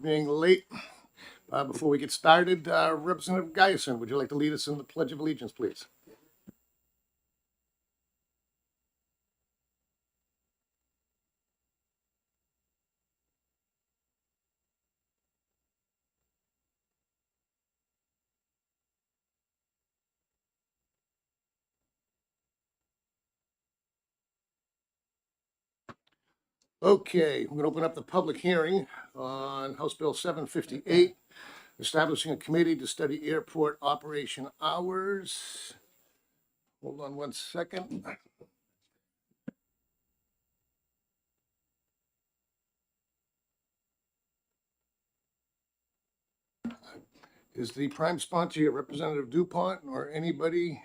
being late. Before we get started, Representative Guyson, would you like to lead us in the Pledge of Allegiance, please? Okay, we're going to open up the public hearing on House Bill 758, establishing a committee to study airport operation hours. Hold on one second. Is the prime sponsor here Representative DuPont or anybody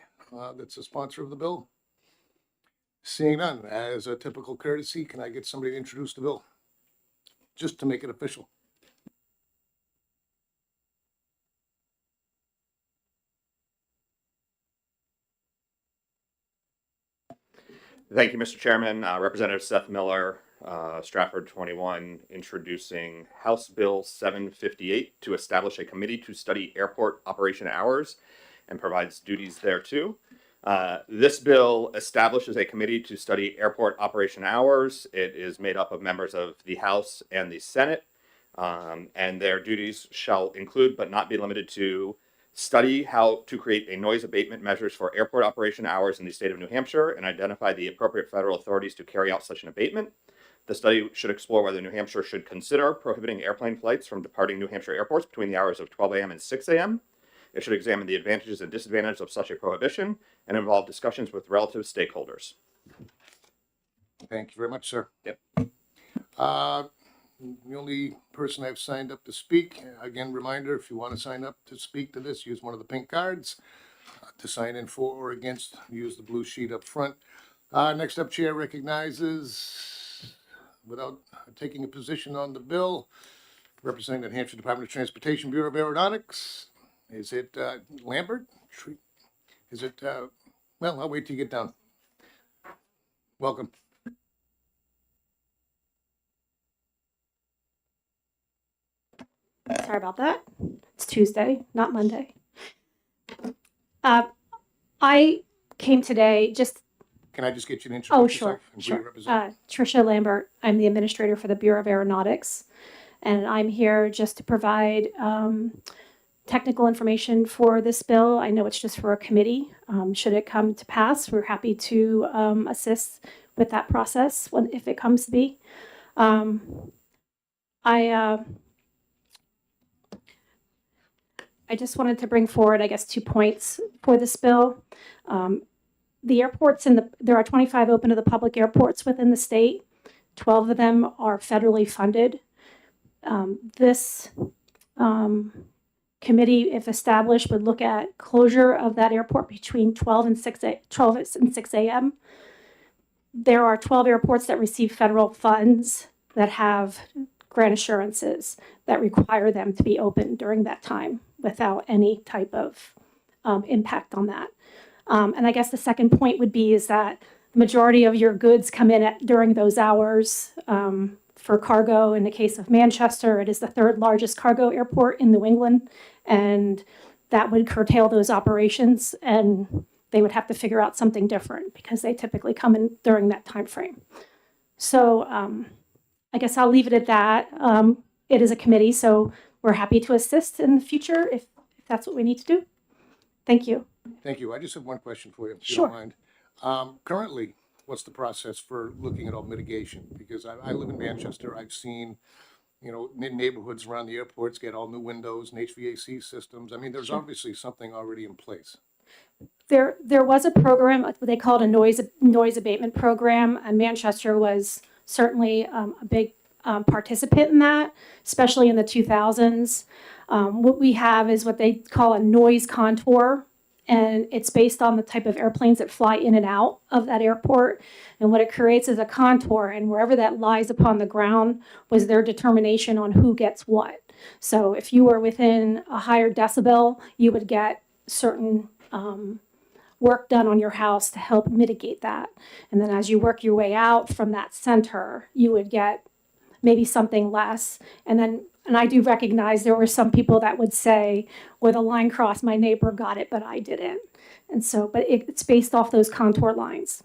that's a sponsor of the bill? Seeing none, as a typical courtesy, can I get somebody to introduce the bill? Just to make it official. Thank you, Mr. Chairman. Representative Seth Miller, Stratford 21, introducing House Bill 758 to establish a committee to study airport operation hours and provides duties thereto. This bill establishes a committee to study airport operation hours. It is made up of members of the House and the Senate, and their duties shall include, but not be limited to, study how to create a noise abatement measures for airport operation hours in the state of New Hampshire and identify the appropriate federal authorities to carry out such an abatement. The study should explore whether New Hampshire should consider prohibiting airplane flights from departing New Hampshire airports between the hours of 12 a.m. and 6 a.m. It should examine the advantages and disadvantages of such a prohibition and involve discussions with relative stakeholders. Thank you very much, sir. Yep. The only person I've signed up to speak, again, reminder, if you want to sign up to speak to this, use one of the pink cards. To sign in for or against, use the blue sheet up front. Next up, Chair recognizes, without taking a position on the bill, representing the New Hampshire Department of Transportation Bureau of Aeronautics. Is it Lambert? Is it, well, I'll wait till you get down. Welcome. Sorry about that. It's Tuesday, not Monday. I came today just. Can I just get you to introduce yourself? And who you represent? Tricia Lambert. I'm the administrator for the Bureau of Aeronautics, and I'm here just to provide technical information for this bill. I know it's just for a committee. Should it come to pass, we're happy to assist with that process if it comes to be. I just wanted to bring forward, I guess, 2 points for this bill. The airports there are 25 open to the public airports within the state. 12 of them are federally funded. This committee, if established, would look at closure of that airport between 12 and 6 a.m. There are 12 airports that receive federal funds that have grant assurances that require them to be open during that time without any type of impact on that. And I guess the second point would be is that the majority of your goods come in during those hours. For cargo, in the case of Manchester, it is the third largest cargo airport in New England, and that would curtail those operations, and they would have to figure out something different because they typically come in during that time frame. So I guess I'll leave it at that. It is a committee, so we're happy to assist in the future if that's what we need to do. Thank you. Thank you. I just have one question for you, if Sure. you don't mind. Currently, what's the process for looking at all mitigation? Because I live in Manchester. I've seen, neighborhoods around the airports get all new windows and HVAC systems. I mean, there's obviously something already in place. There was a program, what they called a noise abatement program, and Manchester was certainly a big participant in that, especially in the 2000s. What we have is what they call a noise contour, and it's based on the type of airplanes that fly in and out of that airport. And what it creates is a contour, and wherever that lies upon the ground was their determination on who gets what. So if you were within a higher decibel, you would get certain work done on your house to help mitigate that. And then as you work your way out from that center, you would get maybe something less. And then And I do recognize there were some people that would say, where the line crossed, my neighbor got it, but I didn't. And so, but it's based off those contour lines.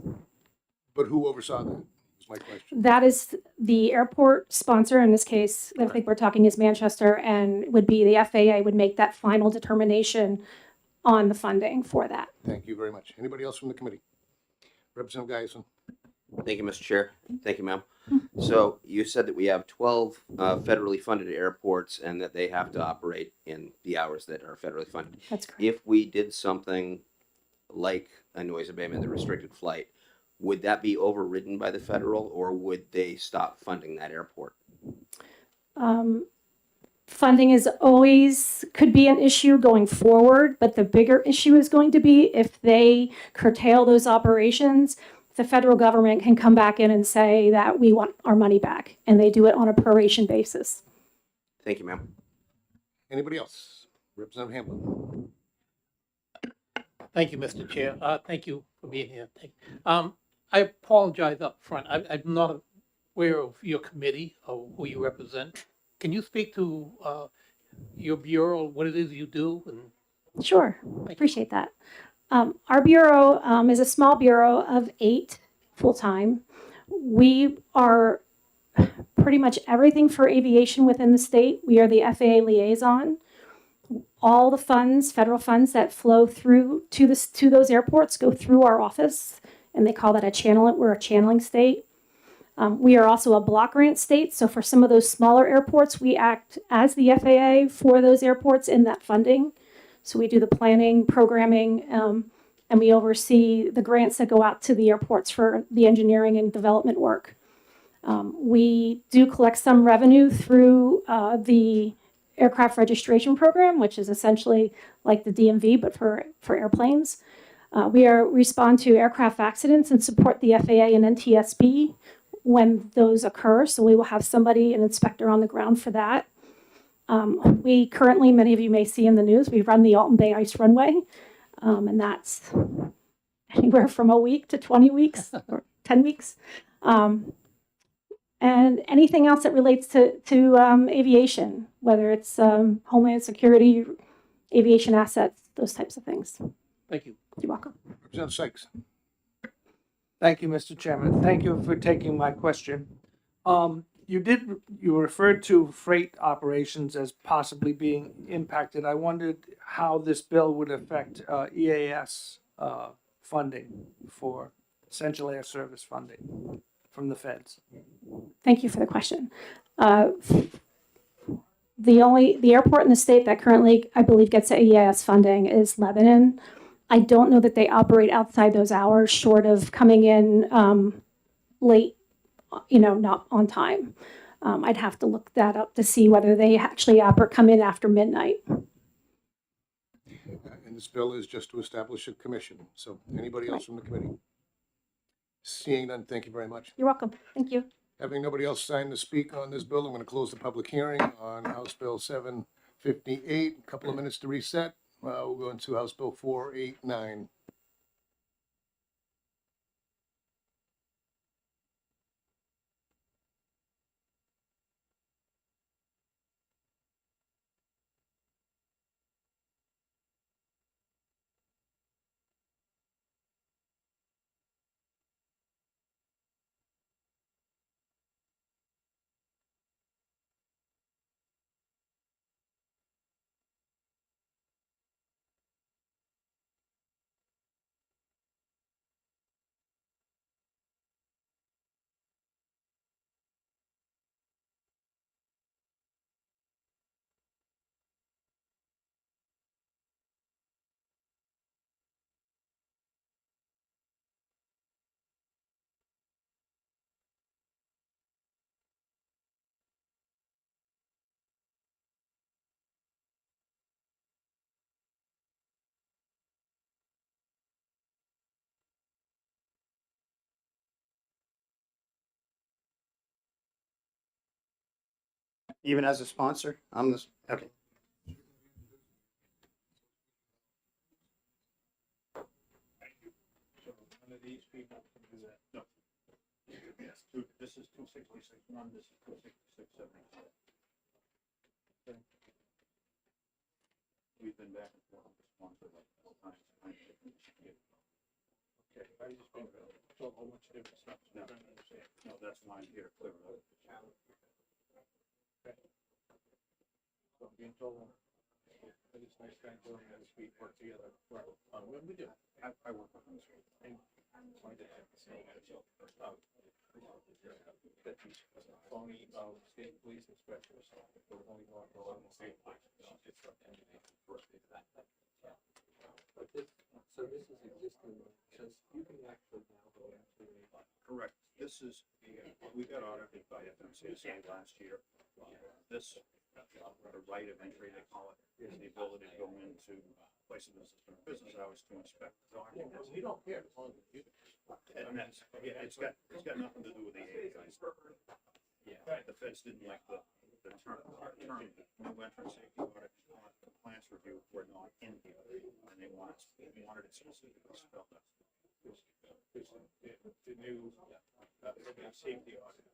But who oversaw that, is my question. That is the airport sponsor, in this case, I think we're talking is Manchester, and would be the FAA would make that final determination on the funding for that. Thank you very much. Anybody else from the committee? Representative Geisen. Thank you, Mr. Chair. Thank you, ma'am. So you said that we have 12 federally funded airports and that they have to operate in the hours that are federally funded. That's correct. If we did something like a noise abatement, the restricted flight, would that be overridden by the federal, or would they stop funding that airport? Funding is always, could be an issue going forward, but the bigger issue is going to be if they curtail those operations, the federal government can come back in and say that we want our money back, and they do it on a proration basis. Thank you, ma'am. Anybody else? Representative Hamblin. Thank you, Mr. Chair. Thank you for being here. I apologize up front. I'm not aware of your committee or who you represent. Can you speak to your bureau, what it is you do? And Sure, appreciate that. Our bureau is a small bureau of 8 full-time. We are pretty much everything for aviation within the state. We are the FAA liaison. All the funds, federal funds that flow through to those airports go through our office, and they call that a channel. We're a channeling state. We are also a block grant state, so for some of those smaller airports, we act as the FAA for those airports in that funding. So we do the planning, programming, and we oversee the grants that go out to the airports for the engineering and development work. We do collect some revenue through the aircraft registration program, which is essentially like the DMV, but for airplanes. We respond to aircraft accidents and support the FAA and NTSB when those occur. So we will have somebody, an inspector on the ground for that. We currently, many of you may see in the news, we run the Alton Bay Ice Runway, and that's anywhere from a week to 20 weeks or 10 weeks. And anything else that relates to aviation, whether it's homeland security, aviation assets, those types of things. thank you. You're welcome. Representative Sykes. Thank you, Mr. Chairman. Thank you for taking my question. You referred to freight operations as possibly being impacted. I wondered how this bill would affect EAS funding for Central Air Service funding from the feds. Thank you for the question. The airport in the state that currently, I believe, gets EAS funding is Lebanon. I don't know that they operate outside those hours, short of coming in late, not on time. I'd have to look that up to see whether they actually come in after midnight. And this bill is just to establish a commission. So anybody else from the committee? Seeing none, thank you very much. You're welcome. Thank you. Having nobody else signed to speak on this bill, I'm going to close the public hearing on House Bill 758. A couple of minutes to reset. We'll go into House Bill 489. Even as a sponsor, I'm this, okay. So none of these people can do that. No. Yes, this is 266 1, this is 266 76. We've been back and forth with this one for like a couple times. Okay, I just been told a whole bunch of different stuff. No, that's why I'm here to clear it up. Okay. So I'm being told, this nice guy doing this, we work together. Well, when we do, I work with him. And so I did have to say that. So, that he's phony, state police inspectors, we're only going to allow the state police. But this, so this is existing, because you can actually now go into. Correct. This is, we got audited by FMCSA last year. This, the right of entry, they call it, is the ability to go into places of business hours to inspect the documents. We don't care as long as you. And that's, yeah, it's got nothing to do with the AA guys. Yeah, the feds didn't like the term, new entrant safety audit, compliance review were not in here, and they wanted it specifically spelled out. The new, safety audit,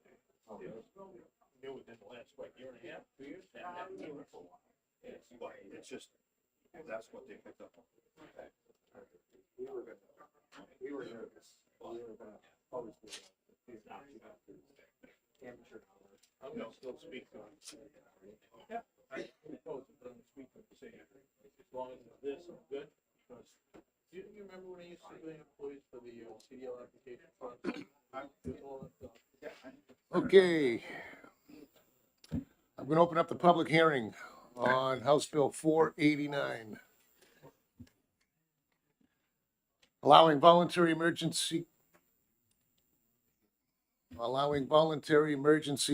new within the last, what, year and a half, 2 years? But it's just, that's what they picked up on. We were nervous. We were gonna always do amateur hour. I'm gonna still speak to him. Yeah, I propose it, but I'm gonna speak to him to say, as long as it's this, I'm good, because you remember when I used to do employees for the CDL application form? I do all that stuff. Yeah. Okay. I'm gonna open up the public hearing on House Bill 489. Allowing voluntary emergency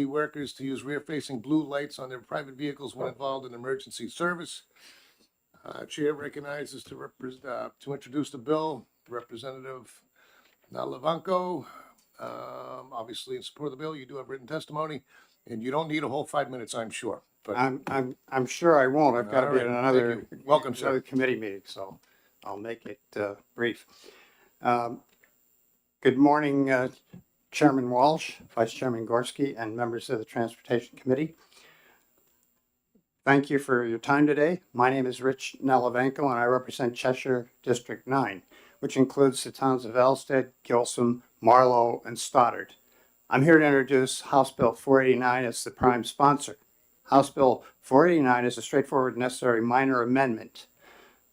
workers to use rear-facing blue lights on their private vehicles when involved in emergency service. Chair recognizes to introduce the bill, Representative Nalavanko. Obviously in support of the bill, you do have written testimony, and you don't need a whole 5 minutes, I'm sure. But I'm sure I won't. I've got to All be right, at thank another, you. Welcome, sir. another committee meeting, so I'll make it brief. Good morning, Chairman Walsh, Vice Chairman Gorski, and members of the Transportation Committee. Thank you for your time today. My name is Rich Nalavanko, and I represent Cheshire District 9, which includes the towns of Elsted, Gilsum, Marlow, and Stoddard. I'm here to introduce House Bill 489 as the prime sponsor. House Bill 489 is a straightforward, necessary minor amendment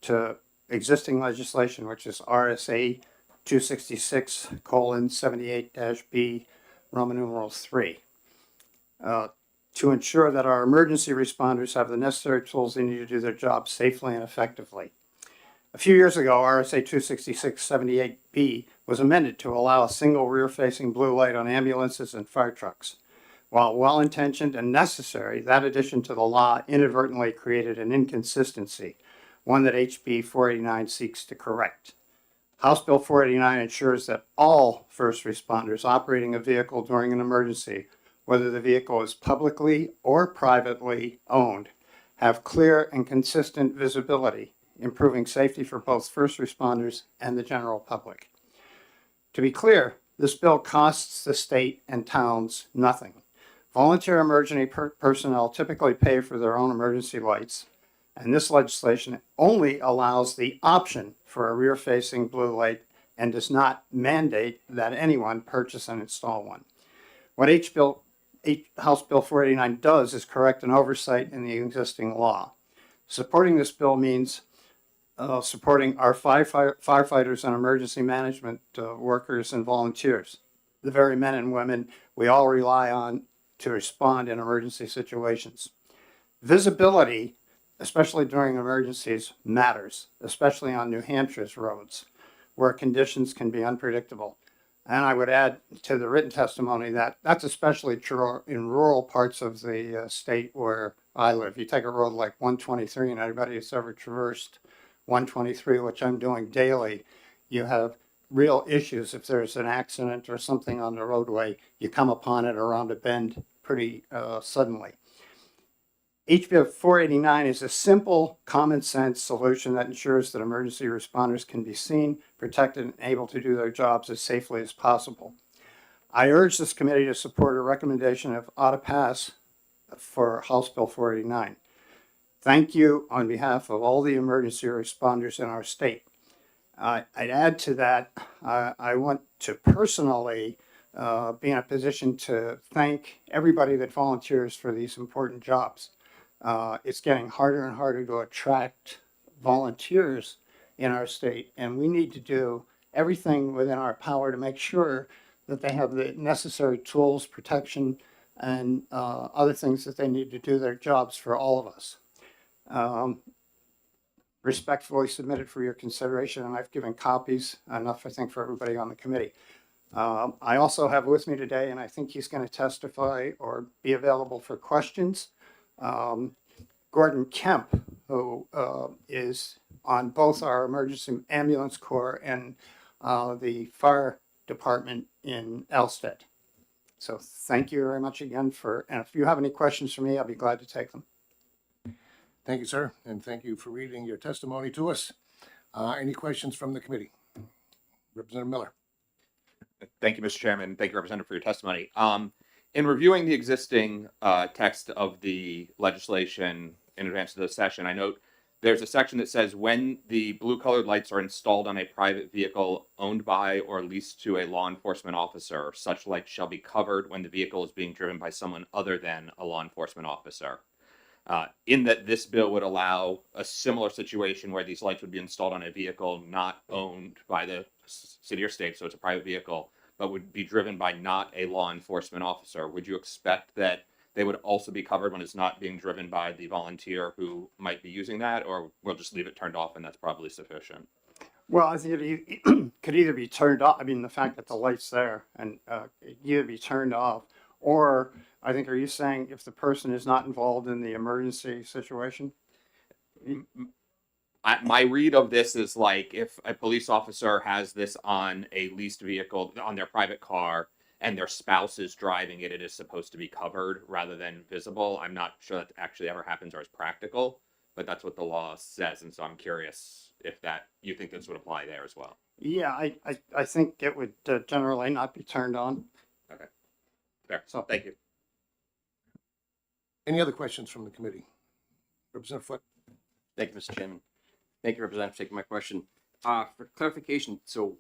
to existing legislation, which is RSA 266:78-B, Roman numeral 3. To ensure that our emergency responders have the necessary tools they need to do their job safely and effectively. A few years ago, RSA 266:78-B was amended to allow a single rear-facing blue light on ambulances and fire trucks. While well-intentioned and necessary, that addition to the law inadvertently created an inconsistency, one that HB 489 seeks to correct. House Bill 489 ensures that all first responders operating a vehicle during an emergency, whether the vehicle is publicly or privately owned, have clear and consistent visibility, improving safety for both first responders and the general public. To be clear, this bill costs the state and towns nothing. Volunteer emergency personnel typically pay for their own emergency lights, and this legislation only allows the option for a rear-facing blue light and does not mandate that anyone purchase and install one. What House Bill 489 does is correct an oversight in the existing law. Supporting this bill means supporting our firefighters and emergency management workers and volunteers, the very men and women we all rely on to respond in emergency situations. Visibility, especially during emergencies, matters, especially on New Hampshire's roads, where conditions can be unpredictable. And I would add to the written testimony that that's especially true in rural parts of the state where I live. You take a road like 123, and anybody who's ever traversed 123, which I'm doing daily, you have real issues. If there's an accident or something on the roadway, you come upon it around a bend pretty suddenly. HB 489 is a simple, common sense solution that ensures that emergency responders can be seen, protected, and able to do their jobs as safely as possible. I urge this committee to support a recommendation of ought to pass for House Bill 489. thank you on behalf of all the emergency responders in our state. I'd add to that, I want to personally be in a position to thank everybody that volunteers for these important jobs. It's getting harder and harder to attract volunteers in our state, and we need to do everything within our power to make sure that they have the necessary tools, protection, and other things that they need to do their jobs for all of us. Respectfully submitted for your consideration, and I've given copies, enough, I think, for everybody on the committee. I also have with me today, and I think he's going to testify or be available for questions, Gordon Kemp, who is on both our emergency ambulance corps and the fire department in Elstead. So thank you very much again and if you have any questions for me, I'll be glad to take them. Thank you, sir, and thank you for reading your testimony to us. Any questions from the committee? Representative Miller. Thank you, Mr. Chairman. Thank you, Representative, for your testimony. In reviewing the existing text of the legislation in advance of the session, I note there's a section that says when the blue colored lights are installed on a private vehicle owned by or leased to a law enforcement officer, such lights shall be covered when the vehicle is being driven by someone other than a law enforcement officer. In that this bill would allow a similar situation where these lights would be installed on a vehicle not owned by the city or state, so it's a private vehicle, but would be driven by not a law enforcement officer. Would you expect that they would also be covered when it's not being driven by the volunteer who might be using that, or we'll just leave it turned off and that's probably sufficient? Well, I think it could either be turned off. I mean, the fact that the light's there and it either be turned off, or I think, are you saying if the person is not involved in the emergency situation? My read of this is like if a police officer has this on a leased vehicle, on their private car, and their spouse is driving it, it is supposed to be covered rather than visible. I'm not sure that actually ever happens or is practical, but that's what the law says. And so I'm curious if that you think this would apply there as well. Yeah, I think it would generally not be turned on. Okay, fair. So Thank you. Any other questions from the committee? Representative Foot. Thank you, Mr. Chairman. Thank you, Representative, for taking my question. For clarification, so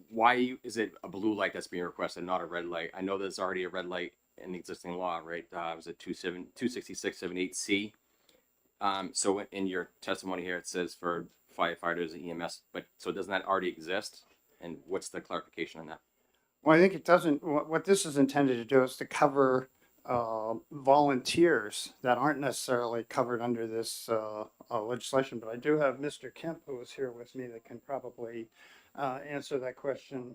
why is it a blue light that's being requested, not a red light? I know there's already a red light in the existing law, right? It was a 26678C. So in your testimony here, it says for firefighters and EMS, but so doesn't that already exist? And what's the clarification on that? Well, I think it doesn't. What this is intended to do is to cover volunteers that aren't necessarily covered under this legislation. But I do have Mr. Kemp, who is here with me, that can probably answer that question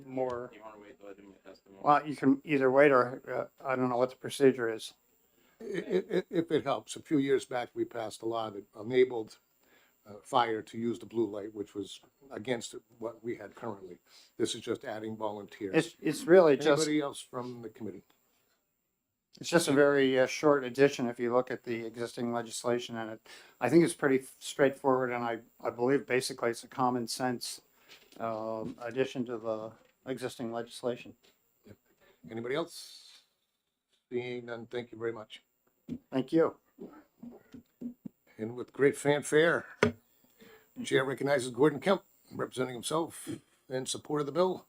more. You want to wait till I do my testimony? Well, you can either wait or I don't know what the procedure is. If it helps, a few years back, we passed a law that enabled fire to use the blue light, which was against what we had currently. This is just adding volunteers. It's really just Anybody else from the committee? it's just a very short addition if you look at the existing legislation, and I think it's pretty straightforward, and I believe basically it's a common sense addition to the existing legislation. Anybody else? Seeing none, thank you very much. Thank you. And with great fanfare, the chair recognizes Gordon Kemp, representing himself in support of the bill.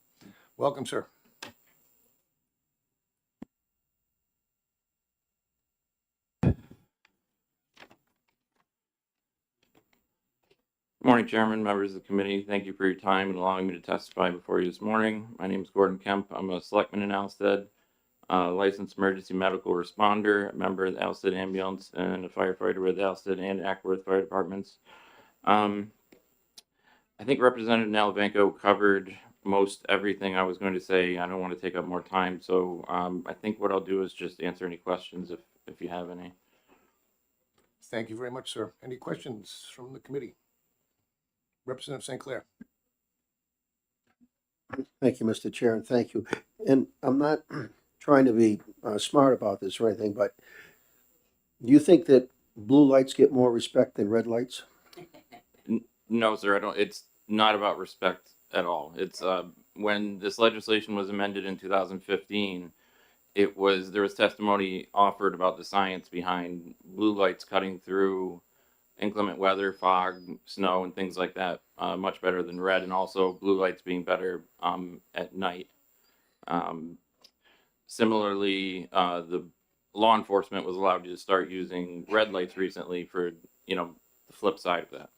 Welcome, sir. Good morning, Chairman, members of the committee. Thank you for your time and allowing me to testify before you this morning. My name is Gordon Kemp. I'm a selectman in Alstead, licensed emergency medical responder, a member of the Alstead Ambulance, and a firefighter with Alstead and Ackworth Fire Departments. I think Representative Nalbanco covered most everything I was going to say. I don't want to take up more time, so I think what I'll do is just answer any questions if you have any. Thank you very much, sir. Any questions from the committee? Representative St. Clair. Thank you, Mr. Chair, and thank you. And I'm not trying to be smart about this or anything, but do you think that blue lights get more respect than red lights? No, sir, I don't. It's not about respect at all. It's when this legislation was amended in 2015, there was testimony offered about the science behind blue lights cutting through inclement weather, fog, snow, and things like that much better than red, and also blue lights being better at night. Similarly, the law enforcement was allowed to start using red lights recently for, the flip side of that.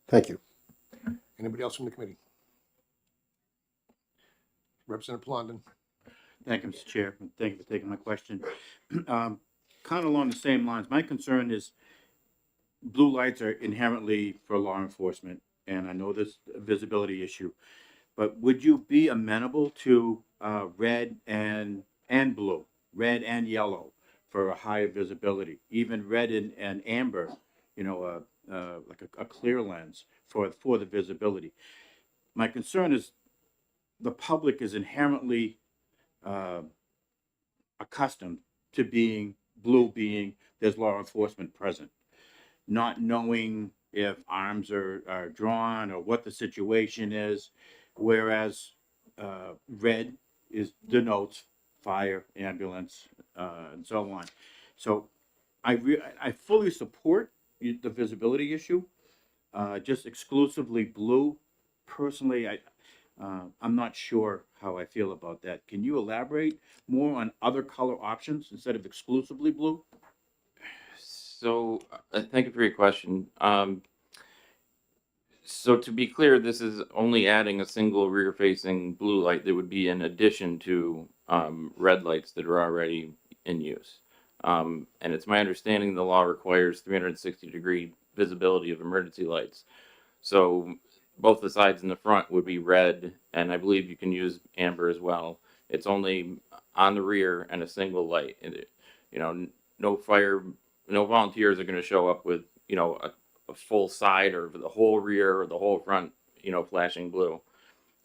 Thank you. Anybody else from the committee? Representative Blondin. Thank you, Mr. Chair, and thank you for taking my question. Kind of along the same lines, my concern is blue lights are inherently for law enforcement, and I know there's a visibility issue, but would you be amenable to red and blue, red and yellow for a higher visibility, even red and amber, like a clear lens for the visibility? My concern is the public is inherently accustomed to being there's law enforcement present, not knowing if arms are drawn or what the situation is, whereas red denotes fire, ambulance, and so on. So I fully support the visibility issue. Just exclusively blue, personally, I'm not sure how I feel about that. Can you elaborate more on other color options instead of exclusively blue? So, thank you for your question. So to be clear, this is only adding a single rear-facing blue light that would be in addition to red lights that are already in use. And it's my understanding the law requires 360-degree visibility of emergency lights. So both the sides and the front would be red, and I believe you can use amber as well. It's only on the rear and a single light. And no volunteers are going to show up with, a full side or the whole rear or the whole front, flashing blue.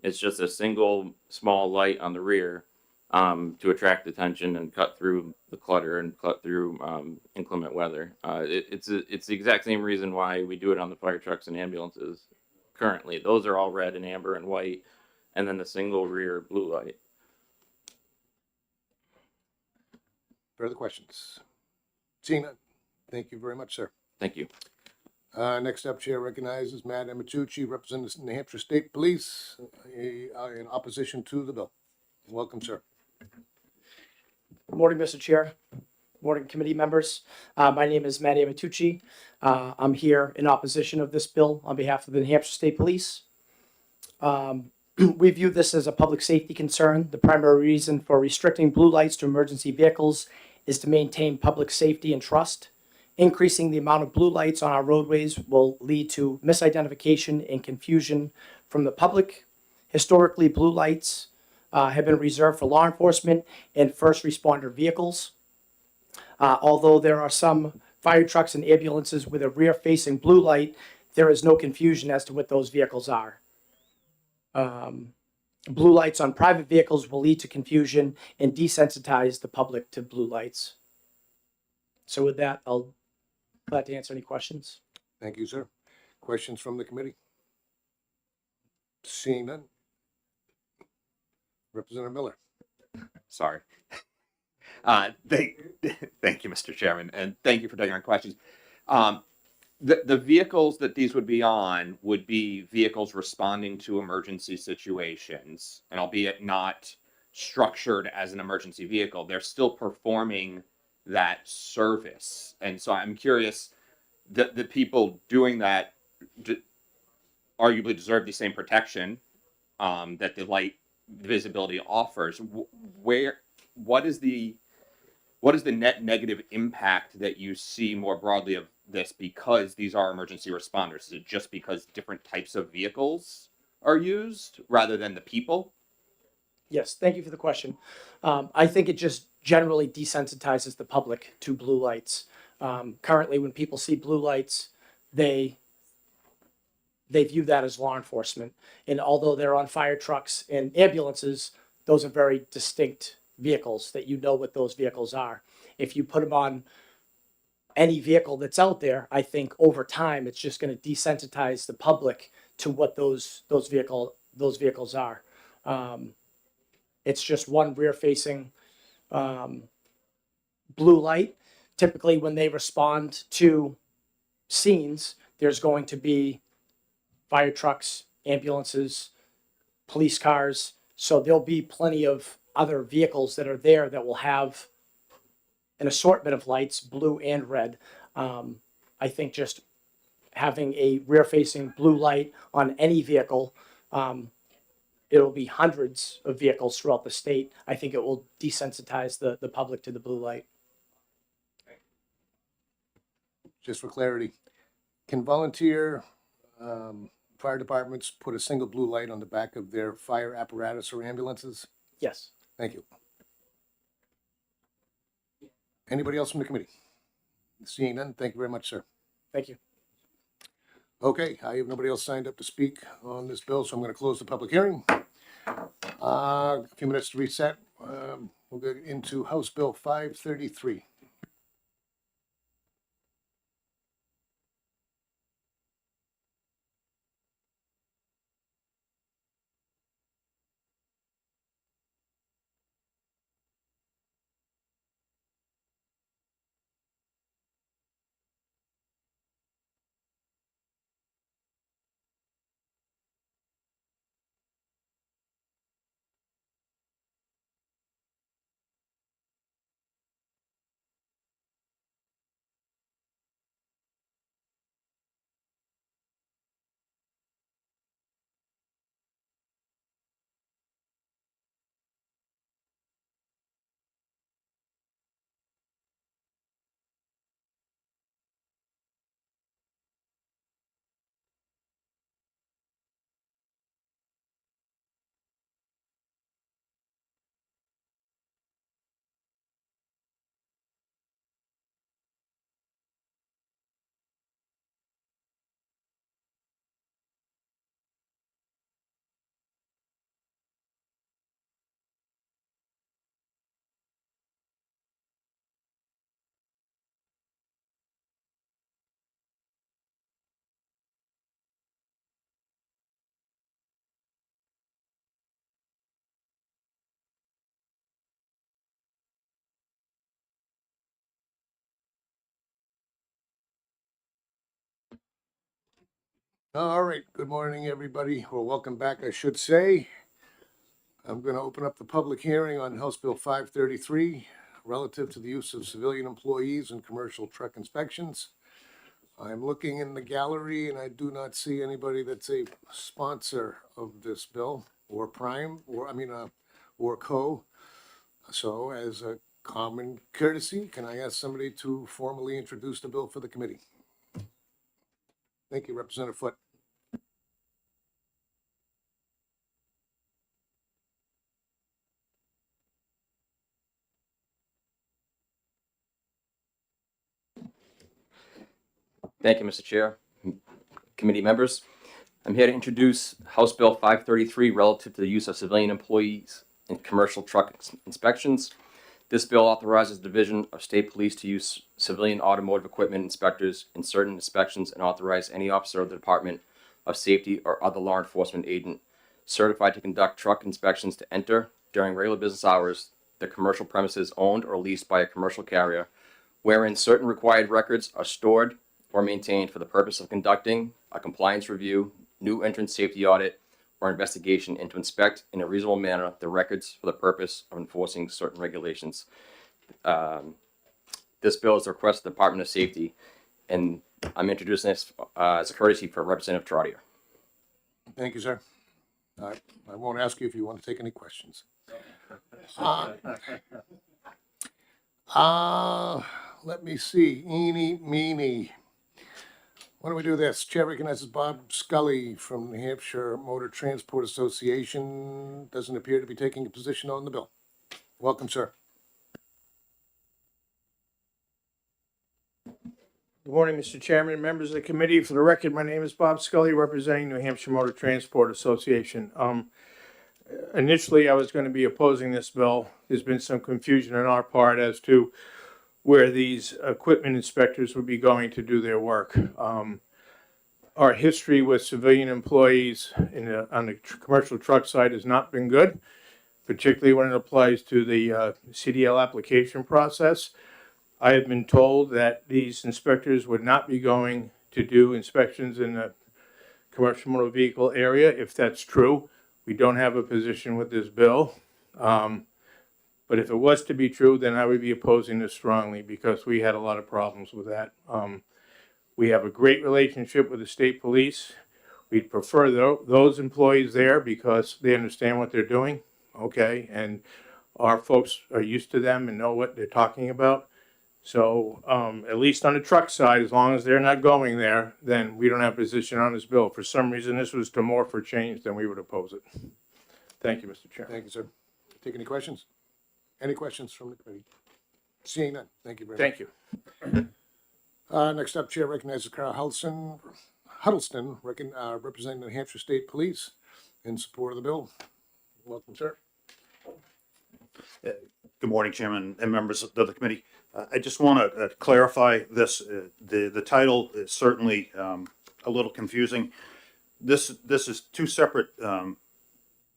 It's just a single small light on the rear to attract attention and cut through the clutter and cut through inclement weather. It's the exact same reason why we do it on the fire trucks and ambulances currently. Those are all red and amber and white, and then the single rear blue light. Further questions? Seeing none. Thank you very much, sir. Thank you. Next up, Chair recognizes Matt Amatucci, representing the New Hampshire State Police, in opposition to the bill. Welcome, sir. Good morning, Mr. Chair. Good morning, committee members. My name is Matt Amatucci. I'm here in opposition of this bill on behalf of the New Hampshire State Police. We view this as a public safety concern. The primary reason for restricting blue lights to emergency vehicles is to maintain public safety and trust. Increasing the amount of blue lights on our roadways will lead to misidentification and confusion from the public. Historically, blue lights have been reserved for law enforcement and first responder vehicles. Although there are some fire trucks and ambulances with a rear-facing blue light, there is no confusion as to what those vehicles are. Blue lights on private vehicles will lead to confusion and desensitize the public to blue lights. So with that, I'll be glad to answer any questions. Thank you, sir. Questions from the committee? Seeing none. Representative Miller. Sorry. Thank you, Mr. Chairman, and thank you for taking our questions. The vehicles that these would be on would be vehicles responding to emergency situations, and albeit not structured as an emergency vehicle, they're still performing that service. And so I'm curious, the people doing that arguably deserve the same protection that the light visibility offers. What is the net negative impact that you see more broadly of this because these are emergency responders? Is it just because different types of vehicles are used rather than the people? Yes, thank you for the question. I think it just generally desensitizes the public to blue lights. Currently, when people see blue lights, they view that as law enforcement. And although they're on fire trucks and ambulances, those are very distinct vehicles that you know what those vehicles are. If you put them on any vehicle that's out there, I think over time it's just going to desensitize the public to what those vehicles are. It's just one rear-facing blue light. Typically, when they respond to scenes, there's going to be fire trucks, ambulances, police cars. So there'll be plenty of other vehicles that are there that will have an assortment of lights, blue and red. I think just having a rear-facing blue light on any vehicle, it'll be hundreds of vehicles throughout the state. I think it will desensitize the public to the blue light. Just for clarity, can volunteer fire departments put a single blue light on the back of their fire apparatus or ambulances? Yes. Thank you. Anybody else from the committee? Seeing none, thank you very much, sir. Thank you. Okay, I have nobody else signed up to speak on this bill, so I'm going to close the public hearing. A few minutes to reset. We'll go into House Bill 533. All right, good morning, everybody, or welcome back, I should say. I'm going to open up the public hearing on House Bill 533 relative to the use of civilian employees in commercial truck inspections. I'm looking in the gallery and I do not see anybody that's a sponsor of this bill or or co. So as a common courtesy, can I ask somebody to formally introduce the bill for the committee? Thank you, Representative Foote. Thank you, Mr. Chair. Committee members, I'm here to introduce House Bill 533 relative to the use of civilian employees in commercial truck inspections. This bill authorizes the Division of State Police to use civilian automotive equipment inspectors in certain inspections and authorize any officer of the Department of Safety or other law enforcement agent certified to conduct truck inspections to enter during regular business hours the commercial premises owned or leased by a commercial carrier wherein certain required records are stored or maintained for the purpose of conducting a compliance review, new entrant safety audit, or investigation, and to inspect in a reasonable manner the records for the purpose of enforcing certain regulations. This bill is the request of the Department of Safety, and I'm introducing this as a courtesy for Representative Trottier. Thank you, sir. I won't ask you if you want to take any questions. Let me see. Eeny, meeny. Why don't we do this? Chair recognizes Bob Scully from New Hampshire Motor Transport Association. Doesn't appear to be taking a position on the bill. Welcome, sir. Good morning, Mr. Chairman, members of the committee. For the record, my name is Bob Scully, representing New Hampshire Motor Transport Association. Initially, I was going to be opposing this bill. There's been some confusion on our part as to where these equipment inspectors would be going to do their work. Our history with civilian employees on the commercial truck side has not been good, particularly when it applies to the CDL application process. I have been told that these inspectors would not be going to do inspections in the commercial motor vehicle area. If that's true, we don't have a position with this bill. But if it was to be true, then I would be opposing this strongly because we had a lot of problems with that. We have a great relationship with the state police. We'd prefer those employees there because they understand what they're doing, okay? And our folks are used to them and know what they're talking about. So, at least on the truck side, as long as they're not going there, then we don't have a position on this bill. For some reason, this was to more for change, then we would oppose it. Thank you, Mr. Chairman. Thank you, sir. Take any questions? Any questions from the committee? Seeing none, thank you very much. Thank you. Next up, Chair recognizes Carl Huddleston, representing the New Hampshire State Police in support of the bill. Welcome, sir. Good morning, Chairman and members of the committee. I just want to clarify this. The title is certainly a little confusing. This is two separate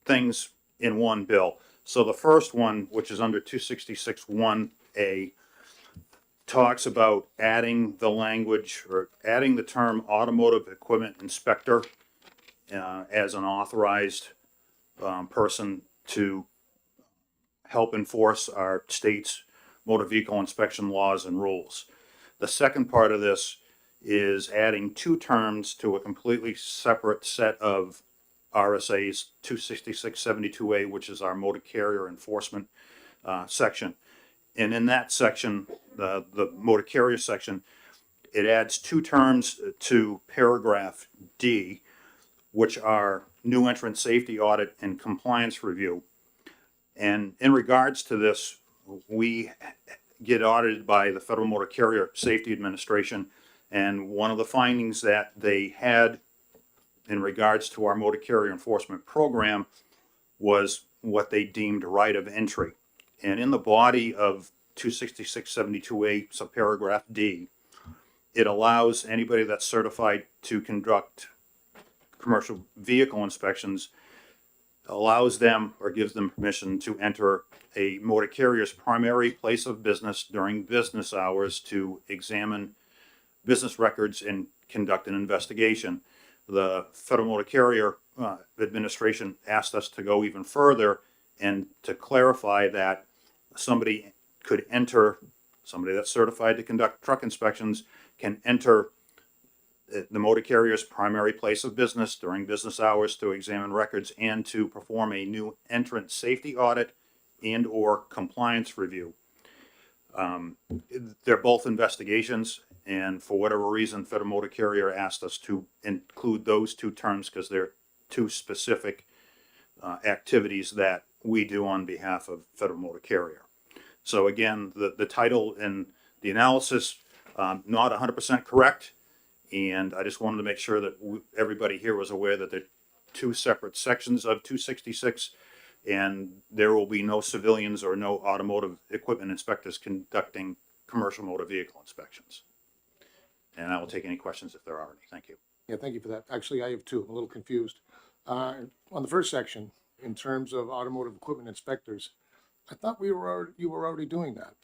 things in one bill. So the first one, which is under 266-1A, talks about adding the language or adding the term automotive equipment inspector as an authorized person to help enforce our state's motor vehicle inspection laws and rules. The second part of this is adding two terms to a completely separate set of RSA's 266-72A, which is our motor carrier enforcement section. And in that section, the motor carrier section, it adds two terms to paragraph D, which are new entrant safety audit and compliance review. And in regards to this, we get audited by the Federal Motor Carrier Safety Administration. And one of the findings that they had in regards to our motor carrier enforcement program was what they deemed right of entry. And in the body of 266-72A subparagraph D, it allows anybody that's certified to conduct commercial vehicle inspections, allows them or gives them permission to enter a motor carrier's primary place of business during business hours to examine business records and conduct an investigation. The Federal Motor Carrier Administration asked us to go even further and to clarify that somebody that's certified to conduct truck inspections can enter the motor carrier's primary place of business during business hours to examine records and to perform a new entrant safety audit and or compliance review. They're both investigations, and for whatever reason, Federal Motor Carrier asked us to include those two terms because they're two specific activities that we do on behalf of Federal Motor Carrier. So again, the title and the analysis, not 100% correct. And I just wanted to make sure that everybody here was aware that there are two separate sections of 266, and there will be no civilians or no automotive equipment inspectors conducting commercial motor vehicle inspections. And I will take any questions if there are any. Thank you. Yeah, thank you for that. Actually, I have two. I'm a little confused. On the first section, in terms of automotive equipment inspectors, I thought you were already doing that.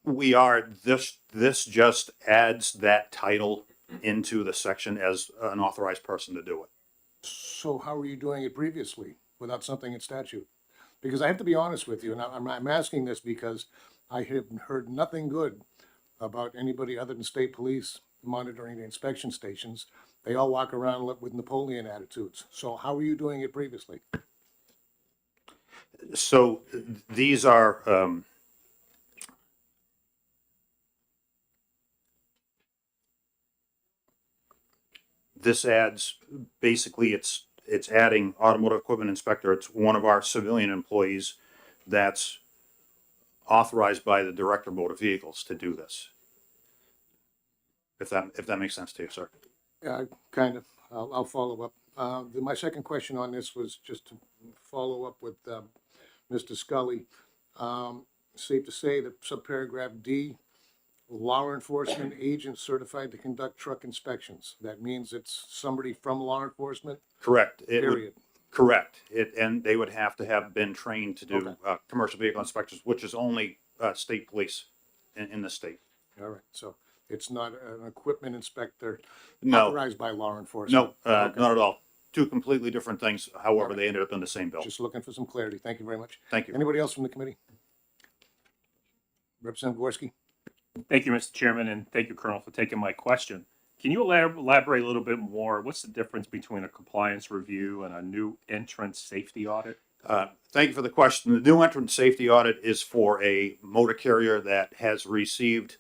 We are. This just adds that title into the section as an authorized person to do it. So how were you doing it previously without something in statute? Because I have to be honest with you, and I'm asking this because I have heard nothing good about anybody other than state police monitoring the inspection stations. They all walk around with Napoleon attitudes. So how were you doing it previously? So these are this adds, basically it's adding automotive equipment inspector. It's one of our civilian employees that's authorized by the director of motor vehicles to do this. If that makes sense to you, sir. Yeah, kind of. I'll follow up. My second question on this was just to follow up with Mr. Scully. Safe to say that subparagraph D, law enforcement agent certified to conduct truck inspections. That means it's somebody from law enforcement? Correct. Period. Correct. And they would have to have been trained to do, Okay. commercial vehicle inspectors, which is only, state police in the state. All right, so it's not an equipment inspector No, authorized by law enforcement? no, Okay. not at all. Two completely different things. However, Alright. they ended up in the same bill. Just looking for some clarity. Thank you very much. Thank you. Anybody else from the committee? Representative Gorski? Thank you, Mr. Chairman, and thank you, Colonel, for taking my question. Can you elaborate a little bit more? What's the difference between a compliance review and a new entrance safety audit? Thank you for the question. The new entrant safety audit is for a motor carrier that has received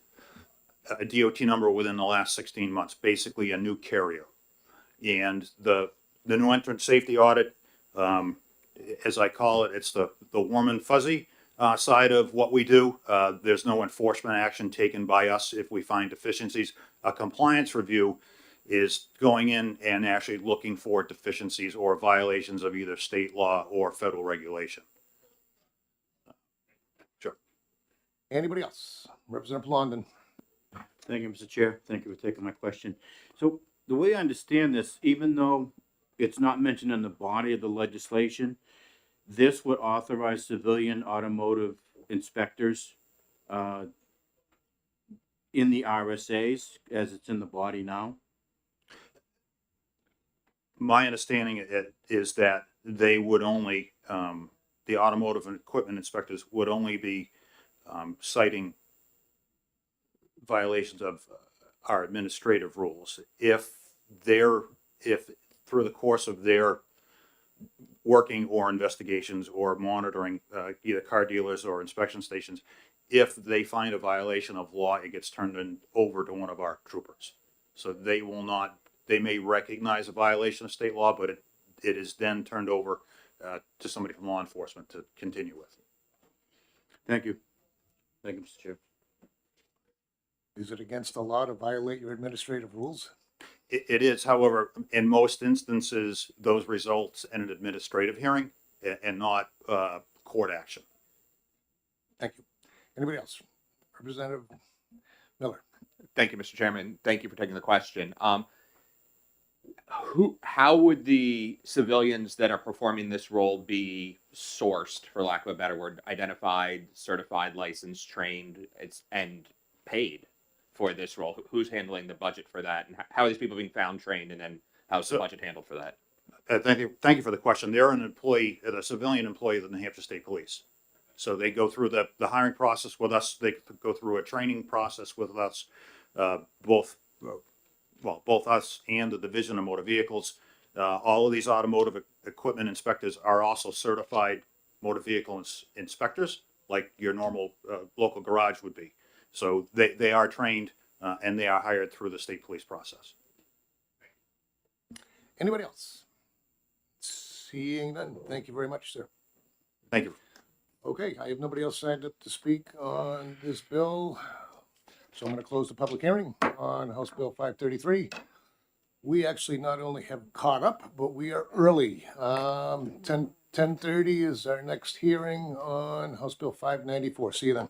a DOT number within the last 16 months, basically a new carrier. And the new entrant safety audit, as I call it, it's the warm and fuzzy side of what we do. There's no enforcement action taken by us if we find deficiencies. A compliance review is going in and actually looking for deficiencies or violations of either state law or federal regulation. Sure. Anybody else? Representative London? Thank you, Mr. Chair. Thank you for taking my question. So the way I understand this, even though it's not mentioned in the body of the legislation, this would authorize civilian automotive inspectors in the RSAs as it's in the body now. My understanding is that they would only, the automotive and equipment inspectors would only be citing violations of our administrative rules. If through the course of their working or investigations or monitoring either car dealers or inspection stations, if they find a violation of law, it gets turned over to one of our troopers. So they will not, they may recognize a violation of state law, but it is then turned over to somebody from law enforcement to continue with. Thank you. Thank you, Mr. Chair. Is it against the law to violate your administrative rules? It is, however, in most instances, those results in an administrative hearing and not court action. Thank you. Anybody else? Representative Miller? Thank you, Mr. Chairman. Thank you for taking the question. How would the civilians that are performing this role be sourced, for lack of a better word, identified, certified, licensed, trained, and paid for this role? Who's handling the budget for that, and how are these people being found, trained, and then how's the budget handled for that? Thank you for the question. They're an employee, a civilian employee of the New Hampshire State Police. So they go through the hiring process with us. They go through a training process with us, both us and the Division of Motor Vehicles. All of these automotive equipment inspectors are also certified motor vehicle inspectors, like your normal local garage would be. So they are trained and they are hired through the state police process. Anybody else? Seeing none. Thank you very much, sir. Thank you. Okay, I have nobody else signed up to speak on this bill. So I'm going to close the public hearing on House Bill 533. We actually not only have caught up, but we are early. 10:30 is our next hearing on House Bill 594. See you then.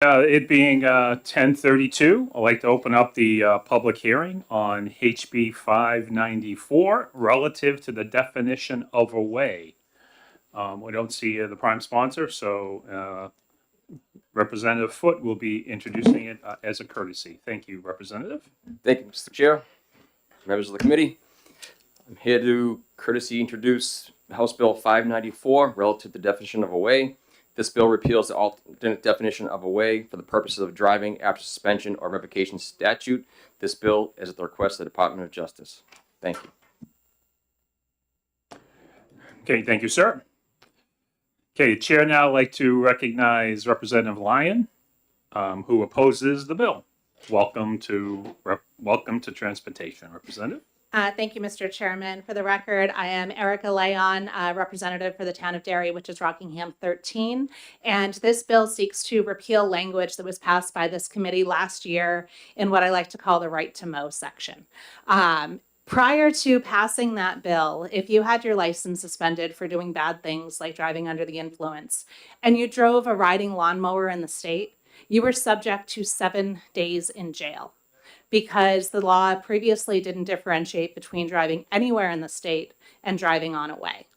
It being 10:32, I'd like to open up the public hearing on HB 594 relative to the definition of a way. We don't see the prime sponsor, so Representative Foote will be introducing it as a courtesy. Thank you, Representative. Thank you, Mr. Chair, members of the committee. I'm here to courtesy introduce House Bill 594 relative to the definition of a way. This bill repeals the alternate definition of a way for the purposes of driving after suspension or revocation statute. This bill is at the request of the Department of Justice. Thank you. Okay, thank you, sir. Okay, the chair now would like to recognize Representative Lyon, who opposes the bill. Welcome to transportation, Representative. Thank you, Mr. Chairman. For the record, I am Erica Leon, representative for the town of Derry, which is Rockingham 13. And this bill seeks to repeal language that was passed by this committee last year in what I like to call the right to mow section. Prior to passing that bill, if you had your license suspended for doing bad things like driving under the influence, and you drove a riding lawnmower in the state, you were subject to 7 days in jail, because the law previously didn't differentiate between driving anywhere in the state and driving on a way.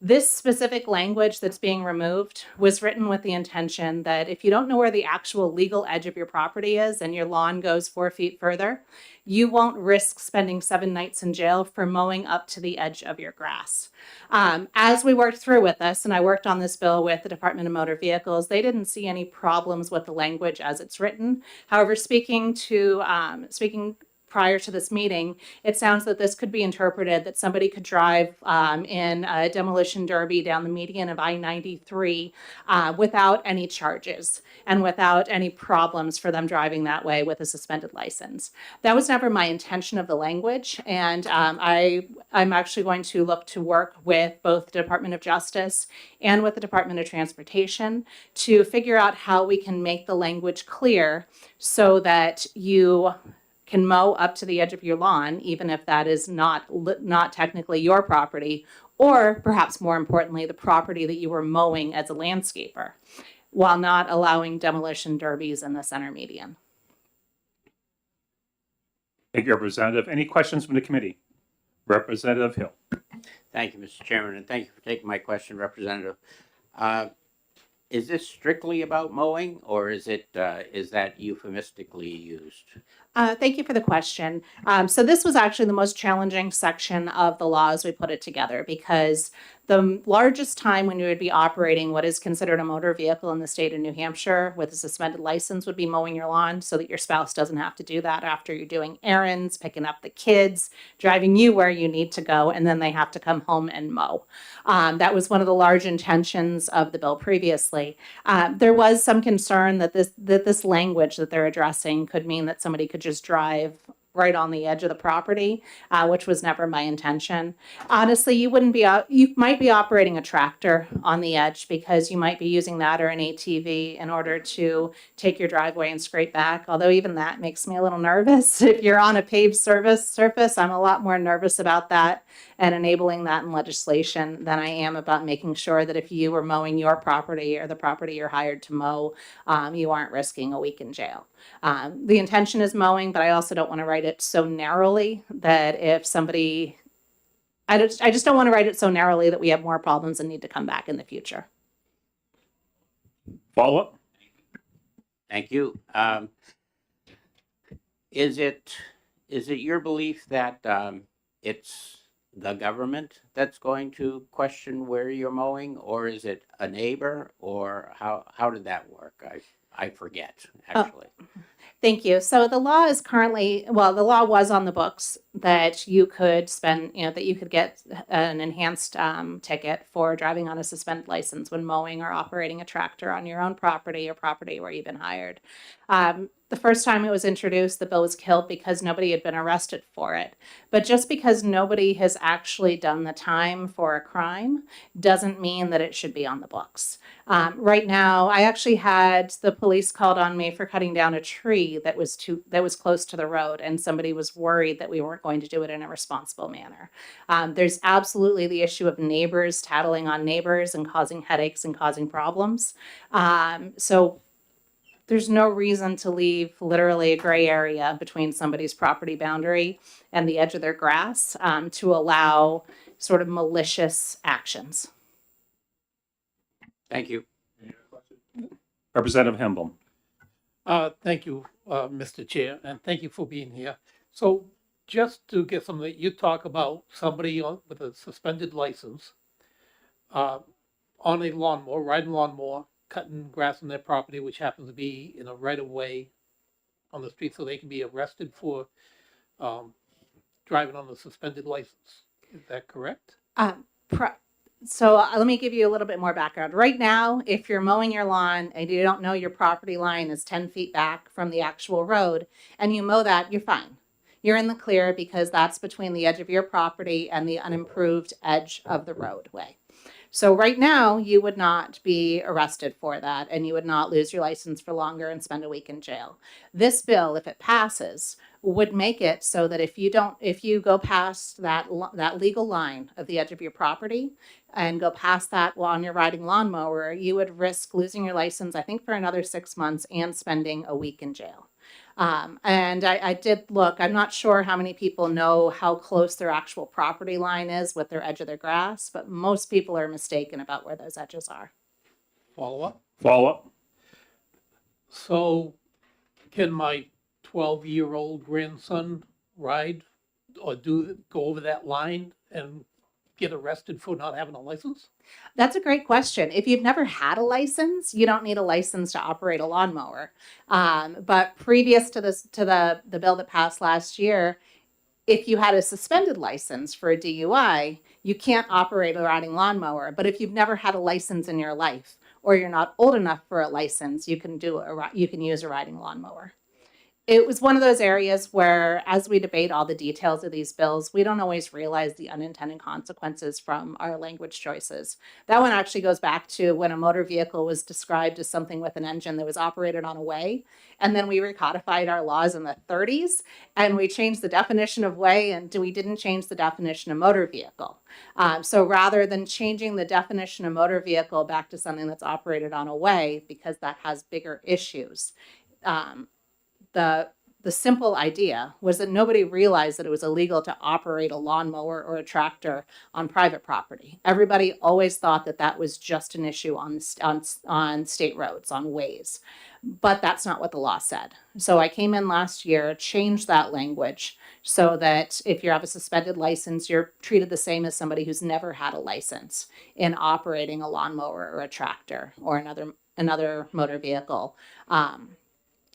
This specific language that's being removed was written with the intention that if you don't know where the actual legal edge of your property is and your lawn goes 4 feet further, you won't risk spending 7 nights in jail for mowing up to the edge of your grass. As we worked through with this, and I worked on this bill with the Department of Motor Vehicles, they didn't see any problems with the language as it's written. However, speaking prior to this meeting, it sounds that this could be interpreted that somebody could drive in a demolition derby down the median of I-93 without any charges and without any problems for them driving that way with a suspended license. That was never my intention of the language, and I'm actually going to look to work with both the Department of Justice and with the Department of Transportation to figure out how we can make the language clear so that you can mow up to the edge of your lawn, even if that is not technically your property, or perhaps more importantly, the property that you were mowing as a landscaper, while not allowing demolition derbies in the center median. Thank you, Representative. Any questions from the committee? Representative Hill. Thank you, Mr. Chairman, and thank you for taking my question, Representative. Is this strictly about mowing, or is that euphemistically used? Thank you for the question. So this was actually the most challenging section of the law as we put it together, because the largest time when you would be operating what is considered a motor vehicle in the state of New Hampshire with a suspended license would be mowing your lawn so that your spouse doesn't have to do that after you're doing errands, picking up the kids, driving you where you need to go, and then they have to come home and mow. That was one of the large intentions of the bill previously. There was some concern that this language that they're addressing could mean that somebody could just drive right on the edge of the property, which was never my intention. Honestly, you might be operating a tractor on the edge because you might be using that or an ATV in order to take your driveway and scrape back. Although even that makes me a little nervous. If you're on a paved surface, I'm a lot more nervous about that and enabling that in legislation than I am about making sure that if you were mowing your property or the property you're hired to mow, you aren't risking a week in jail. The intention is mowing, but I also don't want to write it so narrowly that if somebody, I just don't want to write it so narrowly that we have more problems and need to come back in the future. Follow up. Thank you. Is it your belief that it's the government that's going to question where you're mowing, or is it a neighbor, or how did that work? I forget, actually. Thank you. So the law is currently, the law was on the books that you could that you could get an enhanced ticket for driving on a suspended license when mowing or operating a tractor on your own property or property where you've been hired. The first time it was introduced, the bill was killed because nobody had been arrested for it. But just because nobody has actually done the time for a crime doesn't mean that it should be on the books. Right now, I actually had the police called on me for cutting down a tree that was close to the road, and somebody was worried that we weren't going to do it in a responsible manner. There's absolutely the issue of neighbors tattling on neighbors and causing headaches and causing problems. So there's no reason to leave literally a gray area between somebody's property boundary and the edge of their grass to allow sort of malicious actions. Thank you. Representative Hemblem. Thank you, Mr. Chair, and thank you for being here. So just to get some, you talk about somebody with a suspended license on a lawnmower, riding lawnmower, cutting grass on their property, which happens to be in a right of way on the street, so they can be arrested for driving on a suspended license. Is that correct? So let me give you a little bit more background. Right now, if you're mowing your lawn and you don't know your property line is 10 feet back from the actual road and you mow that, you're fine. You're in the clear because that's between the edge of your property and the unimproved edge of the roadway. So right now, you would not be arrested for that and you would not lose your license for longer and spend a week in jail. This bill, if it passes, would make it so that if you go past that legal line of the edge of your property and go past that while you're riding lawnmower, you would risk losing your license, I think, for another 6 months and spending a week in jail. And I did look, I'm not sure how many people know how close their actual property line is with their edge of their grass, but most people are mistaken about where those edges are. Follow up? Follow up. So can my 12-year-old grandson ride or go over that line and get arrested for not having a license? That's a great question. If you've never had a license, you don't need a license to operate a lawnmower. But previous to the bill that passed last year, if you had a suspended license for a DUI, you can't operate a riding lawnmower. But if you've never had a license in your life, or you're not old enough for a license, you can use a riding lawnmower. It was one of those areas where, as we debate all the details of these bills, we don't always realize the unintended consequences from our language choices. That one actually goes back to when a motor vehicle was described as something with an engine that was operated on a way. And then we recodified our laws in the 30s, and we changed the definition of way, and we didn't change the definition of motor vehicle. So rather than changing the definition of motor vehicle back to something that's operated on a way, because that has bigger issues, the simple idea was that nobody realized that it was illegal to operate a lawnmower or a tractor on private property. Everybody always thought that that was just an issue on state roads, on ways. But that's not what the law said. So I came in last year, changed that language so that if you have a suspended license, you're treated the same as somebody who's never had a license in operating a lawnmower or a tractor or another motor vehicle.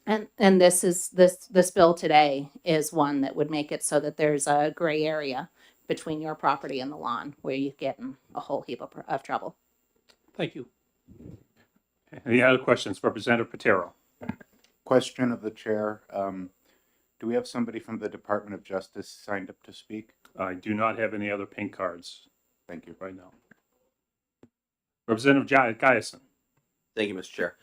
And this bill today is one that would make it so that there's a gray area between your property and the lawn where you get in a whole heap of trouble. Thank you. Any other questions? Representative Patero. Question of the chair. Do we have somebody from the Department of Justice signed up to speak? I do not have any other pink cards Thank you. right now. Representative Giason. Thank you, Mr. Chair.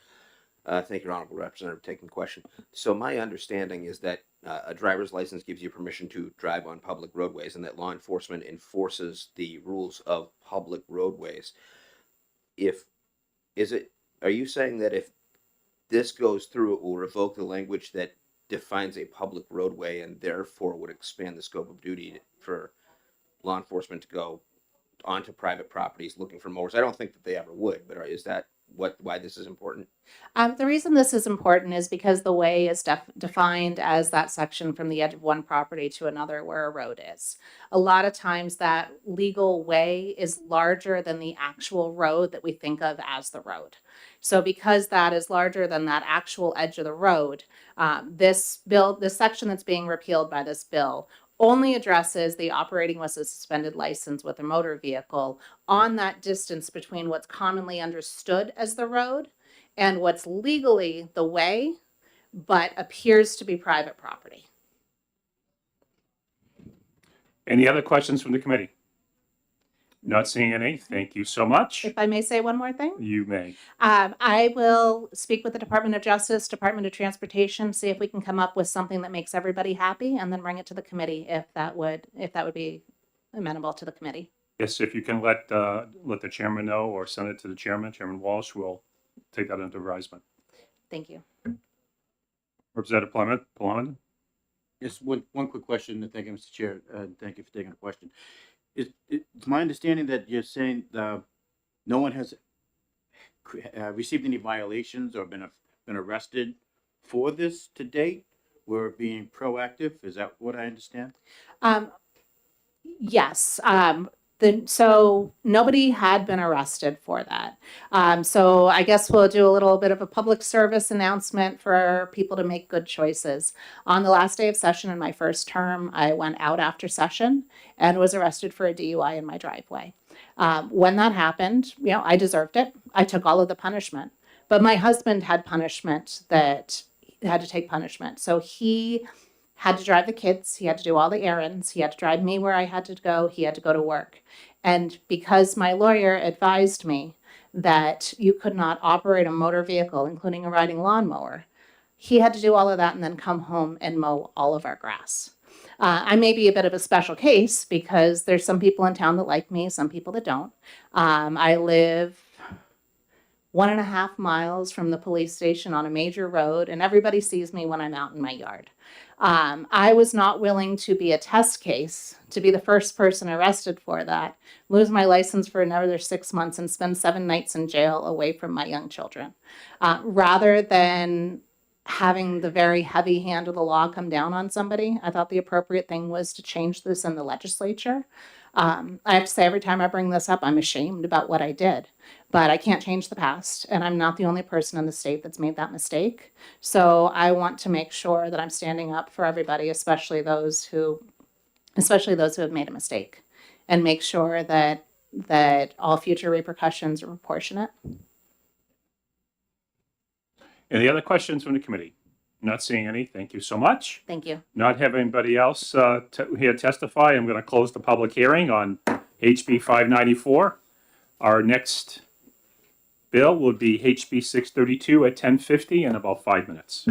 Thank you, Honorable Representative, for taking the question. So my understanding is that a driver's license gives you permission to drive on public roadways and that law enforcement enforces the rules of public roadways. Are you saying that if this goes through, it will revoke the language that defines a public roadway and therefore would expand the scope of duty for law enforcement to go onto private properties looking for mowers? I don't think that they ever would, but is that why this is important? The reason this is important is because the way is defined as that section from the edge of one property to another where a road is. A lot of times that legal way is larger than the actual road that we think of as the road. So because that is larger than that actual edge of the road, this section that's being repealed by this bill only addresses the operating with a suspended license with a motor vehicle on that distance between what's commonly understood as the road and what's legally the way, but appears to be private property. Any other questions from the committee? Not seeing any. Thank you so much. If I may say one more thing. You may. I will speak with the Department of Justice, Department of Transportation, see if we can come up with something that makes everybody happy, and then bring it to the committee if that would be amenable to the committee. Yes, if you can let the chairman know or send it to the chairman, Chairman Walsh will take that under advisement. Thank you. Representative Plummer? Just one quick question, and thank you, Mr. Chair, and thank you for taking the question. It's my understanding that you're saying no one has received any violations or been arrested for this to date? We're being proactive, is that what I understand? Yes. So nobody had been arrested for that. So I guess we'll do a little bit of a public service announcement for people to make good choices. On the last day of session in my first term, I went out after session and was arrested for a DUI in my driveway. When that happened, I deserved it. I took all of the punishment. But my husband had punishment that had to take punishment. So he had to drive the kids. He had to do all the errands. He had to drive me where I had to go. He had to go to work. And because my lawyer advised me that you could not operate a motor vehicle, including a riding lawnmower, he had to do all of that and then come home and mow all of our grass. I may be a bit of a special case because there's some people in town that like me, some people that don't. I live 1.5 miles from the police station on a major road, and everybody sees me when I'm out in my yard. I was not willing to be a test case, to be the first person arrested for that, lose my license for another 6 months, and spend 7 nights in jail away from my young children. Rather than having the very heavy hand of the law come down on somebody, I thought the appropriate thing was to change this in the legislature. I have to say, every time I bring this up, I'm ashamed about what I did. But I can't change the past, and I'm not the only person in the state that's made that mistake. So I want to make sure that I'm standing up for everybody, especially those who have made a mistake, and make sure that all future repercussions are proportionate. Any other questions from the committee? Not seeing any. Thank you so much. Thank you. Not having anybody else here testify, I'm going to close the public hearing on HB 594. Our next bill will be HB 632 at 10:50 in about 5 minutes.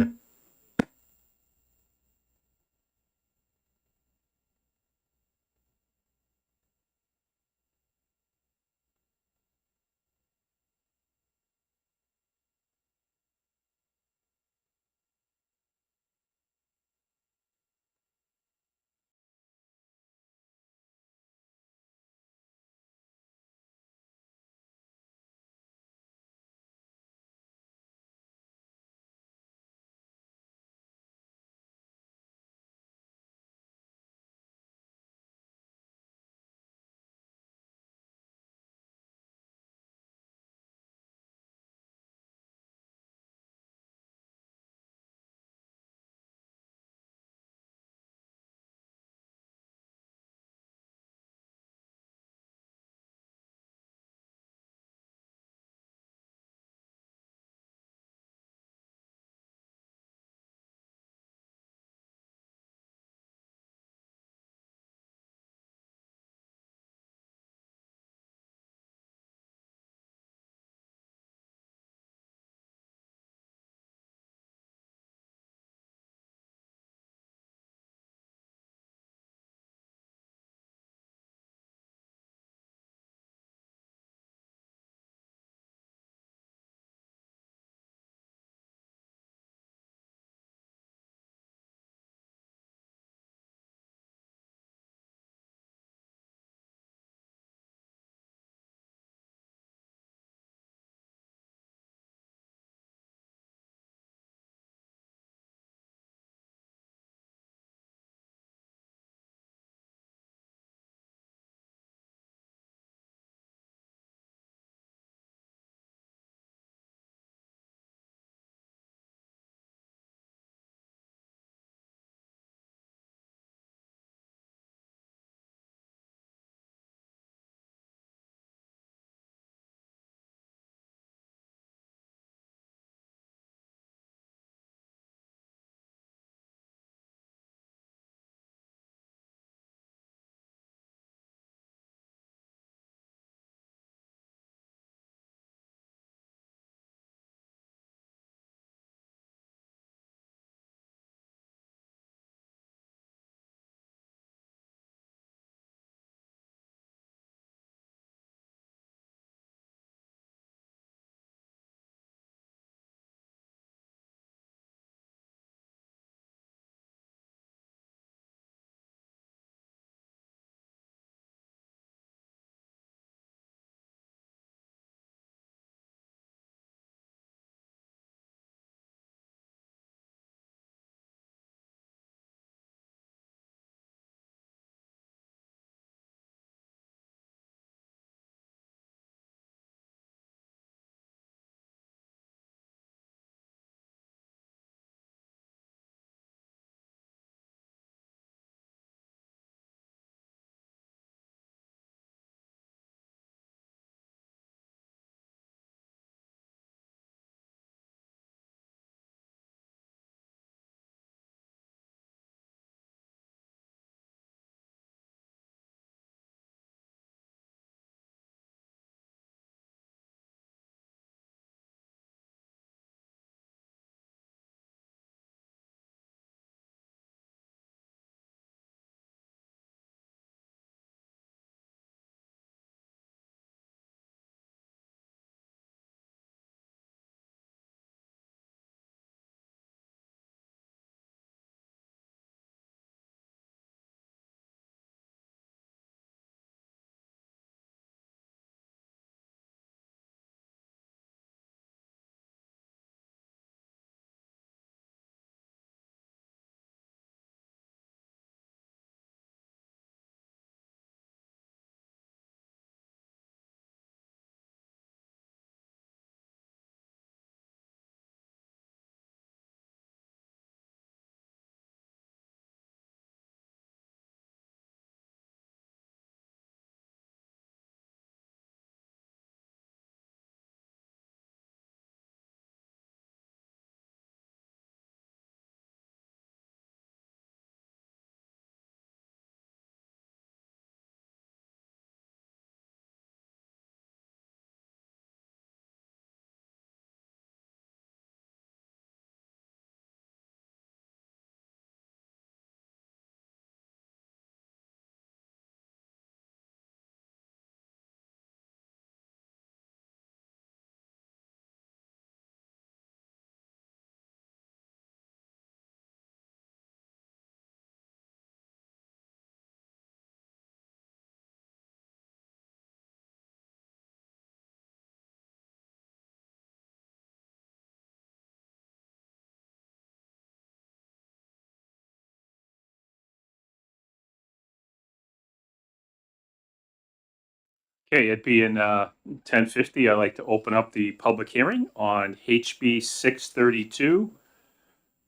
Okay, it being 10:50, I'd like to open up the public hearing on HB 632,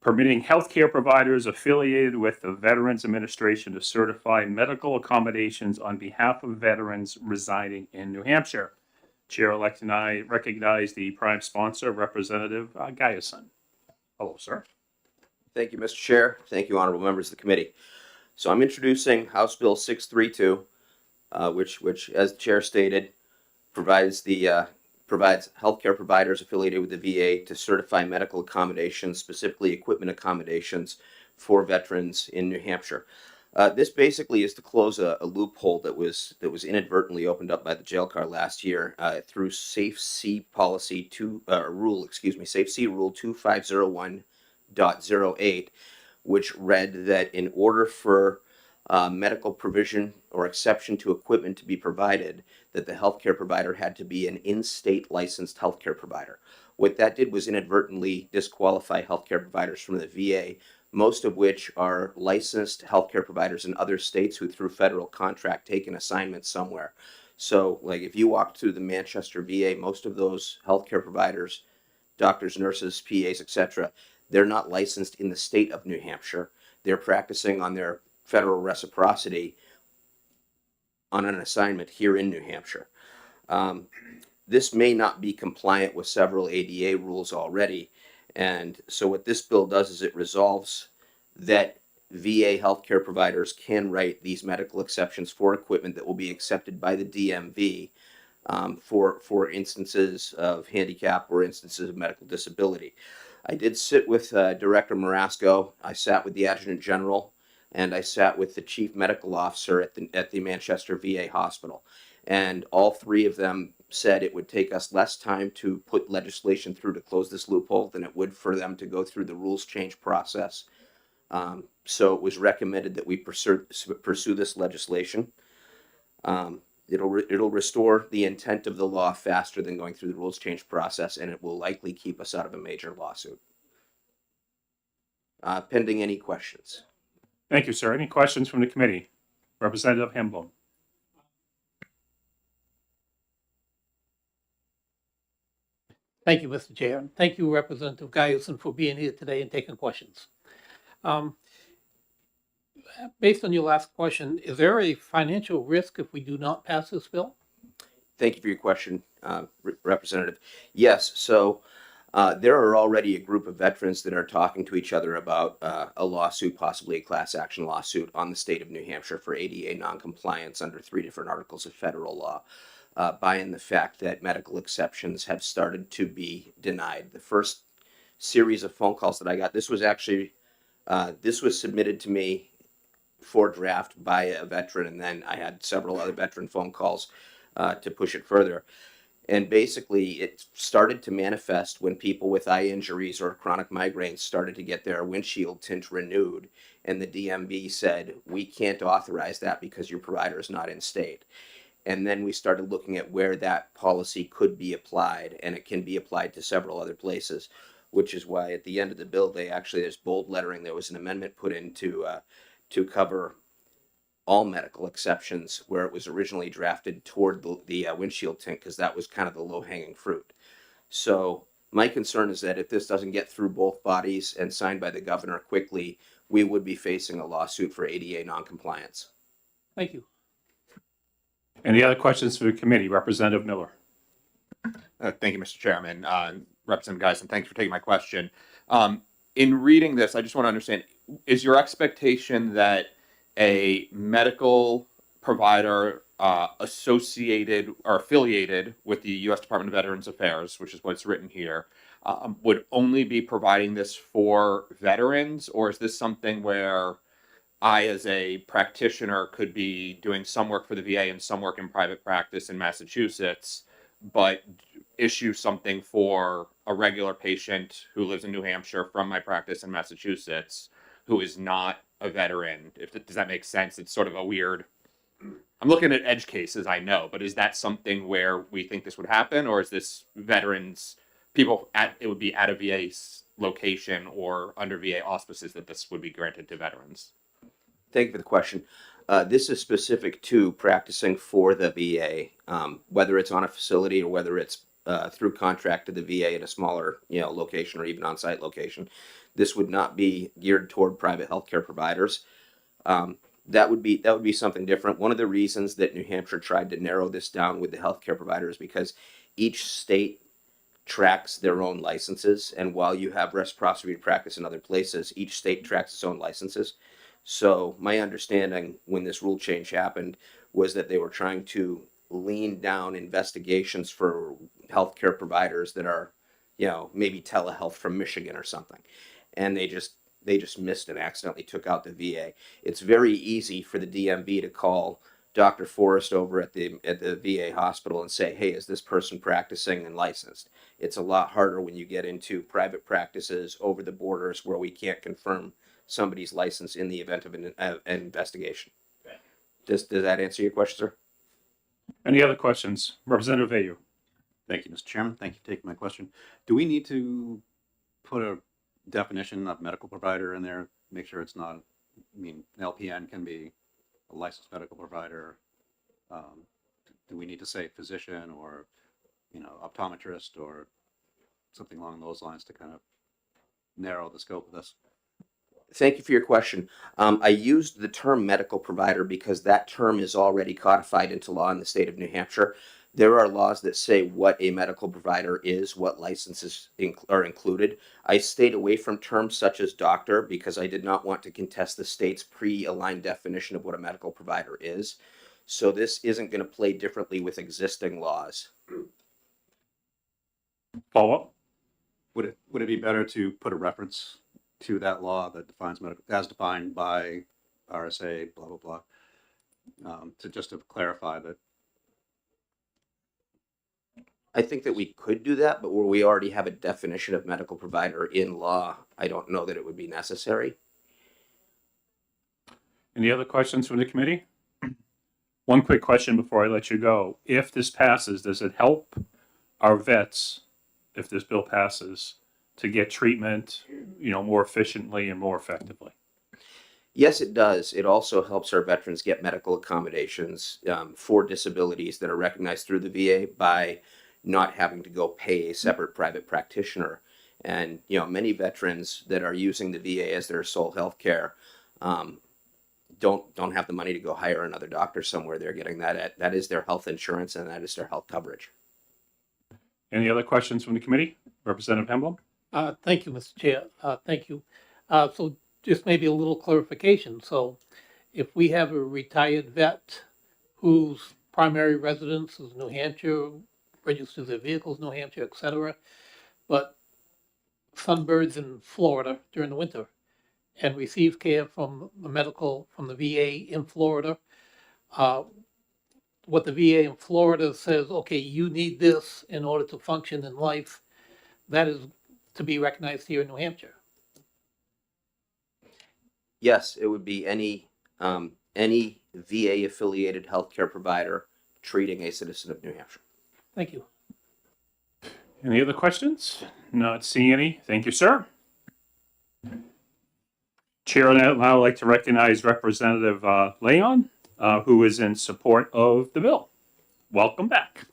permitting healthcare providers affiliated with the Veterans Administration to certify medical accommodations on behalf of veterans residing in New Hampshire. Chair-elect and I recognize the prime sponsor, Representative Guyson. Hello, sir. Thank you, Mr. Chair. Thank you, honorable members of the committee. So I'm introducing House Bill 632, which, as the chair stated, provides healthcare providers affiliated with the VA to certify medical accommodations, specifically equipment accommodations for veterans in New Hampshire. This basically is to close a loophole that was inadvertently opened up by the jail car last year through Safe C policy Safe C Rule 2501.08, which read that in order for medical provision or exception to equipment to be provided, that the healthcare provider had to be an in-state licensed healthcare provider. What that did was inadvertently disqualify healthcare providers from the VA, most of which are licensed healthcare providers in other states who, through federal contract, take an assignment somewhere. So, like if you walk through the Manchester VA, most of those healthcare providers, doctors, nurses, PAs, etc., they're not licensed in the state of New Hampshire. They're practicing on their federal reciprocity on an assignment here in New Hampshire. This may not be compliant with several ADA rules already. And so what this bill does is it resolves that VA healthcare providers can write these medical exceptions for equipment that will be accepted by the DMV for instances of handicap or instances of medical disability. I did sit with Director Marasco. I sat with the Adjutant General, and I sat with the Chief Medical Officer at the Manchester VA Hospital. And all three of them said it would take us less time to put legislation through to close this loophole than it would for them to go through the rules change process. So it was recommended that we pursue this legislation. It'll restore the intent of the law faster than going through the rules change process, and it will likely keep us out of a major lawsuit. Pending any questions. Thank you, sir. Any questions from the committee? Representative Hemblum. Thank you, Mr. Chair. Thank you, Representative Guyson, for being here today and taking questions. Based on your last question, is there a financial risk if we do not pass this bill? Thank you for your question, Representative. Yes, so there are already a group of veterans that are talking to each other about a lawsuit, possibly a class action lawsuit on the state of New Hampshire for ADA noncompliance under 3 different articles of federal law, by the fact that medical exceptions have started to be denied. The first series of phone calls that I got, this was submitted to me for draft by a veteran, and then I had several other veteran phone calls to push it further. And basically, it started to manifest when people with eye injuries or chronic migraines started to get their windshield tint renewed, and the DMV said, we can't authorize that because your provider is not in state. And then we started looking at where that policy could be applied, and it can be applied to several other places, which is why at the end of the bill, there's bold lettering. There was an amendment put in to cover all medical exceptions where it was originally drafted toward the windshield tint, because that was kind of the low-hanging fruit. So my concern is that if this doesn't get through both bodies and signed by the governor quickly, we would be facing a lawsuit for ADA noncompliance. Thank you. Any other questions for the committee? Representative Miller. Thank you, Mr. Chairman. Representative Guyson, thanks for taking my question. In reading this, I just want to understand, is your expectation that a medical provider associated or affiliated with the U.S. Department of Veterans Affairs, which is what's written here, would only be providing this for veterans? Or is this something where I, as a practitioner, could be doing some work for the VA and some work in private practice in Massachusetts, but issue something for a regular patient who lives in New Hampshire from my practice in Massachusetts who is not a veteran? Does that make sense? It's sort of a weird, I'm looking at edge cases, I know, but is that something where we think this would happen? Or is this veterans, it would be at a VA location or under VA auspices that this would be granted to veterans? Thank you for the question. This is specific to practicing for the VA, whether it's on a facility or whether it's through contract to the VA at a smaller, location or even on-site location. This would not be geared toward private healthcare providers. That would be something different. One of the reasons that New Hampshire tried to narrow this down with the healthcare providers because each state tracks their own licenses, and while you have reciprocity practice in other places, each state tracks its own licenses. So my understanding when this rule change happened was that they were trying to lean down investigations for healthcare providers that are, maybe telehealth from Michigan or something, and they just missed and accidentally took out the VA. It's very easy for the DMV to call Dr. Forrest over at the VA hospital and say, hey, is this person practicing and licensed? It's a lot harder when you get into private practices over the borders where we can't confirm somebody's license in the event of an investigation. Does that answer your question, sir? Any other questions? Representative Ayu. Thank you, Mr. Chairman. Thank you for taking my question. Do we need to put a definition of medical provider in there? Make sure it's not, an LPN can be a licensed medical provider. Do we need to say physician or, optometrist or something along those lines to kind of narrow the scope of this? Thank you for your question. I used the term medical provider because that term is already codified into law in the state of New Hampshire. There are laws that say what a medical provider is, what licenses are included. I stayed away from terms such as doctor because I did not want to contest the state's pre-aligned definition of what a medical provider is. So this isn't going to play differently with existing laws. Follow up? Would it be better to put a reference to that law that defines medical as defined by RSA, blah, blah, blah, to clarify that? I think that we could do that, but where we already have a definition of medical provider in law, I don't know that it would be necessary. Any other questions from the committee? One quick question before I let you go. If this passes, does it help our vets, if this bill passes, to get treatment, more efficiently and more effectively? Yes, it does. It also helps our veterans get medical accommodations for disabilities that are recognized through the VA by not having to go pay a separate private practitioner. And, many veterans that are using the VA as their sole health care don't have the money to go hire another doctor somewhere. They're getting that is their health insurance and that is their health coverage. Any other questions from the committee? Representative Hemblem? Thank you, Mr. Chair. Thank you. So just maybe a little clarification. So if we have a retired vet whose primary residence is New Hampshire, registers their vehicles, New Hampshire, et cetera, but sunbirds in Florida during the winter and receive care from the VA in Florida, what the VA in Florida says, okay, you need this in order to function in life, that is to be recognized here in New Hampshire. Yes, it would be any VA affiliated healthcare provider treating a citizen of New Hampshire. Thank you. Any other questions? Not seeing any. Thank you, sir. Chair, I'd now like to recognize Representative Leon, who is in support of the bill. Welcome back.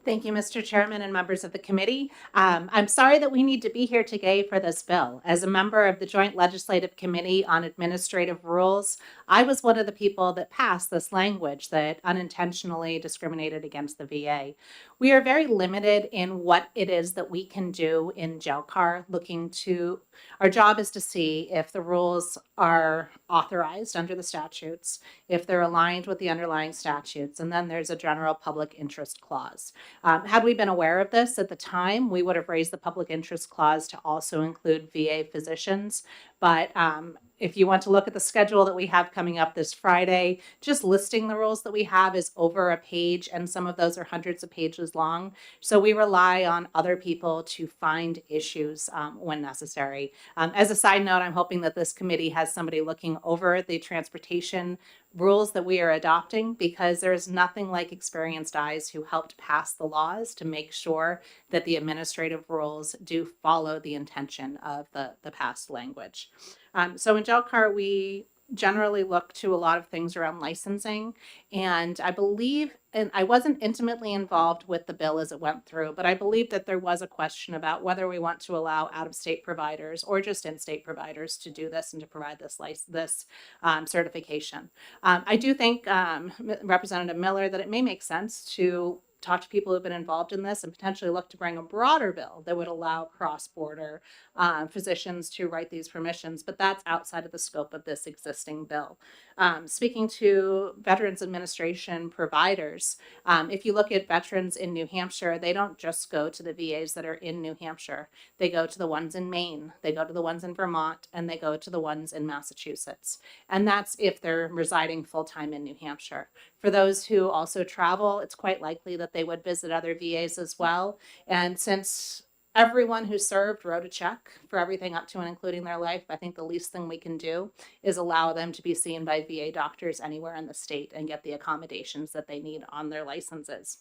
Thank you, Mr. Chairman and members of the committee. I'm sorry that we need to be here today for this bill. As a member of the Joint Legislative Committee on Administrative Rules, I was one of the people that passed this language that unintentionally discriminated against the VA. We are very limited in what it is that we can do in JELCAR. Our job is to see if the rules are authorized under the statutes, if they're aligned with the underlying statutes, and then there's a general public interest clause. Had we been aware of this at the time, we would have raised the public interest clause to also include VA physicians. But if you want to look at the schedule that we have coming up this Friday, just listing the rules that we have is over a page, and some of those are hundreds of pages long. So we rely on other people to find issues when necessary. As a side note, I'm hoping that this committee has somebody looking over the transportation rules that we are adopting, because there's nothing like experienced eyes who helped pass the laws to make sure that the administrative rules do follow the intention of the past language. So in JELCAR, we generally look to a lot of things around licensing. And I believe, and I wasn't intimately involved with the bill as it went through, but I believe that there was a question about whether we want to allow out-of-state providers or just in-state providers to do this and to provide this certification. I do think, Representative Miller, that it may make sense to talk to people who've been involved in this and potentially look to bring a broader bill that would allow cross-border physicians to write these permissions, but that's outside of the scope of this existing bill. Speaking to Veterans Administration providers, if you look at veterans in New Hampshire, they don't just go to the VAs that are in New Hampshire. They go to the ones in Maine, they go to the ones in Vermont, and they go to the ones in Massachusetts. And that's if they're residing full-time in New Hampshire. For those who also travel, it's quite likely that they would visit other VAs as well. And since everyone who served wrote a check for everything up to and including their life, I think the least thing we can do is allow them to be seen by VA doctors anywhere in the state and get the accommodations that they need on their licenses.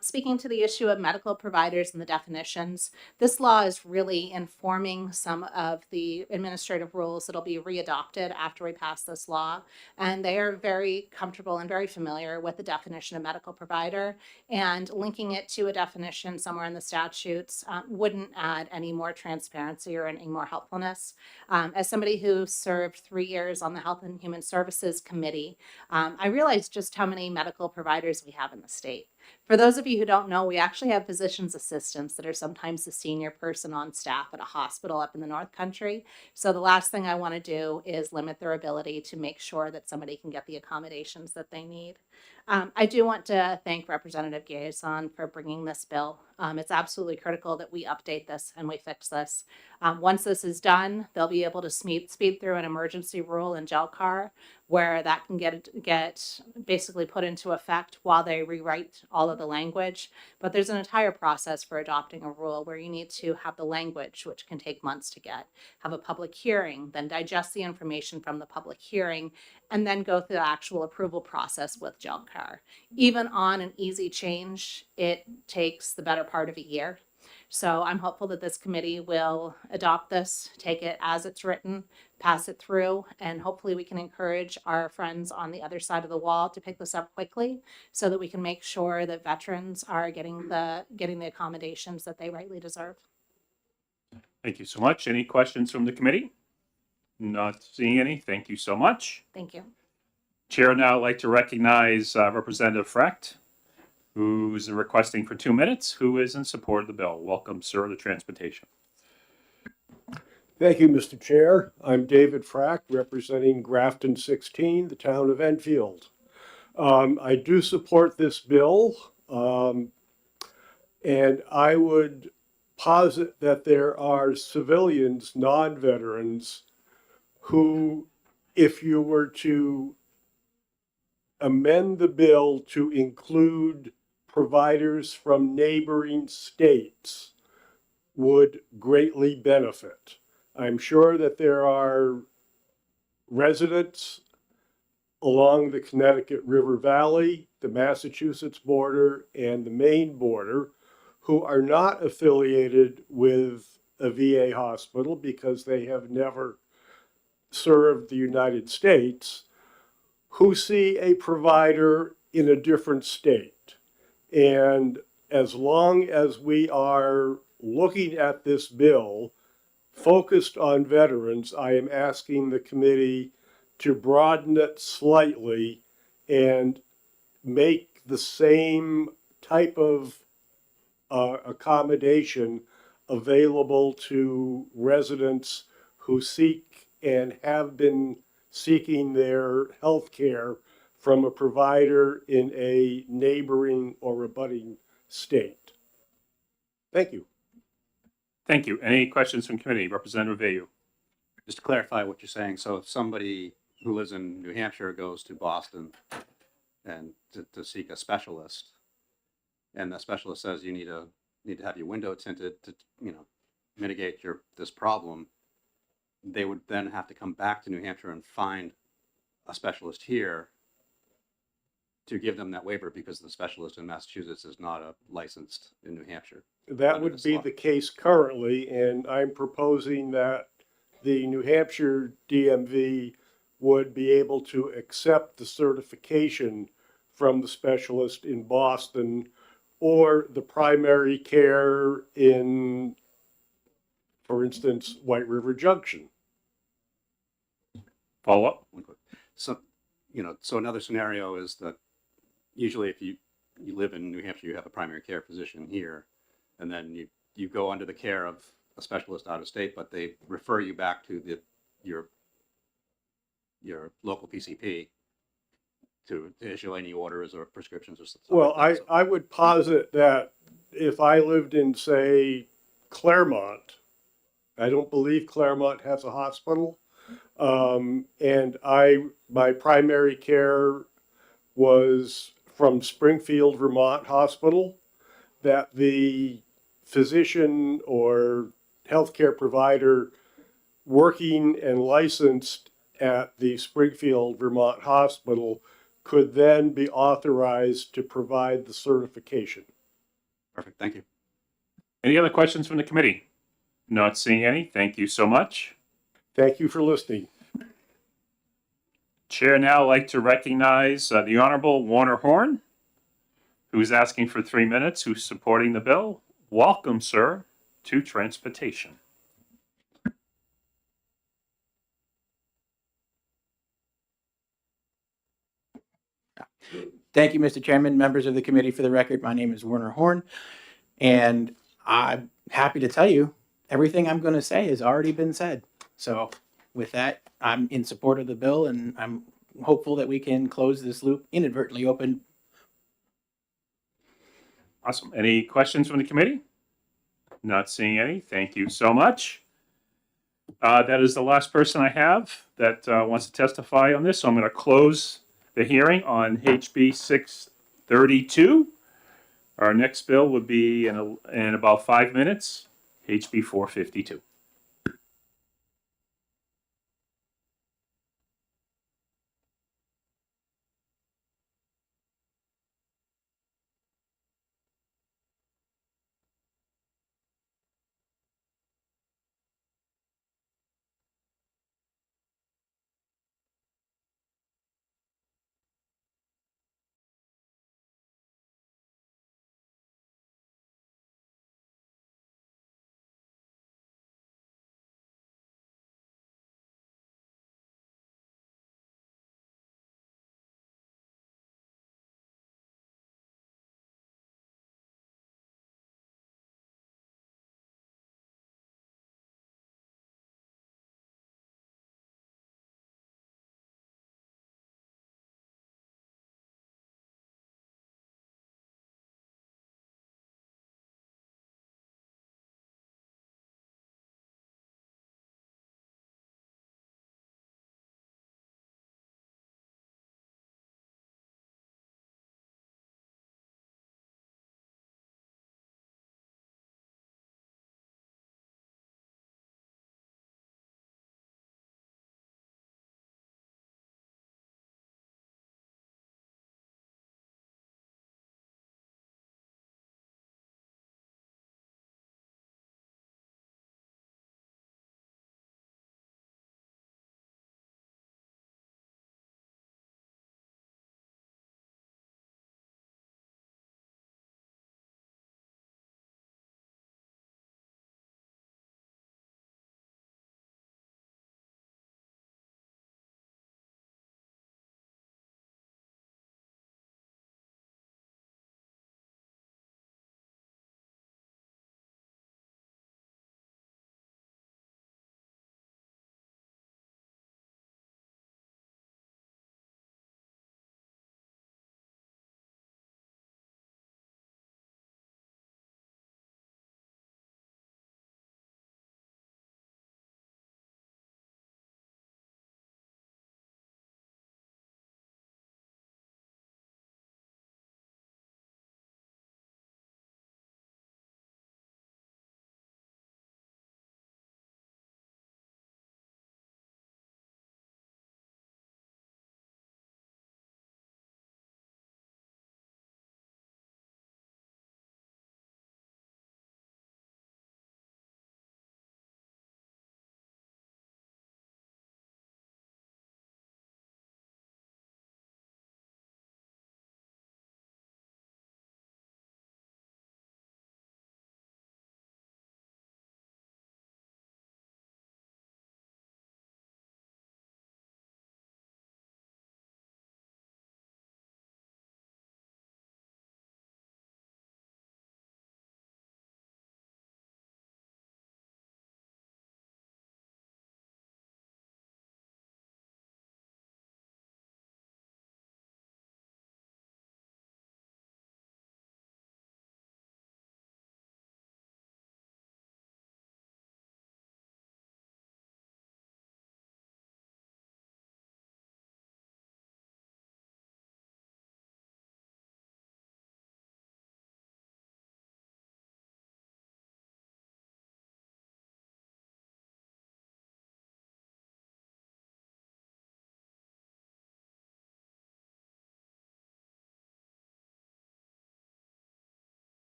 Speaking to the issue of medical providers and the definitions, this law is really informing some of the administrative rules that'll be readopted after we pass this law. And they are very comfortable and very familiar with the definition of medical provider, and linking it to a definition somewhere in the statutes wouldn't add any more transparency or any more helpfulness. As somebody who served 3 years on the Health and Human Services Committee, I realized just how many medical providers we have in the state. For those of you who don't know, we actually have physician's assistants that are sometimes the senior person on staff at a hospital up in the North Country. So the last thing I want to do is limit their ability to make sure that somebody can get the accommodations that they need. I do want to thank Representative Gaeson for bringing this bill. It's absolutely critical that we update this and we fix this. Once this is done, they'll be able to speed through an emergency rule in JELCAR where that can get basically put into effect while they rewrite all of the language. But there's an entire process for adopting a rule where you need to have the language, which can take months to get, have a public hearing, then digest the information from the public hearing, and then go through the actual approval process with JELCAR. Even on an easy change, it takes the better part of a year. So I'm hopeful that this committee will adopt this, take it as it's written, pass it through, and hopefully we can encourage our friends on the other side of the wall to pick this up quickly so that we can make sure that veterans are getting the accommodations that they rightly deserve. Thank you so much. Any questions from the committee? Not seeing any. Thank you so much. Thank you. Chair would now like to recognize Representative Frecht, who's requesting for 2 minutes, who is in support of the bill. Welcome, sir, to transportation. Thank you, Mr. Chair. I'm David Frack, representing Grafton 16, the town of Enfield. I do support this bill, and I would posit that there are civilians, non-veterans, who, if you were to amend the bill to include providers from neighboring states, would greatly benefit. I'm sure that there are residents along the Connecticut River Valley, the Massachusetts border, and the Maine border who are not affiliated with a VA hospital because they have never served the United States, who see a provider in a different state. And as long as we are looking at this bill focused on veterans, I am asking the committee to broaden it slightly and make the same type of accommodation available to residents who seek and have been seeking their health care from a provider in a neighboring or abutting state. Thank you. Thank you. Any questions from committee? Representative Vayu. Just to clarify what you're saying, so if somebody who lives in New Hampshire goes to Boston and to seek a specialist, and the specialist says you need to have your window tinted to mitigate this problem, they would then have to come back to New Hampshire and find a specialist here to give them that waiver because the specialist in Massachusetts is not licensed in New Hampshire. That would be the case currently, and I'm proposing that the New Hampshire DMV would be able to accept the certification from the specialist in Boston or the primary care in, for instance, White River Junction. Follow up? So, so another scenario is that usually if you live in New Hampshire, you have a primary care physician here, and then you go under the care of a specialist out of state, but they refer you back to your local PCP to issue any orders or prescriptions or stuff. Well, like that. I would posit that if I lived in, say, Claremont, I don't believe Claremont has a hospital. And my primary care was from Springfield, Vermont Hospital, that the physician or healthcare provider working and licensed at the Springfield, Vermont Hospital could then be authorized to provide the certification. Perfect. Thank you. Any other questions from the committee? Not seeing any. Thank you so much. Thank you for listening. Chair now like to recognize the Honorable Warner Horn, who is asking for 3 minutes, who's supporting the bill. Welcome, sir, to transportation. Thank you, Mr. Chairman, members of the committee. For the record, my name is Werner Horn, and I'm happy to tell you everything I'm going to say has already been said. So with that, I'm in support of the bill, and I'm hopeful that we can close this loop inadvertently open. Awesome. Any questions from the committee? Not seeing any. Thank you so much. That is the last person I have that wants to testify on this. So I'm going to close the hearing on HB 632. Our next bill would be in about 5 minutes, HB 452.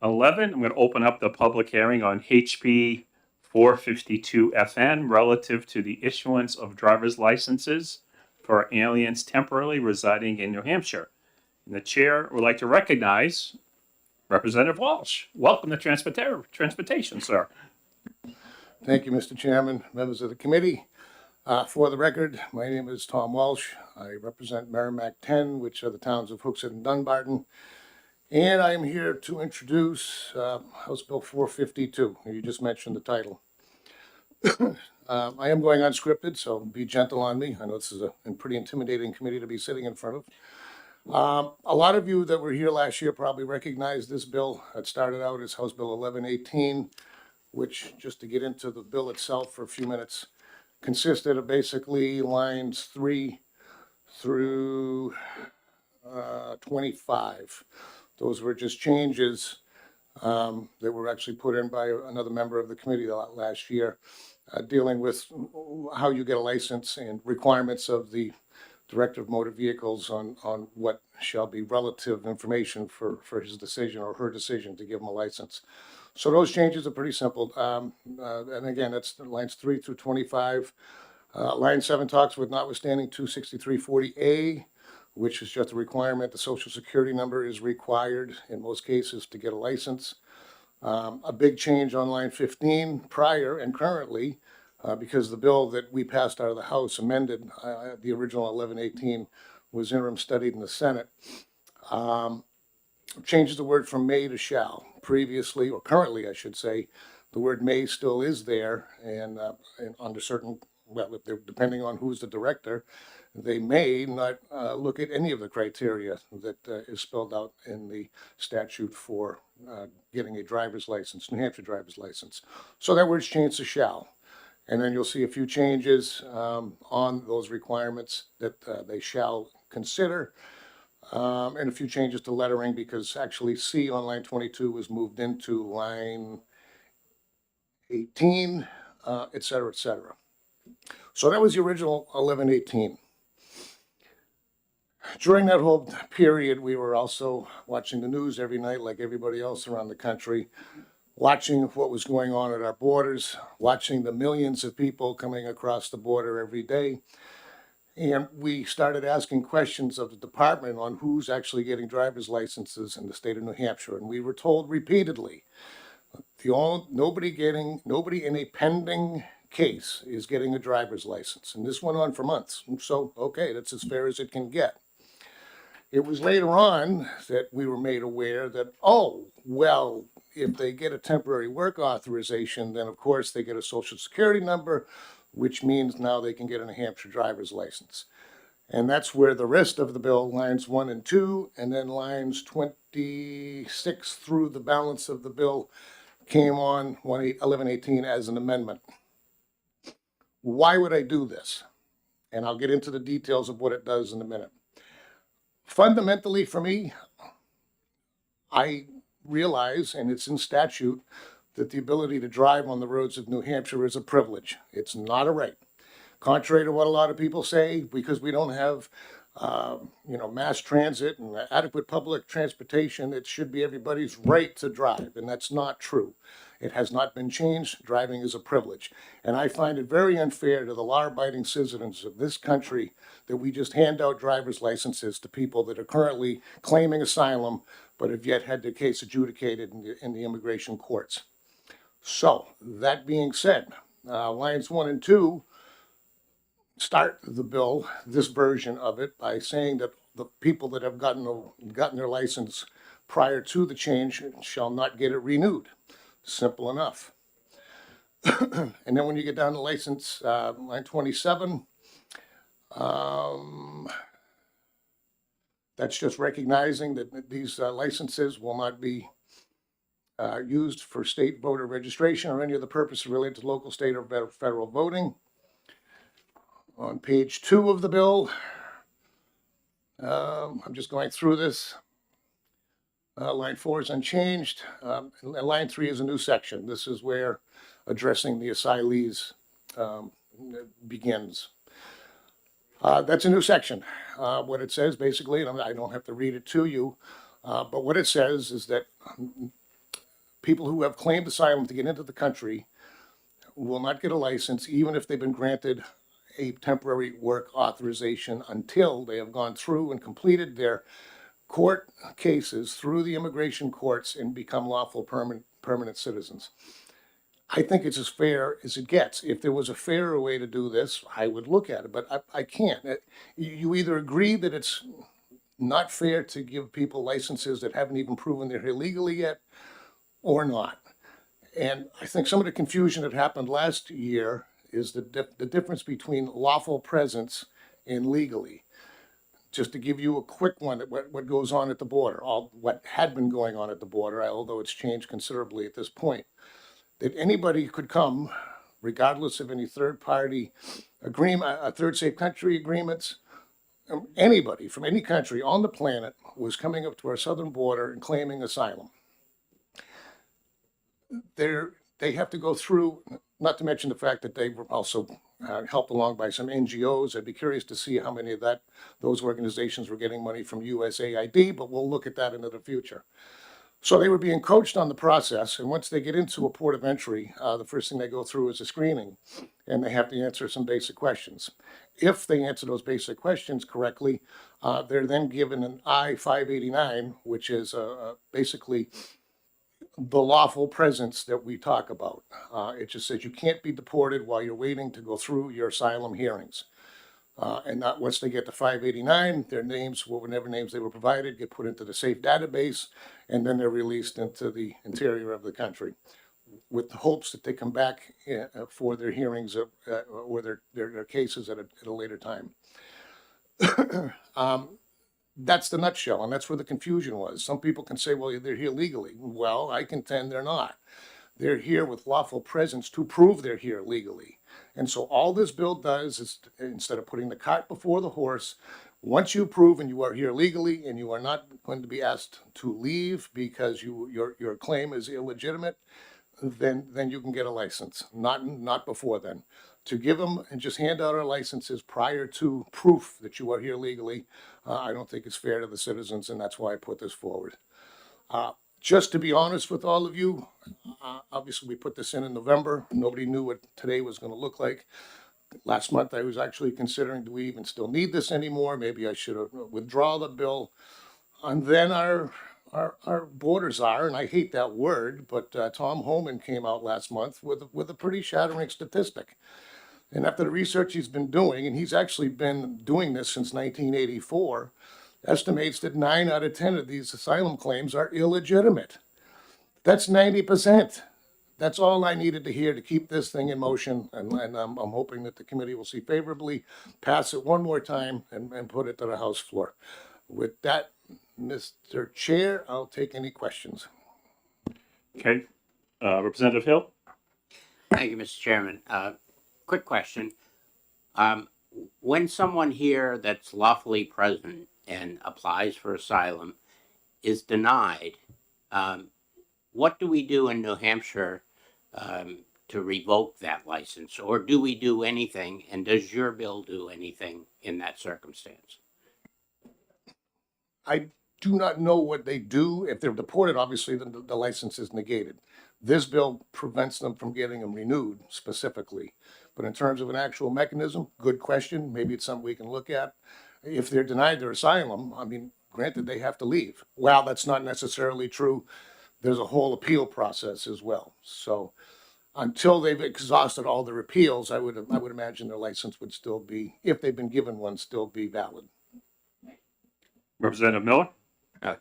11, I'm going to open up the public hearing on HB 452 FN relative to the issuance of driver's licenses for aliens temporarily residing in New Hampshire. And the chair would like to recognize Representative Walsh. Welcome to transportation, sir. Thank you, Mr. Chairman, members of the committee. For the record, my name is Tom Walsh. I represent Merrimack 10, which are the towns of Hooksett and Dunbarton. And I am here to introduce House Bill 452. You just mentioned the title. I am going unscripted, so be gentle on me. I know this is a pretty intimidating committee to be sitting in front of. A lot of you that were here last year probably recognize this bill. It started out as House Bill 1118, which, just to get into the bill itself for a few minutes, consisted of basically lines 3 through 25. Those were just changes that were actually put in by another member of the committee last year, dealing with how you get a license and requirements of the Director of Motor Vehicles on what shall be relative information for his decision or her decision to give him a license. So those changes are pretty simple. And again, that's lines 3 through 25. Line 7 talks with notwithstanding 26340A, which is just a requirement. The social security number is required in most cases to get a license. A big change on line 15 prior and currently, because the bill that we passed out of the House amended the original 1118 was interim studied in the Senate. Changes the word from may to shall. Previously, or currently I should say, the word may still is there, and under certain, well, depending on who's the director, they may not look at any of the criteria that is spelled out in the statute for getting a driver's license, New Hampshire driver's license. So that word's changed to shall. And then you'll see a few changes on those requirements that they shall consider, and a few changes to lettering, because actually C on line 22 was moved into line 18, et cetera, et cetera. So that was the original 1118. During that whole period, we were also watching the news every night like everybody else around the country, watching what was going on at our borders, watching the millions of people coming across the border every day. And we started asking questions of the department on who's actually getting driver's licenses in the state of New Hampshire. And we were told repeatedly, nobody in a pending case is getting a driver's license. And this went on for months. So, okay, that's as fair as it can get. It was later on that we were made aware that, oh, well, if they get a temporary work authorization, then of course they get a social security number, which means now they can get a New Hampshire driver's license. And that's where the rest of the bill, lines 1 and 2, and then lines 26 through the balance of the bill, came on 1118 as an amendment. Why would I do this? And I'll get into the details of what it does in a minute. Fundamentally for me, I realize, and it's in statute, that the ability to drive on the roads of New Hampshire is a privilege. It's not a right. Contrary to what a lot of people say, because we don't have, mass transit and adequate public transportation, it should be everybody's right to drive, and that's not true. It has not been changed. Driving is a privilege. And I find it very unfair to the law-abiding citizens of this country that we just hand out driver's licenses to people that are currently claiming asylum, but have yet had their case adjudicated in the immigration courts. So, that being said, lines 1 and 2 start the bill, this version of it, by saying that the people that have gotten their license prior to the change shall not get it renewed. Simple enough. And then when you get down to license, line 27, that's just recognizing that these licenses will not be used for state voter registration or any other purpose related to local, state, or federal voting. On page 2 of the bill, I'm just going through this. Line 4 is unchanged. Line 3 is a new section. This is where addressing the asylees begins. That's a new section. What it says basically, and I don't have to read it to you, but what it says is that people who have claimed asylum to get into the country will not get a license even if they've been granted a temporary work authorization until they have gone through and completed their court cases through the immigration courts and become lawful permanent citizens. I think it's as fair as it gets. If there was a fairer way to do this, I would look at it, but I can't. You either agree that it's not fair to give people licenses that haven't even proven they're here legally yet, or not. And I think some of the confusion that happened last year is the difference between lawful presence and legally. Just to give you a quick one, what goes on at the border, what had been going on at the border, although it's changed considerably at this point, that anybody could come, regardless of any third-party agreement, third safe country agreements. Anybody from any country on the planet was coming up to our southern border and claiming asylum. They have to go through, not to mention the fact that they were also helped along by some NGOs. I'd be curious to see how many of those organizations were getting money from USAID, but we'll look at that into the future. So they were being coached on the process, and once they get into a port of entry, the first thing they go through is a screening, and they have to answer some basic questions. If they answer those basic questions correctly, they're then given an I-589, which is basically the lawful presence that we talk about. It just says you can't be deported while you're waiting to go through your asylum hearings. And not once they get to 589, their names, whatever names they were provided, get put into the safe database, and then they're released into the interior of the country with the hopes that they come back for their hearings or their cases at a later time. That's the nutshell, and that's where the confusion was. Some people can say, well, they're here legally. Well, I contend they're not. They're here with lawful presence to prove they're here legally. And so all this bill does is, instead of putting the cart before the horse, once you've proven you are here legally and you are not going to be asked to leave because your claim is illegitimate, then you can get a license, not before then. To give them and just hand out our licenses prior to proof that you are here legally, I don't think it's fair to the citizens, and that's why I put this forward. Just to be honest with all of you, obviously we put this in November. Nobody knew what today was going to look like. Last month I was actually considering, do we even still need this anymore? Maybe I should withdraw the bill. And then our border czar, and I hate that word, but Tom Homan came out last month with a pretty shattering statistic. And after the research he's been doing, and he's actually been doing this since 1984, estimates that 9 out of 10 of these asylum claims are illegitimate. That's 90%. That's all I needed to hear to keep this thing in motion, and I'm hoping that the committee will see favorably, pass it one more time, and put it to the House floor. With that, Mr. Chair, I'll take any questions. Okay, Representative Hill? Thank you, Mr. Chairman. Quick question. When someone here that's lawfully present and applies for asylum is denied, what do we do in New Hampshire to revoke that license? Or do we do anything, and does your bill do anything in that circumstance? I do not know what they do. If they're deported, obviously the license is negated. This bill prevents them from getting them renewed specifically. But in terms of an actual mechanism, good question. Maybe it's something we can look at. If they're denied their asylum, I mean, granted, they have to leave. Well, that's not necessarily true. There's a whole appeal process as well. So until they've exhausted all their appeals, I would imagine their license would still be, if they've been given one, still be valid. Representative Miller?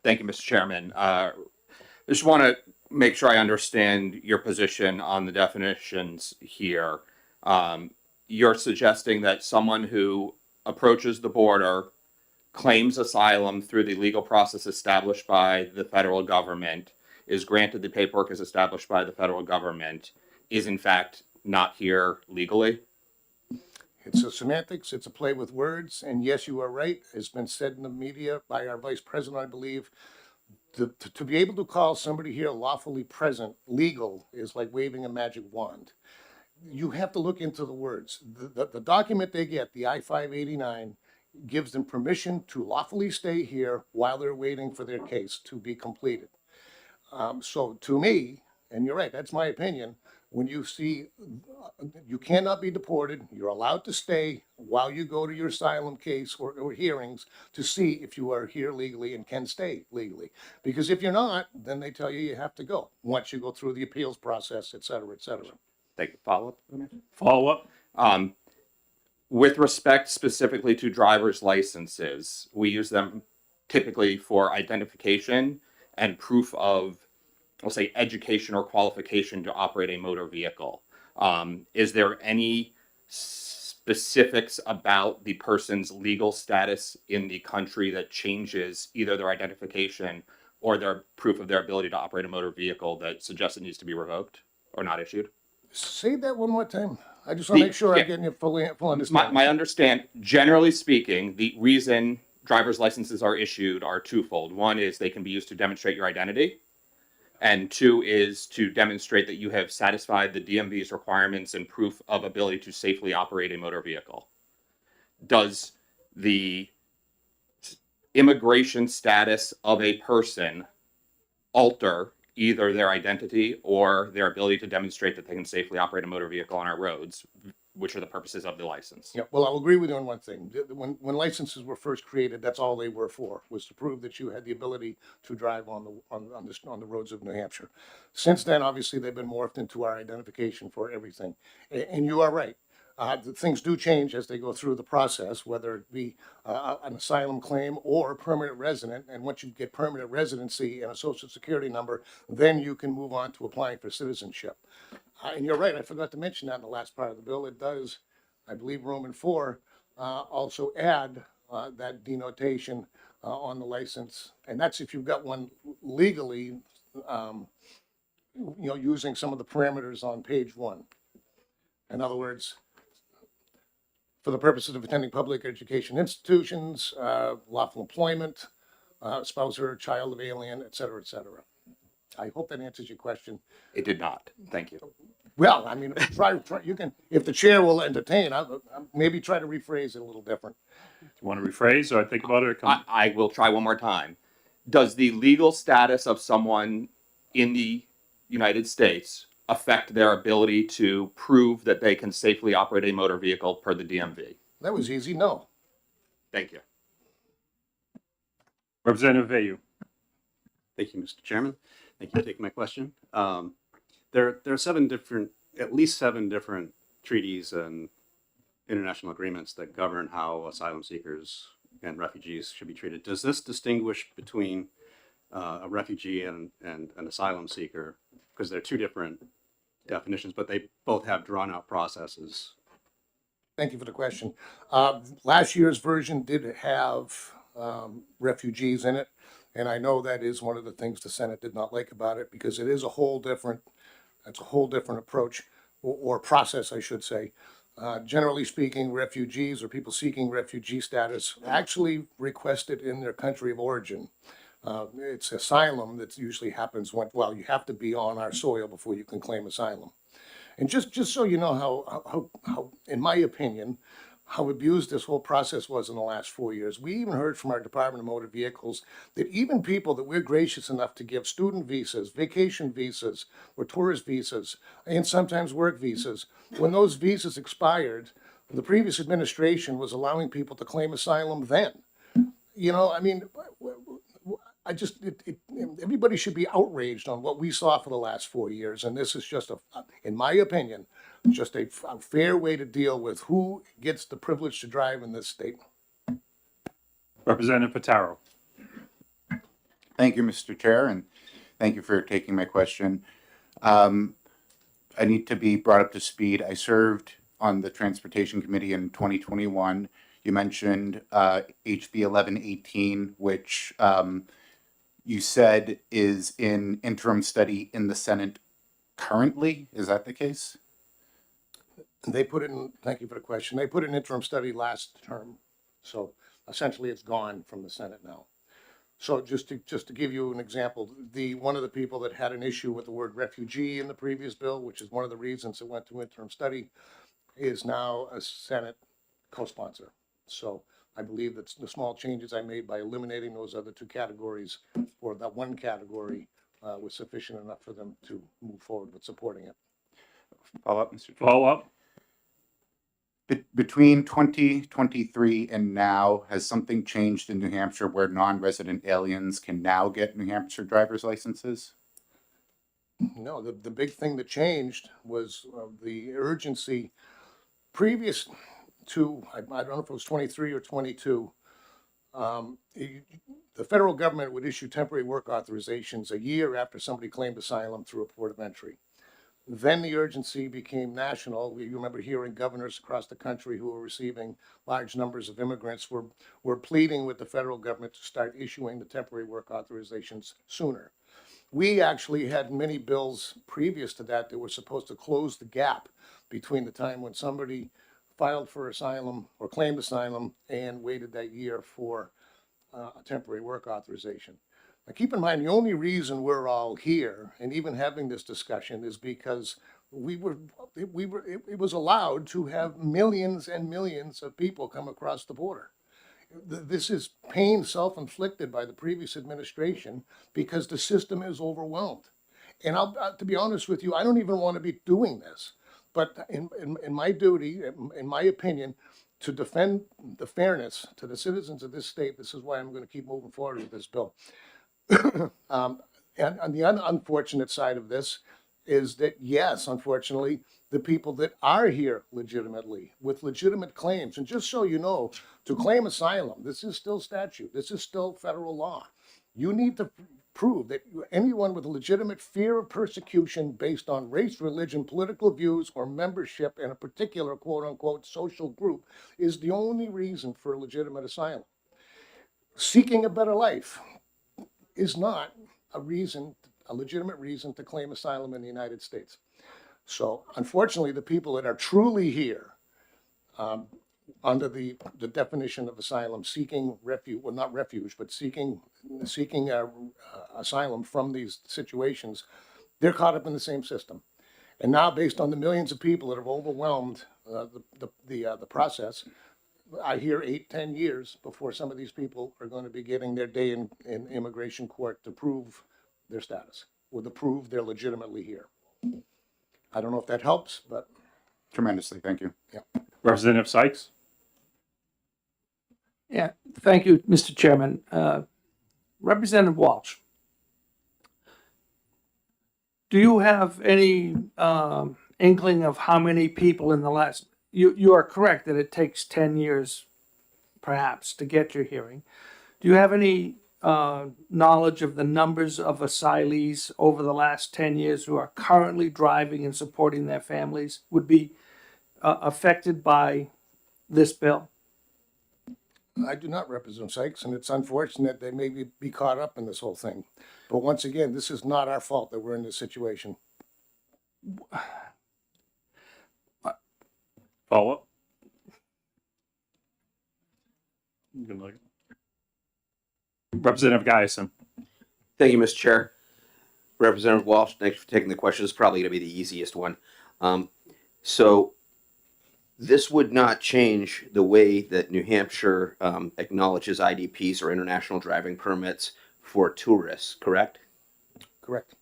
Thank you, Mr. Chairman. I just want to make sure I understand your position on the definitions here. You're suggesting that someone who approaches the border, claims asylum through the legal process established by the federal government, is granted the paperwork as established by the federal government, is in fact not here legally? It's a semantics, it's a play with words, and yes, you are right. It's been said in the media by our vice president, I believe. To be able to call somebody here lawfully present legal is like waving a magic wand. You have to look into the words. The document they get, the I-589, gives them permission to lawfully stay here while they're waiting for their case to be completed. So to me, and you're right, that's my opinion, when you see, you cannot be deported, you're allowed to stay while you go to your asylum case or hearings to see if you are here legally and can stay legally. Because if you're not, then they tell you you have to go, once you go through the appeals process, et cetera, et cetera. Thank you. Follow up? Follow up? With respect specifically to driver's licenses, we use them typically for identification and proof of, we'll say, education or qualification to operate a motor vehicle. Is there any specifics about the person's legal status in the country that changes either their identification or their proof of their ability to operate a motor vehicle that suggests it needs to be revoked or not issued? Say that one more time. I just want to make sure I'm getting you full understanding. Generally speaking, the reason driver's licenses are issued are twofold. One is they can be used to demonstrate your identity, and two is to demonstrate that you have satisfied the DMV's requirements and proof of ability to safely operate a motor vehicle. Does the immigration status of a person alter either their identity or their ability to demonstrate that they can safely operate a motor vehicle on our roads, which are the purposes of the license? Yeah, well, I'll agree with you on one thing. When licenses were first created, that's all they were for, was to prove that you had the ability to drive on the roads of New Hampshire. Since then, obviously, they've been morphed into our identification for everything. And you are right. Things do change as they go through the process, whether it be an asylum claim or permanent resident. And once you get permanent residency and a social security number, then you can move on to applying for citizenship. And you're right, I forgot to mention that in the last part of the bill. It does, I believe, Roman 4 also add that denotation on the license. And that's if you've got one legally, using some of the parameters on page 1. In other words, for the purposes of attending public education institutions, lawful employment, spouse or child of alien, et cetera, et cetera. I hope that answers your question. It did not. Thank you. Well, I mean, try you can, if the chair will entertain, I'll maybe try to rephrase it a little different. Do you want to rephrase or think about it? Or come? I will try one more time. Does the legal status of someone in the United States affect their ability to prove that they can safely operate a motor vehicle per the DMV? That was easy, no. Thank you. Representative Vayu. Thank you, Mr. Chairman. Thank you for taking my question. There are at least seven different treaties and international agreements that govern how asylum seekers and refugees should be treated. Does this distinguish between a refugee and an asylum seeker? Because they're two different definitions, but they both have drawn out processes. Thank you for the question. Last year's version did have refugees in it. And I know that is one of the things the Senate did not like about it, because it is a whole different approach or process, I should say. Generally speaking, refugees or people seeking refugee status actually request it in their country of origin. It's asylum that usually happens when, well, you have to be on our soil before you can claim asylum. And just so you know how, in my opinion, how abused this whole process was in the last 4 years. We even heard from our Department of Motor Vehicles that even people that we're gracious enough to give student visas, vacation visas, or tourist visas, and sometimes work visas, when those visas expired, the previous administration was allowing people to claim asylum then. You know, I mean, everybody should be outraged on what we saw for the last 4 years, and this is just in my opinion, just a fair way to deal with who gets the privilege to drive in this state. Representative Pataro. Thank you, Mr. Chair, and thank you for taking my question. I need to be brought up to speed. I served on the Transportation Committee in 2021. You mentioned HB 1118, which you said is in interim study in the Senate currently. Is that the case? They put it in, thank you for the question, they put an interim study last term. So essentially it's gone from the Senate now. So just to give you an example, one of the people that had an issue with the word refugee in the previous bill, which is one of the reasons it went to interim study, is now a Senate co-sponsor. So I believe that the small changes I made by eliminating those other two categories, or that one category, was sufficient enough for them to move forward with supporting it. Follow up, Mr. Chair. Follow up? Between 2023 and now, has something changed in New Hampshire where non-resident aliens can now get New Hampshire driver's licenses? No, the big thing that changed was the urgency previous to, I don't know if it was 23 or 22. The federal government would issue temporary work authorizations a year after somebody claimed asylum through a port of entry. Then the urgency became national. You remember hearing governors across the country who were receiving large numbers of immigrants were pleading with the federal government to start issuing the temporary work authorizations sooner. We actually had many bills previous to that that were supposed to close the gap between the time when somebody filed for asylum or claimed asylum and waited that year for a temporary work authorization. Now, keep in mind, the only reason we're all here and even having this discussion is because it was allowed to have millions and millions of people come across the border. This is pain self-inflicted by the previous administration because the system is overwhelmed. And to be honest with you, I don't even want to be doing this. But in my duty, in my opinion, to defend the fairness to the citizens of this state, this is why I'm going to keep moving forward with this bill. And on the unfortunate side of this is that, yes, unfortunately, the people that are here legitimately with legitimate claims, and just so you know, to claim asylum, this is still statute. This is still federal law. You need to prove that anyone with a legitimate fear of persecution based on race, religion, political views, or membership in a particular quote unquote social group is the only reason for legitimate asylum. Seeking a better life is not a legitimate reason to claim asylum in the United States. So unfortunately, the people that are truly here under the definition of asylum, seeking refuge, well, not refuge, but seeking asylum from these situations, they're caught up in the same system. And now, based on the millions of people that have overwhelmed the process, I hear 8-10 years before some of these people are going to be getting their day in immigration court to prove their status or to prove they're legitimately here. I don't know if that helps, but Tremendously, thank you. yeah. Representative Sykes? Yeah, thank you, Mr. Chairman. Representative Walsh, do you have any inkling of how many people in the last, you are correct that it takes 10 years perhaps to get your hearing. Do you have any knowledge of the numbers of asylees over the last 10 years who are currently driving and supporting their families would be affected by this bill? I do not represent Sykes, and it's unfortunate they may be caught up in this whole thing. But once again, this is not our fault that we're in this situation. Follow up? Representative Guyson. Thank you, Mr. Chair. Representative Walsh, thanks for taking the question. It's probably going to be the easiest one. So this would not change the way that New Hampshire acknowledges IDPs or international driving permits for tourists, correct? Correct.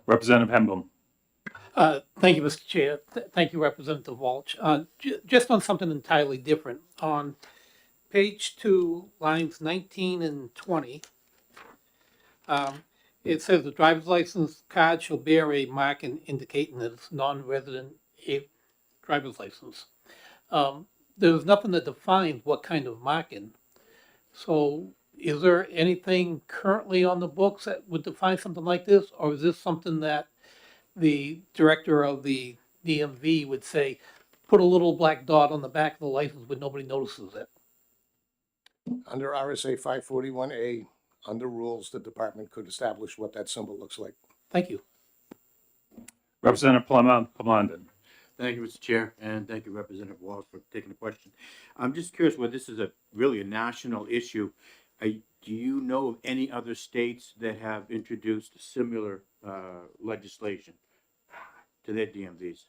Representative Hemblem. Thank you, Mr. Chair. Thank you, Representative Walsh. Just on something entirely different. On page 2, lines 19 and 20, it says the driver's license card shall bear a mark indicating that it's non-resident driver's license. There's nothing that defines what kind of marking. So is there anything currently on the books that would define something like this? Or is this something that the director of the DMV would say, put a little black dot on the back of the license but nobody notices it? Under RSA 541A, under rules, the department could establish what that symbol looks like. Thank you. Representative Plamondon. Thank you, Mr. Chair, and thank you, Representative Walsh, for taking the question. I'm just curious whether this is really a national issue. Do you know of any other states that have introduced similar legislation to their DMVs?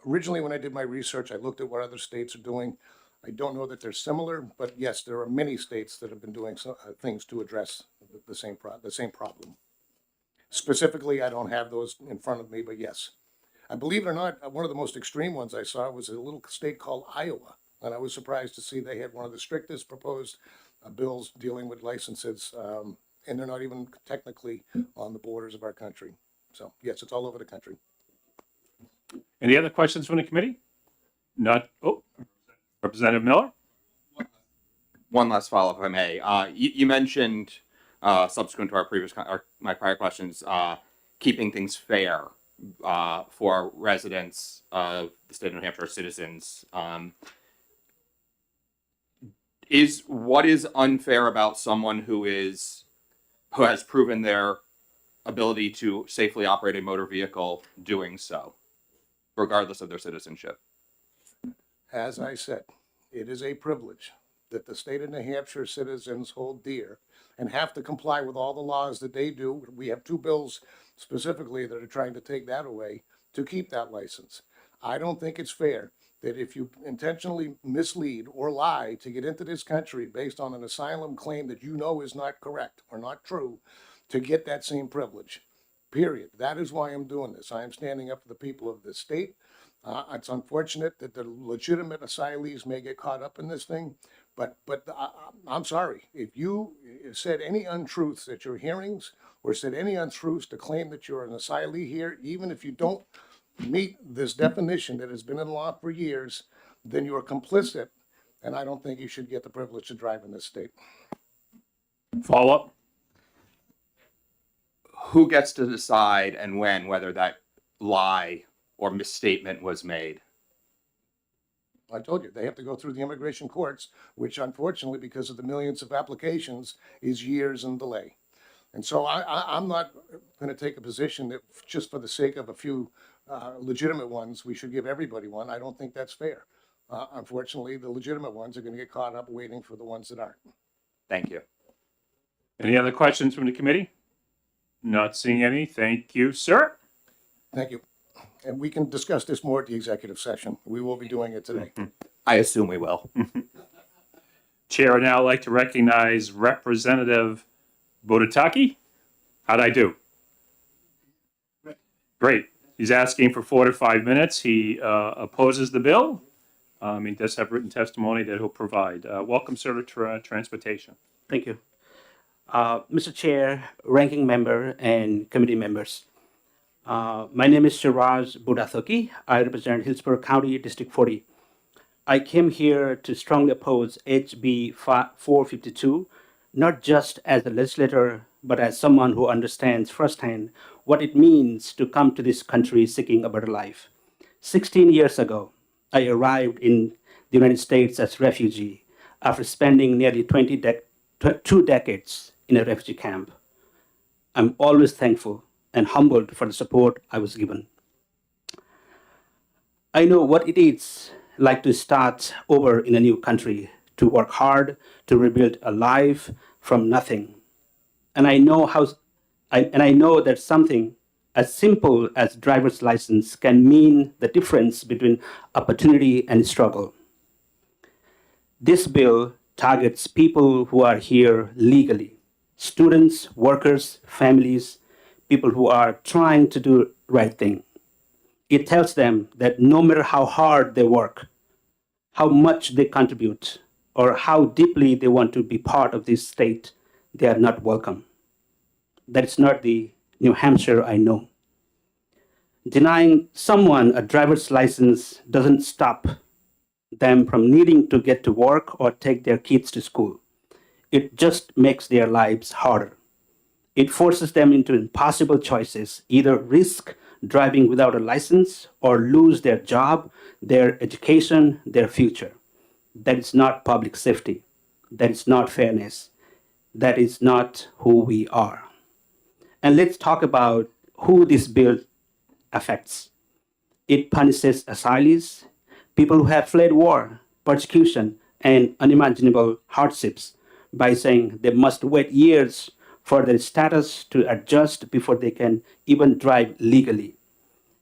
Originally, when I did my research, I looked at what other states are doing. I don't know that they're similar, but yes, there are many states that have been doing things to address the same problem. Specifically, I don't have those in front of me, but yes. I believe it or not, one of the most extreme ones I saw was a little state called Iowa. And I was surprised to see they had one of the strictest proposed bills dealing with licenses. And they're not even technically on the borders of our country. So yes, it's all over the country. Any other questions from the committee? Not, Representative Miller? One last follow-up, if I may. You mentioned, subsequent to our my prior questions, keeping things fair for residents of the state of New Hampshire, citizens. What is unfair about someone who has proven their ability to safely operate a motor vehicle doing so, regardless of their citizenship? As I said, it is a privilege that the state of New Hampshire citizens hold dear and have to comply with all the laws that they do. We have two bills specifically that are trying to take that away to keep that license. I don't think it's fair that if you intentionally mislead or lie to get into this country based on an asylum claim that you know is not correct or not true, to get that same privilege, period. That is why I'm doing this. I am standing up for the people of this state. It's unfortunate that the legitimate asylees may get caught up in this thing, but I'm sorry. If you said any untruths at your hearings or said any untruths to claim that you're an asylee here, even if you don't meet this definition that has been in law for years, then you are complicit, and I don't think you should get the privilege to drive in this state. Follow up? Who gets to decide and when whether that lie or misstatement was made? I told you, they have to go through the immigration courts, which unfortunately, because of the millions of applications, is years in delay. And so I'm not going to take a position that just for the sake of a few legitimate ones, we should give everybody one. I don't think that's fair. Unfortunately, the legitimate ones are going to get caught up waiting for the ones that aren't. Thank you. Any other questions from the committee? Not seeing any. Thank you, sir. Thank you. And we can discuss this more at the executive session. We will be doing it today. I assume we will. Chair would now like to recognize Representative Bodataki. How'd I do? Great. He's asking for 4 to 5 minutes. He opposes the bill. He does have written testimony that he'll provide. Welcome, sir, to Transportation. Thank you. Mr. Chair, Ranking Member, and committee members. My name is Shiraz Bodataki. I represent Hillsborough County, District 40. I came here to strongly oppose HB 452, not just as a legislator, but as someone who understands firsthand what it means to come to this country seeking a better life. 16 years ago, I arrived in the United States as a refugee after spending nearly 2 decades in a refugee camp. I'm always thankful and humbled for the support I was given. I know what it is like to start over in a new country, to work hard, to rebuild a life from nothing. And I know that something as simple as driver's license can mean the difference between opportunity and struggle. This bill targets people who are here legally, students, workers, families, people who are trying to do the right thing. It tells them that no matter how hard they work, how much they contribute, or how deeply they want to be part of this state, they are not welcome. That is not the New Hampshire I know. Denying someone a driver's license doesn't stop them from needing to get to work or take their kids to school. It just makes their lives harder. It forces them into impossible choices, either risk driving without a license or lose their job, their education, their future. That is not public safety. That is not fairness. That is not who we are. And let's talk about who this bill affects. It punishes asylees, people who have fled war, persecution, and unimaginable hardships by saying they must wait years for their status to adjust before they can even drive legally.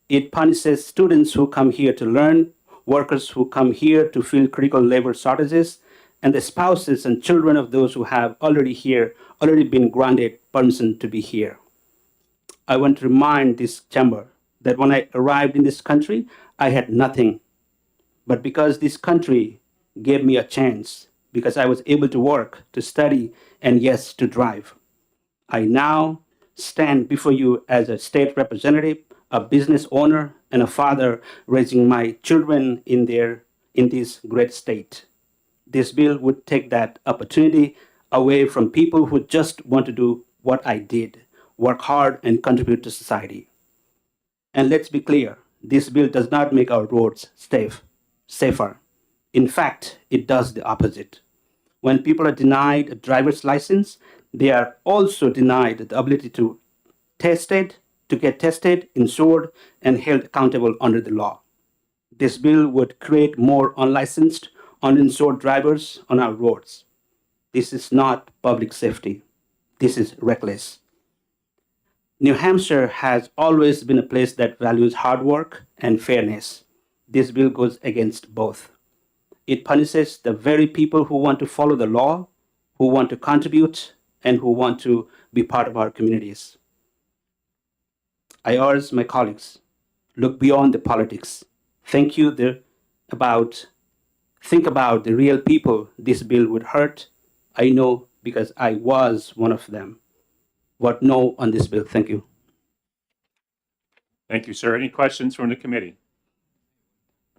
It punishes students who come here to learn workers who come here to fill critical labor shortages, and the spouses and children of those who have already been granted permission to be here. I want to remind this chamber that when I arrived in this country, I had nothing. But because this country gave me a chance, because I was able to work, to study, and yes, to drive, I now stand before you as a state representative, a business owner, and a father raising my children in this great state. This bill would take that opportunity away from people who just want to do what I did, work hard and contribute to society. And let's be clear, this bill does not make our roads safer. In fact, it does the opposite. When people are denied a driver's license, they are also denied the ability to get tested, insured, and held accountable under the law. This bill would create more unlicensed, uninsured drivers on our roads. This is not public safety. This is reckless. New Hampshire has always been a place that values hard work and fairness. This bill goes against both. It punishes the very people who want to follow the law, who want to contribute, and who want to be part of our communities. I urge my colleagues, look beyond the politics. Think about the real people this bill would hurt. I know because I was one of them. Vote no on this bill. Thank you. Thank you, sir. Any questions from the committee?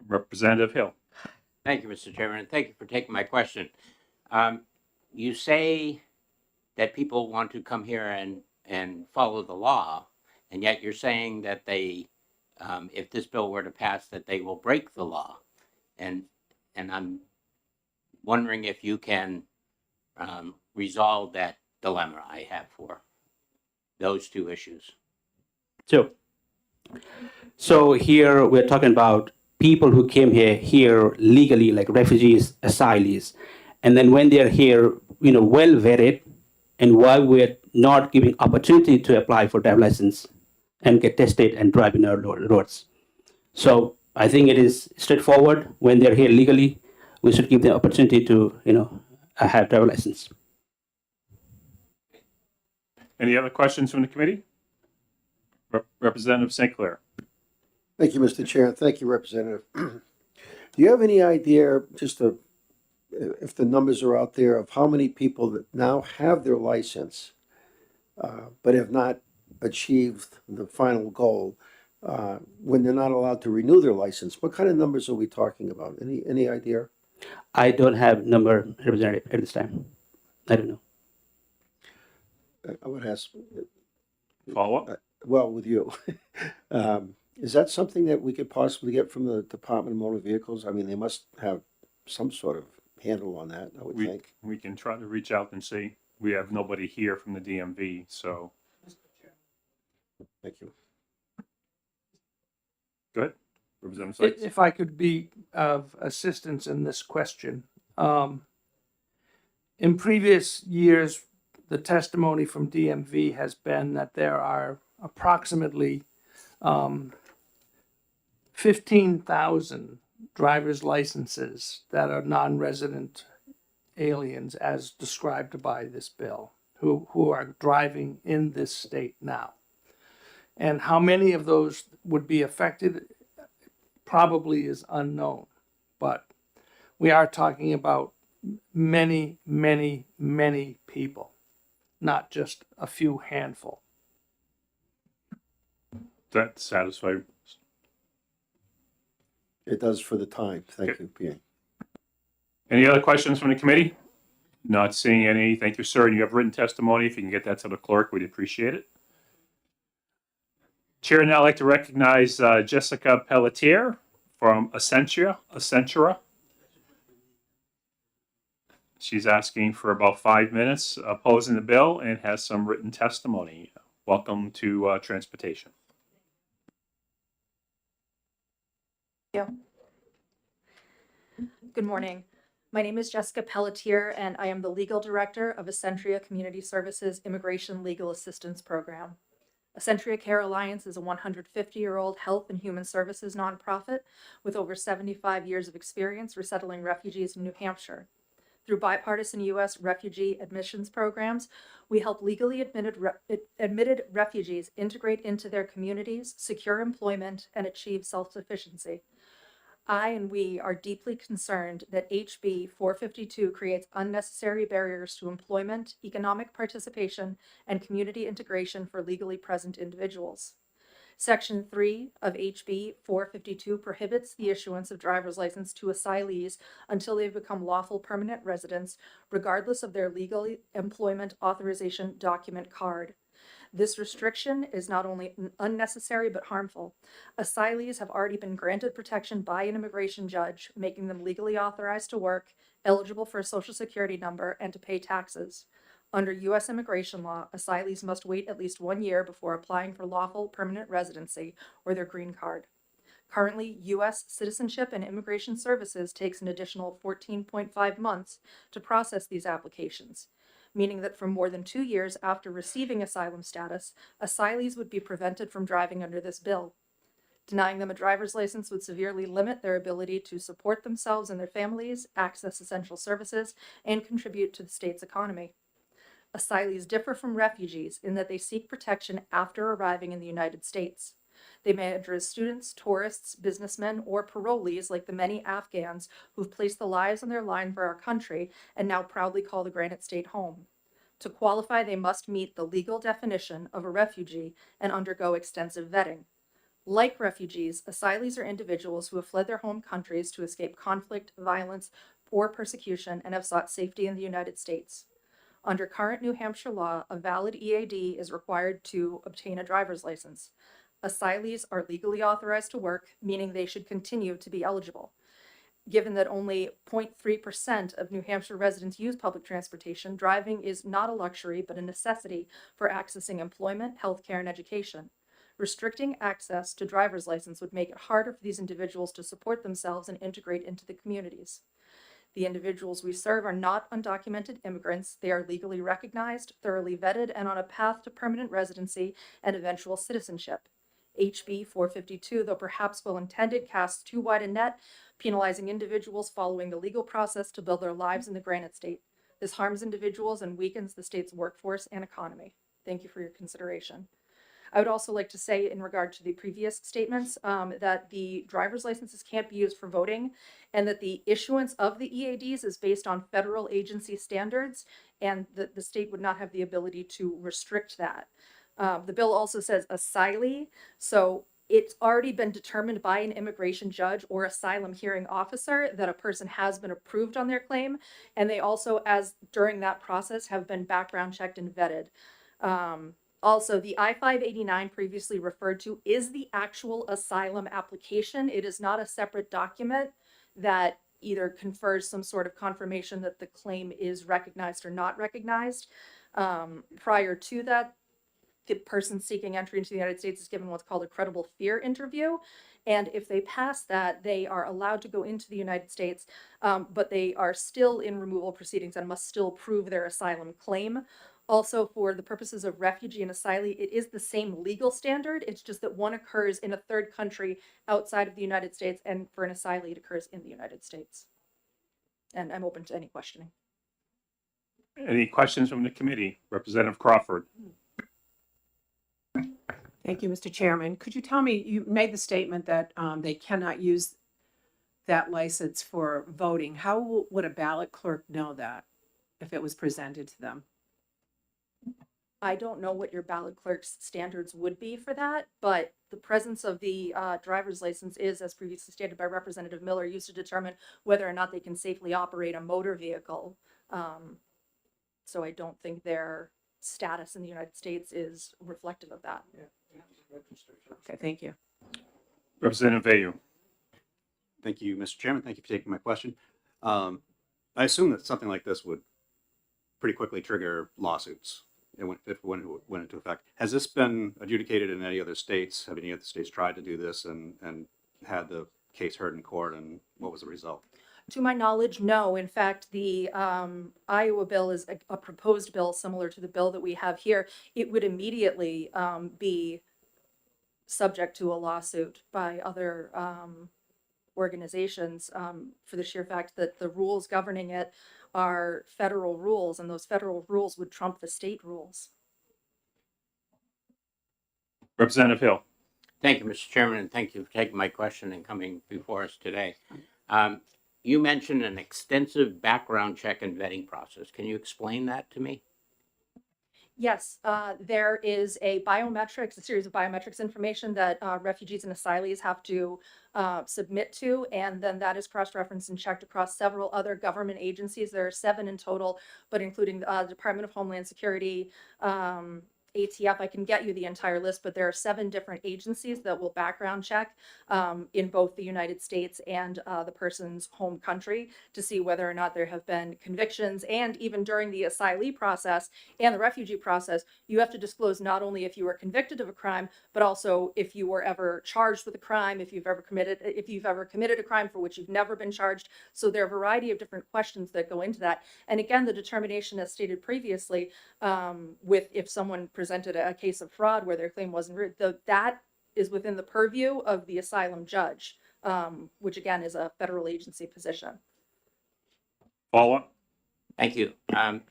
Representative Hill. Thank you, Mr. Chairman, and thank you for taking my question. You say that people want to come here and follow the law, and yet you're saying that they, if this bill were to pass, that they will break the law. And I'm wondering if you can resolve that dilemma I have for those two issues. So here we're talking about people who came here legally, like refugees, asylees, and then when they're here, well vetted, and while we're not giving opportunity to apply for driver license and get tested and drive in our roads. So I think it is straightforward. When they're here legally, we should give them opportunity to, have driver license. Any other questions from the committee? Representative St. Clair. Thank you, Mr. Chair, and thank you, Representative. Do you have any idea, if the numbers are out there, of how many people that now have their license but have not achieved the final goal when they're not allowed to renew their license? What kind of numbers are we talking about? Any idea? I don't have number, Representative, at this time. I don't know. I would ask. Follow up? Well, with you. Is that something that we could possibly get from the Department of Motor Vehicles? I mean, they must have some sort of handle on that, I would think. We can try to reach out and see. We have nobody here from the DMV, so. Thank you. Go ahead. Representative Sykes. If I could be of assistance in this question. In previous years, the testimony from DMV has been that there are approximately 15,000 driver's licenses that are non-resident aliens as described by this bill who are driving in this state now. And how many of those would be affected probably is unknown, but we are talking about many, many, many people, not just a few handful. That satisfied. It does for the time. Thank you, Pierre. Any other questions from the committee? Not seeing any. Thank you, sir. And you have written testimony. If you can get that to the clerk, we'd appreciate it. Chair, now I'd like to recognize Jessica Pelletier from Essentia. She's asking for about 5 minutes opposing the bill and has some written testimony. Welcome to Transportation. Thank you. Good morning. My name is Jessica Pelletier, and I am the Legal Director of Essentia Community Services Immigration Legal Assistance Program. A Century Care Alliance is a 150-year-old health and human services nonprofit with over 75 years of experience resettling refugees in New Hampshire. Through bipartisan U.S. refugee admissions programs, we help legally admitted refugees integrate into their communities, secure employment, and achieve self-sufficiency. I and we are deeply concerned that HB 452 creates unnecessary barriers to employment, economic participation, and community integration for legally present individuals. Section 3 of HB 452 prohibits the issuance of driver's license to asylees until they've become lawful permanent residents, regardless of their legal employment authorization document card. This restriction is not only unnecessary but harmful. Asylees have already been granted protection by an immigration judge, making them legally authorized to work, eligible for a social security number, and to pay taxes. Under U.S. immigration law, asylees must wait at least 1 year before applying for lawful permanent residency or their green card. Currently, U.S. Citizenship and Immigration Services takes an additional 14.5 months to process these applications, meaning that for more than 2 years after receiving asylum status, asylees would be prevented from driving under this bill. Denying them a driver's license would severely limit their ability to support themselves and their families, access essential services, and contribute to the state's economy. Asylees differ from refugees in that they seek protection after arriving in the United States. They may enter as students, tourists, businessmen, or parolees like the many Afghans who've placed the lives on their line for our country and now proudly call the Granite State home. To qualify, they must meet the legal definition of a refugee and undergo extensive vetting. Like refugees, asylees are individuals who have fled their home countries to escape conflict, violence, or persecution and have sought safety in the United States. Under current New Hampshire law, a valid EAD is required to obtain a driver's license. Asylees are legally authorized to work, meaning they should continue to be eligible. Given that only 0.3% of New Hampshire residents use public transportation, driving is not a luxury but a necessity for accessing employment, healthcare, and education. Restricting access to driver's license would make it harder for these individuals to support themselves and integrate into the communities. The individuals we serve are not undocumented immigrants. They are legally recognized, thoroughly vetted, and on a path to permanent residency and eventual citizenship. HB 452, though perhaps well-intended, casts too wide a net, penalizing individuals following the legal process to build their lives in the Granite State. This harms individuals and weakens the state's workforce and economy. Thank you for your consideration. I would also like to say in regard to the previous statements that the driver's licenses can't be used for voting and that the issuance of the EADs is based on federal agency standards and that the state would not have the ability to restrict that. The bill also says asylee, so it's already been determined by an immigration judge or asylum hearing officer that a person has been approved on their claim, and they also, as during that process, have been background checked and vetted. Also, the I-589 previously referred to is the actual asylum application. It is not a separate document that either confers some sort of confirmation that the claim is recognized or not recognized. Prior to that, the person seeking entry into the United States is given what's called a credible fear interview. And if they pass that, they are allowed to go into the United States, but they are still in removal proceedings and must still prove their asylum claim. Also, for the purposes of refugee and asylee, it is the same legal standard. It's just that one occurs in a third country outside of the United States, and for an asylee, it occurs in the United States. And I'm open to any questioning. Any questions from the committee? Representative Crawford. Thank you, Mr. Chairman. Could you tell me, you made the statement that they cannot use that license for voting. How would a ballot clerk know that if it was presented to them? I don't know what your ballot clerk's standards would be for that, but the presence of the driver's license is, as previously stated by Representative Miller, used to determine whether or not they can safely operate a motor vehicle. So I don't think their status in the United States is reflective of that. Okay, thank you. Representative Vayu. Thank you, Mr. Chairman. Thank you for taking my question. I assume that something like this would pretty quickly trigger lawsuits if it went into effect. Has this been adjudicated in any other states? Have any other states tried to do this and had the case heard in court, and what was the result? To my knowledge, no. In fact, the Iowa bill is a proposed bill similar to the bill that we have here. It would immediately be subject to a lawsuit by other organizations for the sheer fact that the rules governing it are federal rules, and those federal rules would trump the state rules. Representative Hill. Thank you, Mr. Chairman, and thank you for taking my question and coming before us today. You mentioned an extensive background check and vetting process. Can you explain that to me? Yes, there is a series of biometrics information that refugees and asylees have to submit to, and then that is cross-referenced and checked across several other government agencies. There are 7 in total, but including the Department of Homeland Security, ATF. I can get you the entire list, but there are 7 different agencies that will background check in both the United States and the person's home country to see whether or not there have been convictions. And even during the asylee process and the refugee process, you have to disclose not only if you were convicted of a crime, but also if you were ever charged with a crime, if you've ever committed a crime for which you've never been charged. So there are a variety of different questions that go into that. And again, the determination, as stated previously, with if someone presented a case of fraud where their claim wasn't that is within the purview of the asylum judge, which again is a federal agency position. Follow up. Thank you.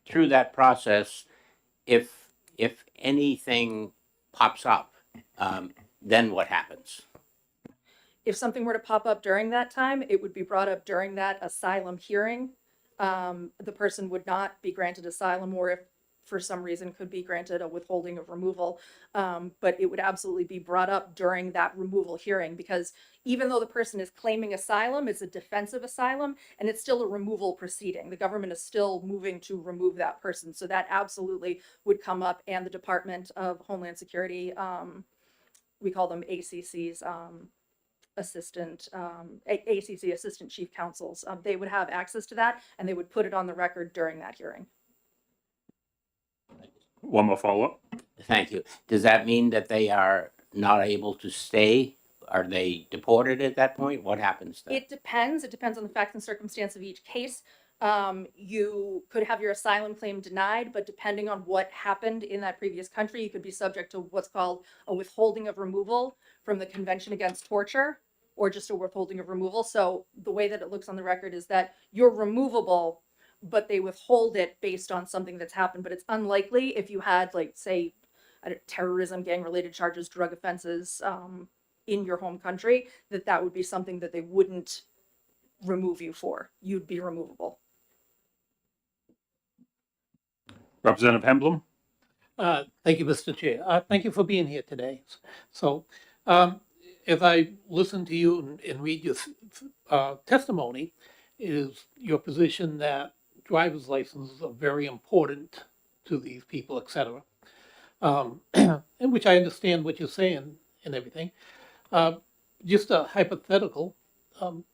Through that process, if anything pops up, then what happens? If something were to pop up during that time, it would be brought up during that asylum hearing. The person would not be granted asylum, or if for some reason could be granted a withholding of removal. But it would absolutely be brought up during that removal hearing, because even though the person is claiming asylum, it's a defensive asylum and it's still a removal proceeding. The government is still moving to remove that person. So that absolutely would come up, and the Department of Homeland Security, we call them ACCs, ACC assistant chief counsels, they would have access to that, and they would put it on the record during that hearing. One more follow-up. Thank you. Does that mean that they are not able to stay? Are they deported at that point? What happens then? It depends. It depends on the facts and circumstance of each case. You could have your asylum claim denied, but depending on what happened in that previous country, you could be subject to what's called a withholding of removal from the Convention Against Torture, or just a withholding of removal. So the way that it looks on the record is that you're removable, but they withhold it based on something that's happened. But it's unlikely if you had, like, say, terrorism, gang-related charges, drug offenses in your home country, that would be something that they wouldn't remove you for. You'd be removable. Representative Hemblem. Thank you, Mr. Chair. Thank you for being here today. So, as I listen to you and read your testimony, is your position that driver's licenses are very important to these people, etc. In which I understand what you're saying and everything. Just a hypothetical,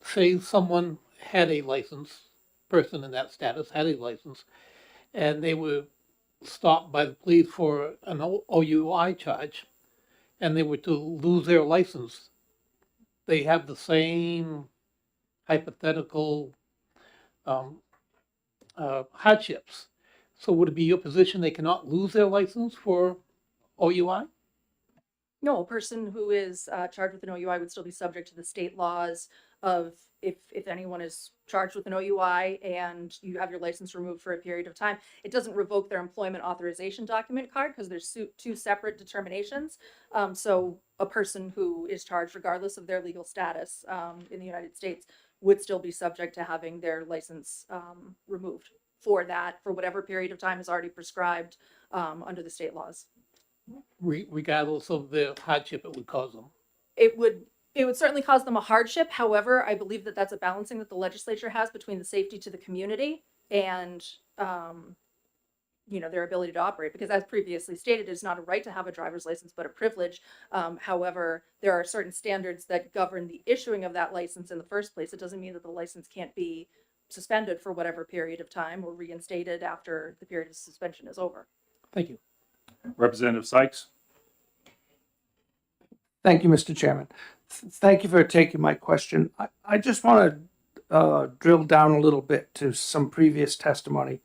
say someone had a license, person in that status had a license, and they were stopped by the police for an OUI charge, and they were to lose their license. They have the same hypothetical hardships. So would it be your position they cannot lose their license for OUI? No, a person who is charged with an OUI would still be subject to the state laws of if anyone is charged with an OUI and you have your license removed for a period of time, it doesn't revoke their employment authorization document card, because there's 2 separate determinations. So a person who is charged, regardless of their legal status in the United States, would still be subject to having their license removed for whatever period of time is already prescribed under the state laws. Regardless of the hardship it would cause them? It would certainly cause them a hardship. However, I believe that that's a balancing that the legislature has between the safety to the community and their ability to operate, because as previously stated, it's not a right to have a driver's license, but a privilege. However, there are certain standards that govern the issuing of that license in the first place. It doesn't mean that the license can't be suspended for whatever period of time or reinstated after the period of suspension is over. Thank you. Representative Sykes. Thank you, Mr. Chairman. Thank you for taking my question. I just want to drill down a little bit to some previous testimony.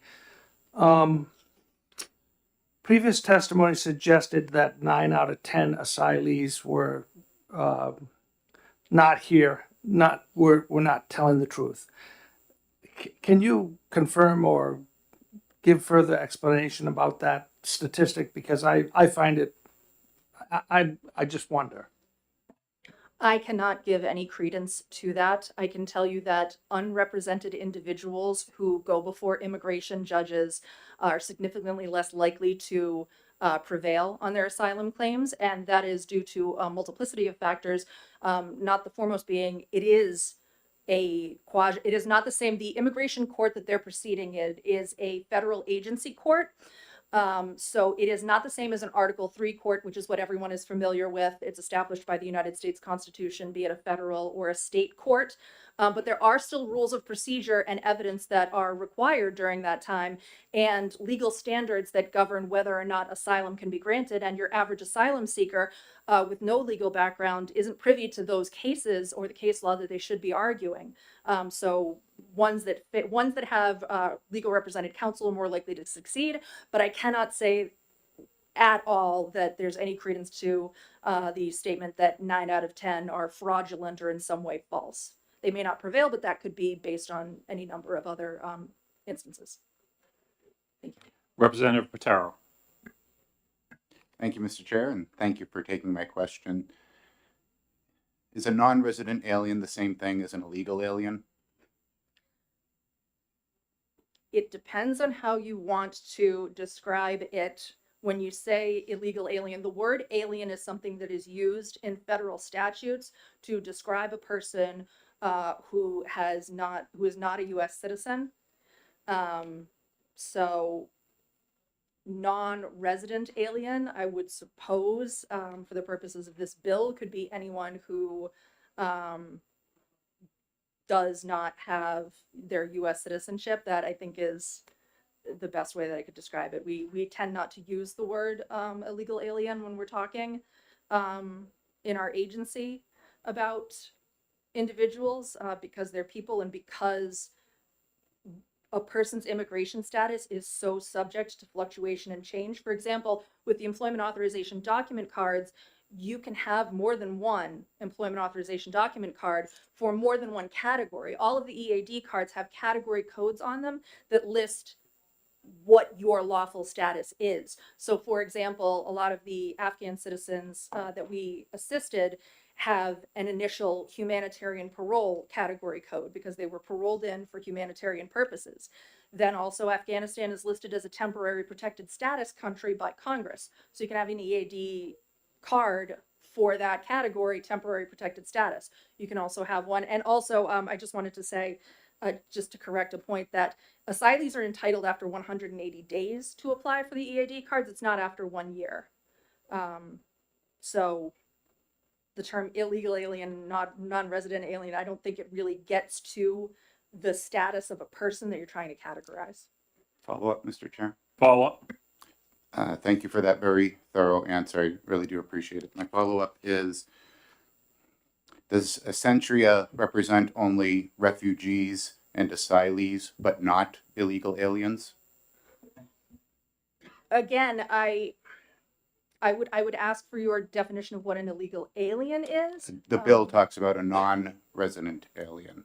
Previous testimony suggested that 9 out of 10 asylees were not here, were not telling the truth. Can you confirm or give further explanation about that statistic? Because I find it, I just wonder. I cannot give any credence to that. I can tell you that unrepresented individuals who go before immigration judges are significantly less likely to prevail on their asylum claims, and that is due to a multiplicity of factors. Not the foremost being, it is not the same. The immigration court that they're proceeding in is a federal agency court. So it is not the same as an Article 3 court, which is what everyone is familiar with. It's established by the United States Constitution, be it a federal or a state court. But there are still rules of procedure and evidence that are required during that time, and legal standards that govern whether or not asylum can be granted. And your average asylum seeker with no legal background isn't privy to those cases or the case law that they should be arguing. So ones that have legal represented counsel are more likely to succeed, but I cannot say at all that there's any credence to the statement that 9 out of 10 are fraudulent or in some way false. They may not prevail, but that could be based on any number of other instances. Thank you. Representative Patero. Thank you, Mr. Chair, and thank you for taking my question. Is a non-resident alien the same thing as an illegal alien? It depends on how you want to describe it. When you say illegal alien, the word alien is something that is used in federal statutes to describe a person who is not a U.S. citizen. So non-resident alien, I would suppose, for the purposes of this bill, could be anyone who does not have their U.S. citizenship. That, I think, is the best way that I could describe it. We tend not to use the word illegal alien when we're talking in our agency about individuals because they're people and because a person's immigration status is so subject to fluctuation and change. For example, with the employment authorization document cards, you can have more than one employment authorization document card for more than one category. All of the EAD cards have category codes on them that list what your lawful status is. So for example, a lot of the Afghan citizens that we assisted have an initial humanitarian parole category code because they were paroled in for humanitarian purposes. Then also Afghanistan is listed as a temporary protected status country by Congress. So you can have an EAD card for that category, temporary protected status. You can also have one. And also, I just wanted to say, just to correct a point, that asylees are entitled after 180 days to apply for the EAD cards. It's not after 1 year. So the term illegal alien, non-resident alien, I don't think it really gets to the status of a person that you're trying to categorize. Follow up, Mr. Chair. Follow up. Thank you for that very thorough answer. I really do appreciate it. My follow-up is, does Essentia represent only refugees and asylees, but not illegal aliens? Again, I would ask for your definition of what an illegal alien is. The bill talks about a non-resident alien.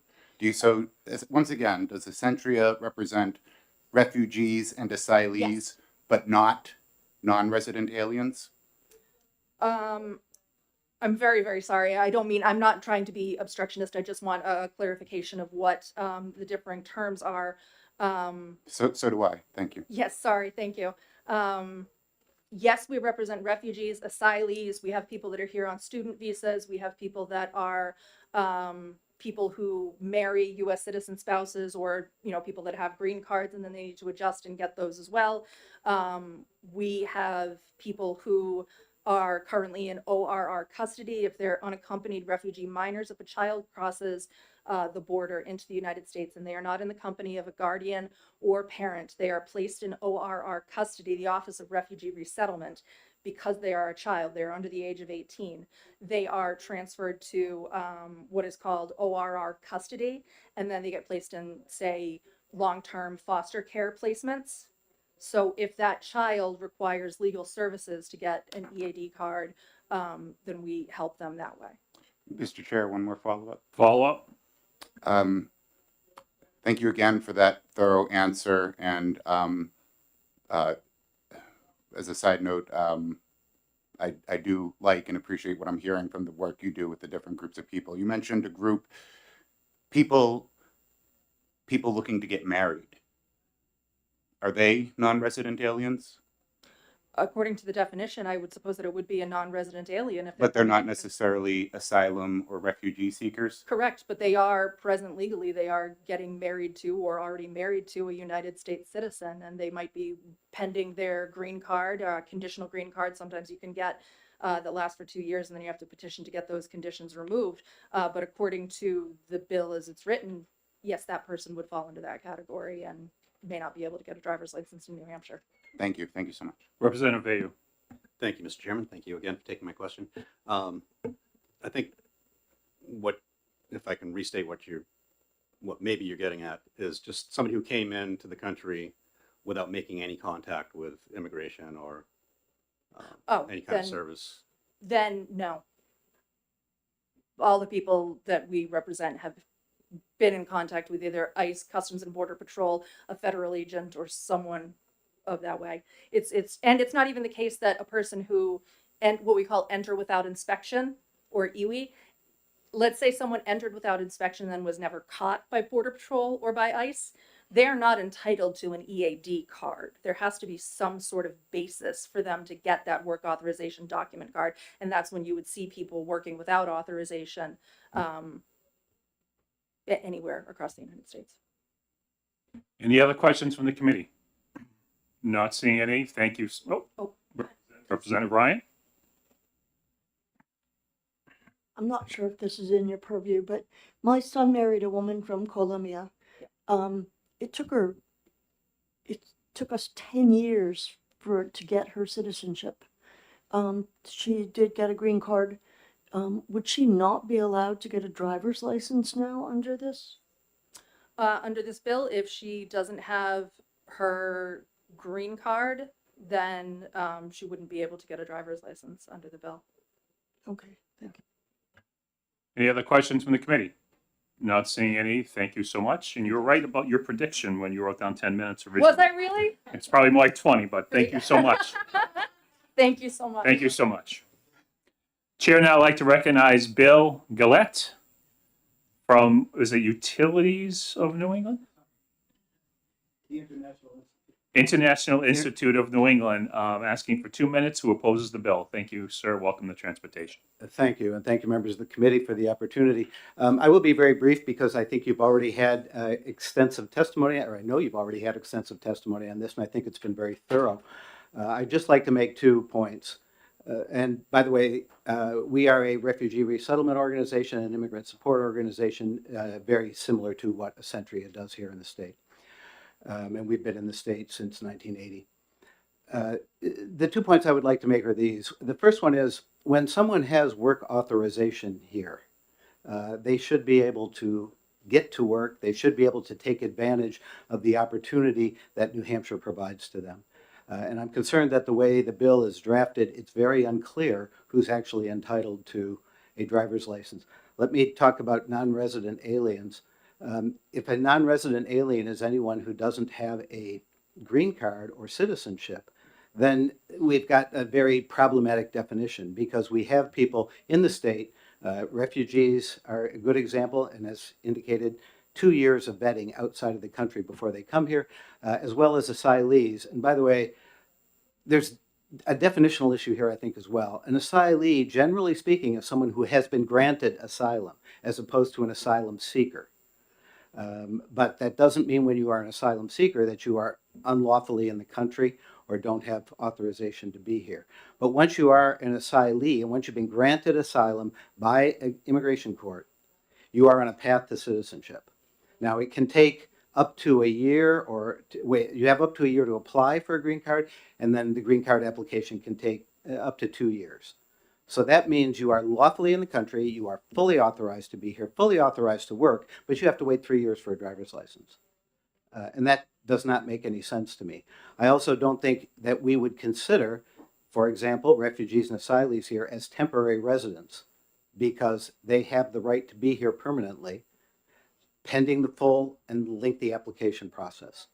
Once again, does Essentia represent refugees and asylees, Yes. but not non-resident aliens? I'm very, very sorry. I'm not trying to be obstructionist. I just want a clarification of what the differing terms are. So do I. Thank you. Yes, sorry, thank you. Yes, we represent refugees, asylees. We have people that are here on student visas. We have people that are people who marry U.S. citizen spouses, or people that have green cards and then they need to adjust and get those as well. We have people who are currently in ORR custody if they're unaccompanied refugee minors. If a child crosses the border into the United States and they are not in the company of a guardian or parent, they are placed in ORR custody, the Office of Refugee Resettlement. because they are a child, they're under the age of 18, they are transferred to what is called ORR custody, and then they get placed in, say, long-term foster care placements. So if that child requires legal services to get an EAD card, then we help them that way. Mr. Chair, one more follow-up. Follow-up? Thank you again for that thorough answer. And as a side note, I do like and appreciate what I'm hearing from the work you do with the different groups of people. You mentioned a group, people looking to get married. Are they non-resident aliens? According to the definition, I would suppose that it would be a non-resident alien if But they're not coming in. necessarily asylum or refugee seekers? Correct, but they are present legally. They are getting married to or already married to a United States citizen, and they might be pending their green card, conditional green card. Sometimes you can get that lasts for 2 years, and then you have to petition to get those conditions removed. But according to the bill as it's written, yes, that person would fall into that category and may not be able to get a driver's license in New Hampshire. Thank you. Thank you so much. Representative Vayu. Thank you, Mr. Chairman. Thank you again for taking my question. I think if I can restate what maybe you're getting at is just somebody who came into the country without making any contact with immigration or any kind of service. Then no. All the people that we represent have been in contact with either ICE, Customs and Border Patrol, a federal agent, or someone of that way. And it's not even the case that a person who, and what we call enter without inspection, or EWI, let's say someone entered without inspection and then was never caught by Border Patrol or by ICE, they're not entitled to an EAD card. There has to be some sort of basis for them to get that work authorization document card, and that's when you would see people working without authorization anywhere across the United States. Any other questions from the committee? Not seeing any. Thank you. Representative Ryan? I'm not sure if this is in your purview, but my son married a woman from Colombia. It took us 10 years to get her citizenship. She did get a green card. Would she not be allowed to get a driver's license now under this? Under this bill, if she doesn't have her green card, then she wouldn't be able to get a driver's license under the bill. Okay, thank you. Any other questions from the committee? Not seeing any. Thank you so much. And you were right about your prediction when you wrote down 10 minutes originally. Was I really? It's probably more like 20, but thank you so much. Thank you so much. Thank you so much. Chair, now I'd like to recognize Bill Gillette from, is it Utilities of New England? The International Institute of New England, asking for 2 minutes. Who opposes the bill? Thank you, sir. Welcome to transportation. Thank you, and thank you, members of the committee, for the opportunity. I will be very brief because I think you've already had extensive testimony, or I know you've already had extensive testimony on this, and I think it's been very thorough. I'd just like to make 2 points. And by the way, we are a refugee resettlement organization and immigrant support organization, very similar to what Accentria does here in the state. And we've been in the state since 1980. The 2 points I would like to make are these. The first one is, when someone has work authorization here, they should be able to get to work. They should be able to take advantage of the opportunity that New Hampshire provides to them. And I'm concerned that the way the bill is drafted, it's very unclear who's actually entitled to a driver's license. Let me talk about non-resident aliens. If a non-resident alien is anyone who doesn't have a green card or citizenship, then we've got a very problematic definition, because we have people in the state, refugees are a good example, and as indicated, 2 years of vetting outside of the country before they come here, as well as asylees. And by the way, there's a definitional issue here, I think, as well. An asylee, generally speaking, is someone who has been granted asylum, as opposed to an asylum seeker. But that doesn't mean when you are an asylum seeker that you are unlawfully in the country or don't have authorization to be here. But once you are an asylee, and once you've been granted asylum by an immigration court, you are on a path to citizenship. Now, it can take up to a year, or you have up to a year to apply for a green card, and then the green card application can take up to 2 years. So that means you are lawfully in the country, you are fully authorized to be here, fully authorized to work, but you have to wait 3 years for a driver's license. And that does not make any sense to me. I also don't think that we would consider, for example, refugees and asylees here as temporary residents because they have the right to be here permanently, pending the full and lengthy application process.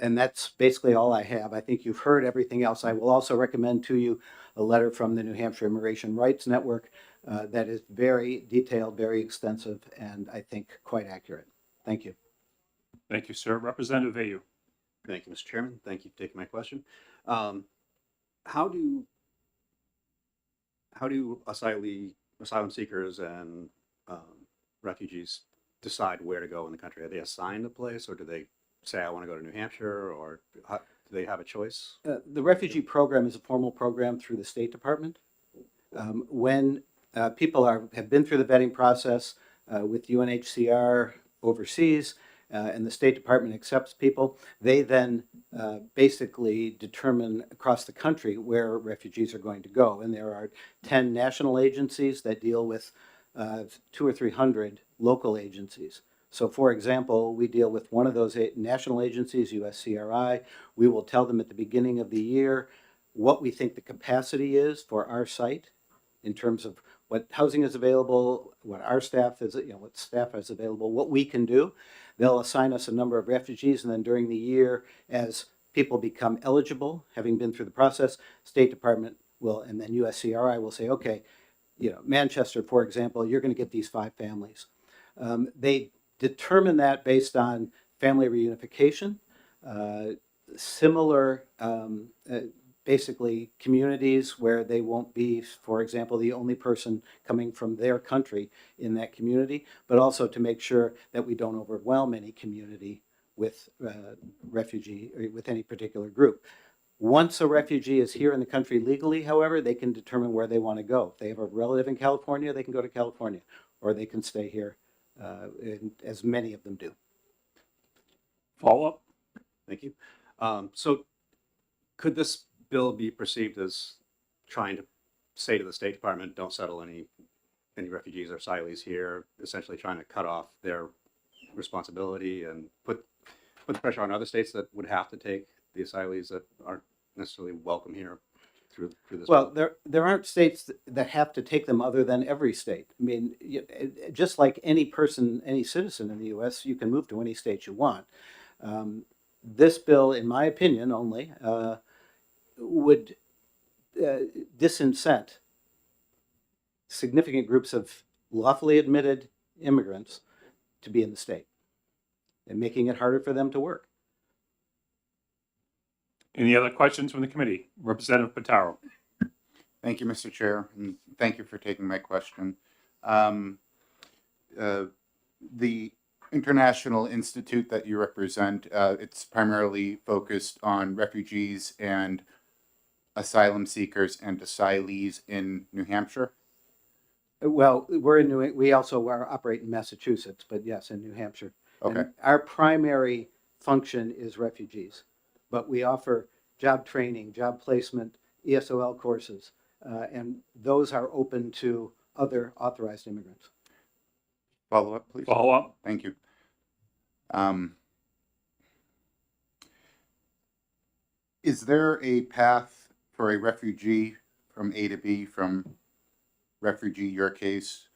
And that's basically all I have. I think you've heard everything else. I will also recommend to you a letter from the New Hampshire Immigration Rights Network that is very detailed, very extensive, and I think quite accurate. Thank you. Thank you, sir. Representative Ayu. Thank you, Mr. Chairman. Thank you for taking my question. How do asylum seekers and refugees decide where to go in the country? Are they assigned a place, or do they say, I want to go to New Hampshire, or do they have a choice? The refugee program is a formal program through the State Department. When people have been through the vetting process with UNHCR overseas, and the State Department accepts people, they then basically determine across the country where refugees are going to go. And there are 10 national agencies that deal with 200 or 300 local agencies. So, for example, we deal with one of those national agencies, USCRI. We will tell them at the beginning of the year what we think the capacity is for our site in terms of what housing is available, what our staff is, what staff is available, what we can do. They'll assign us a number of refugees, and then during the year, as people become eligible, having been through the process, State Department will, and then USCRI will say, okay, Manchester, for example, you're going to get these 5 families. They determine that based on family reunification, similar basically communities where they won't be, for example, the only person coming from their country in that community, but also to make sure that we don't overwhelm any community with refugee or with any particular group. Once a refugee is here in the country legally, however, they can determine where they want to go. If they have a relative in California, they can go to California, or they can stay here, as many of them do. Follow up. Thank you. So could this bill be perceived as trying to say to the State Department, don't settle any refugees or asylees here, essentially trying to cut off their responsibility and put the pressure on other states that would have to take the asylees that aren't necessarily welcome here through this? Well, there aren't states that have to take them other than every state. I mean, just like any person, any citizen in the U.S., you can move to any state you want. This bill, in my opinion only, would disincent significant groups of lawfully admitted immigrants to be in the state and making it harder for them to work. Any other questions from the committee? Representative Pataro. Thank you, Mr. Chair, and thank you for taking my question. The International Institute that you represent, it's primarily focused on refugees and asylum seekers and asylees in New Hampshire. Well, we also operate in Massachusetts, but yes, in New Hampshire. Okay. And our primary function is refugees, but we offer job training, job placement, ESOL courses, and those are open to other authorized immigrants. Follow up, please. Follow up. Thank you. Is there a path for a refugee from A to B, from refugee, your case,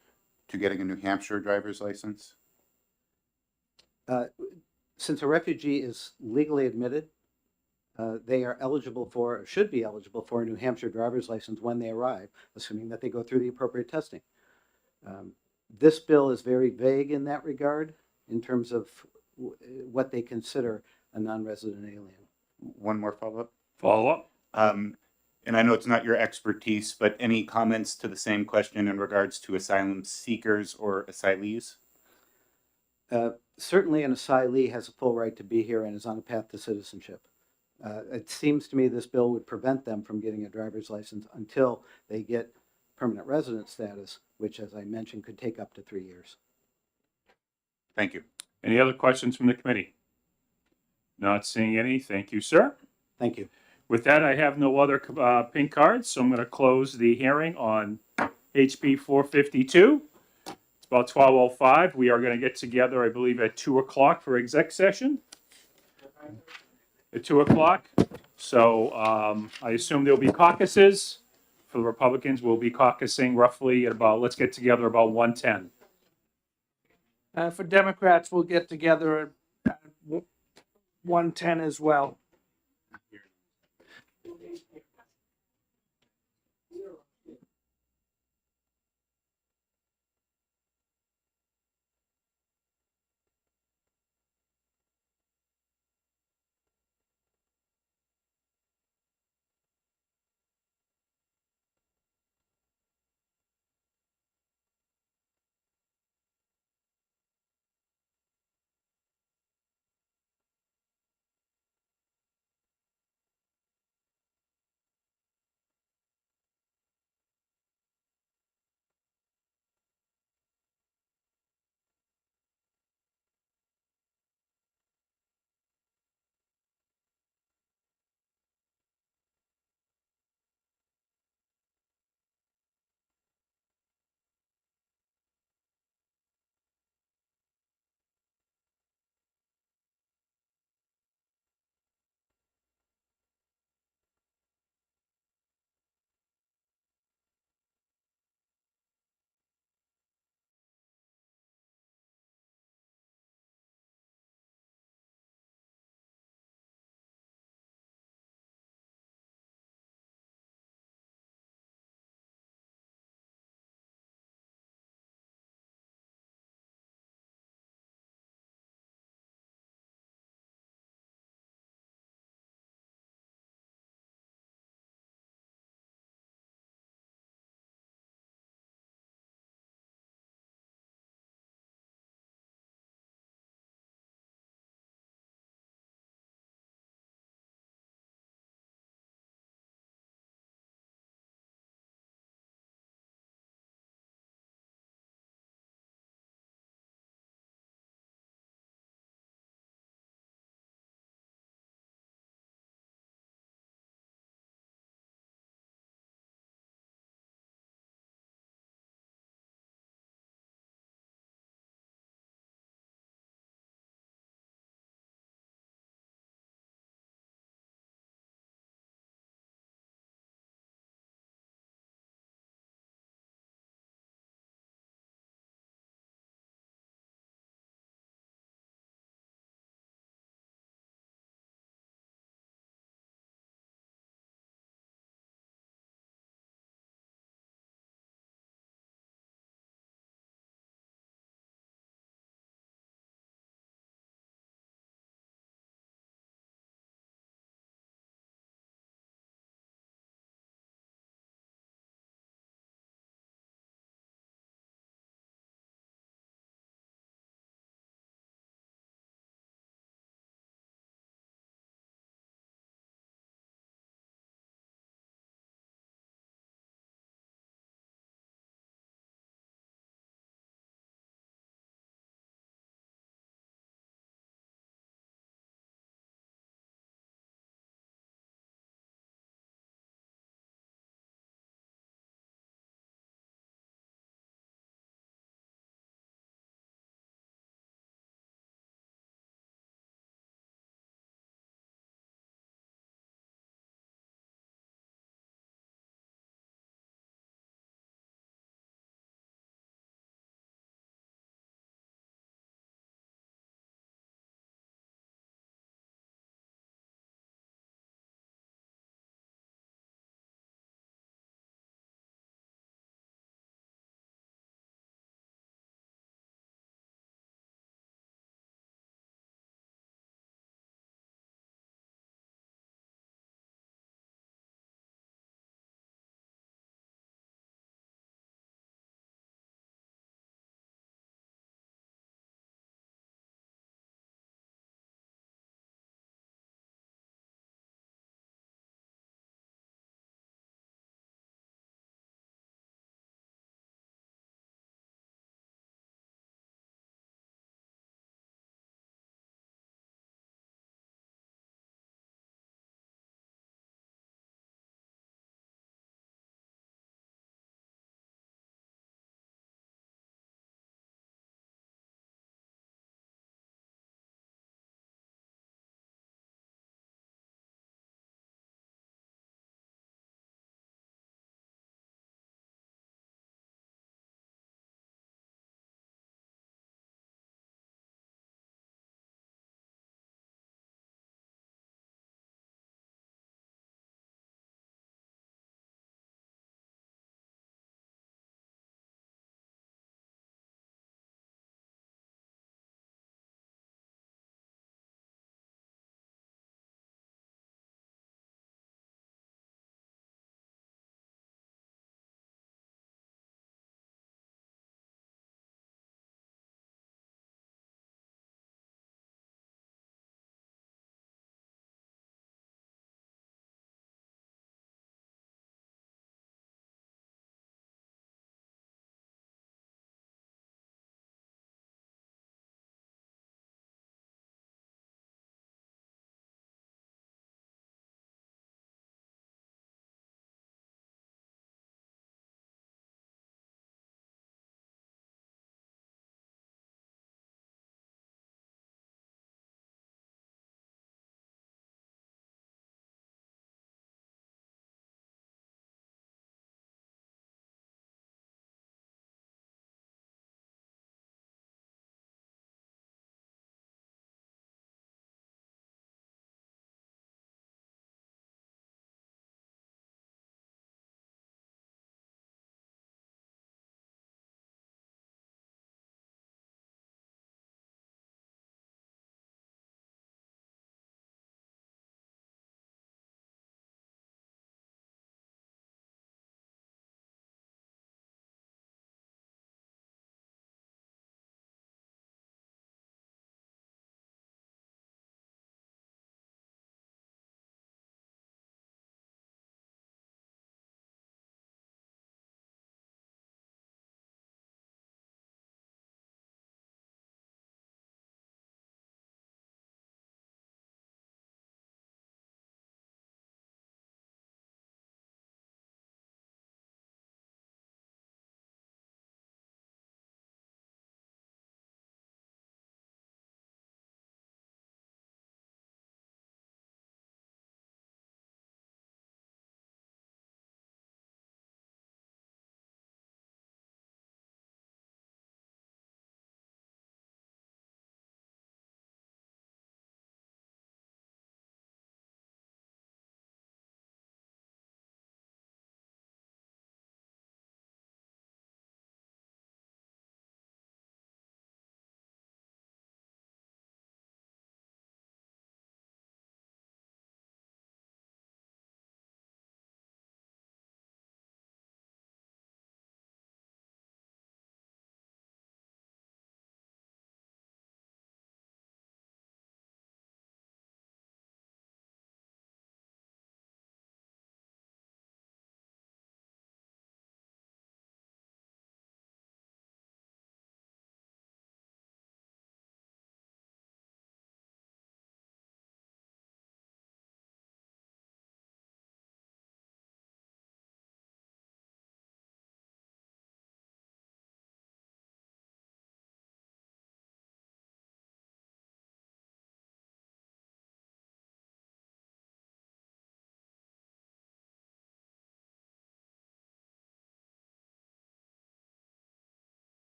to getting a New Hampshire driver's license? Since a refugee is legally admitted, they are eligible for, or should be eligible for, a New Hampshire driver's license when they arrive, assuming that they go through the appropriate testing. This bill is very vague in that regard, in terms of what they consider a non-resident alien. One more follow-up. Follow up. And I know it's not your expertise, but any comments to the same question in regards to asylum seekers or asylees? Certainly an asylee has a full right to be here and is on a path to citizenship. It seems to me this bill would prevent them from getting a driver's license until they get permanent resident status, which, as I mentioned, could take up to 3 years. Thank you. Any other questions from the committee? Not seeing any. Thank you, sir. Thank you. With that, I have no other pink cards, so I'm going to close the hearing on HB 452. It's about 12:05. We are going to get together, I believe, at 2 o'clock for exec session. At 2 o'clock. So I assume there'll be caucuses. For the Republicans, we'll be caucusing roughly at about, let's get together about 1:10. For Democrats, we'll get together at 1:10 as well.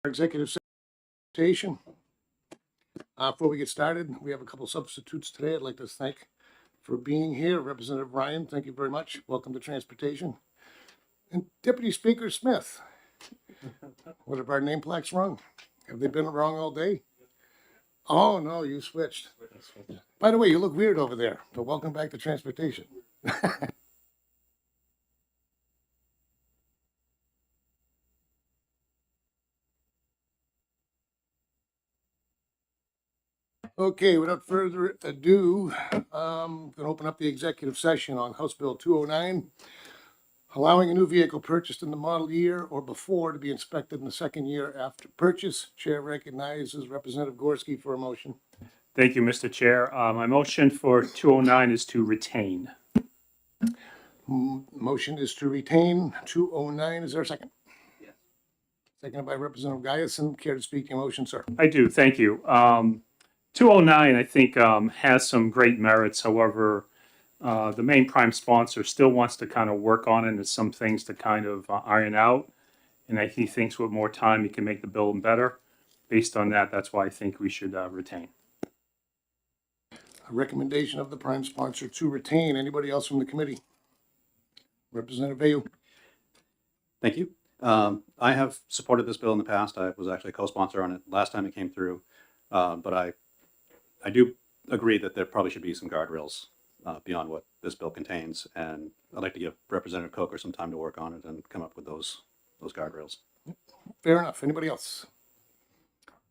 Executive session. Before we get started, we have a couple substitutes today. I'd like to thank for being here. Representative Ryan, thank you very much. Welcome to Transportation. And Deputy Speaker Smith. What if our name plaques wrong? Have they been wrong all day? Oh, no, you switched. By the way, you look weird over there, but welcome back to Transportation. Okay, without further ado, I'm going to open up the executive session on House Bill 209, allowing a new vehicle purchased in the model year or before to be inspected in the second year after purchase. Chair recognizes Representative Gorski for a motion. Thank you, Mr. Chair. My motion for 209 is to retain. Motion is to retain 209. Is there a second? Yes. Seconded by Representative Guyson. Care to speak to your motion, sir? I do, thank you. 209, I think, has some great merits. However, the main prime sponsor still wants to kind of work on it and some things to kind of iron out. And he thinks with more time, he can make the bill better. Based on that, that's why I think we should retain. A recommendation of the prime sponsor to retain. Anybody else from the committee? Representative Vayu. Thank you. I have supported this bill in the past. I was actually a co-sponsor on it last time it came through. But I do agree that there probably should be some guardrails beyond what this bill contains. And I'd like to give Representative Coker some time to work on it and come up with those guardrails. Fair enough. Anybody else?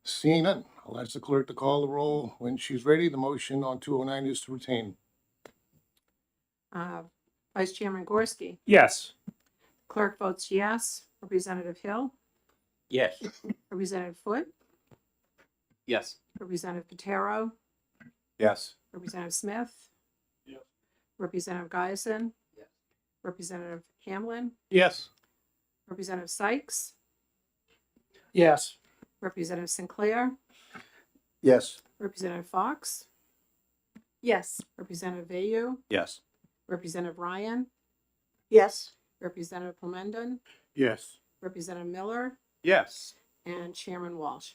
Seeing none, I'll ask the clerk to call the roll when she's ready. The motion on 209 is to retain. Vice Chairman Gorski. Yes. Clerk votes yes. Representative Hill. Yes. Representative Foote. Yes. Representative Patero. Yes. Representative Smith. Yes. Representative Guyson. Yes. Representative Hamlin. Yes. Representative Sykes. Yes. Representative Sinclair. Yes. Representative Fox. Yes. Representative Vayu. Yes. Representative Ryan. Yes. Representative Plemondon. Yes. Representative Miller. Yes. And Chairman Walsh.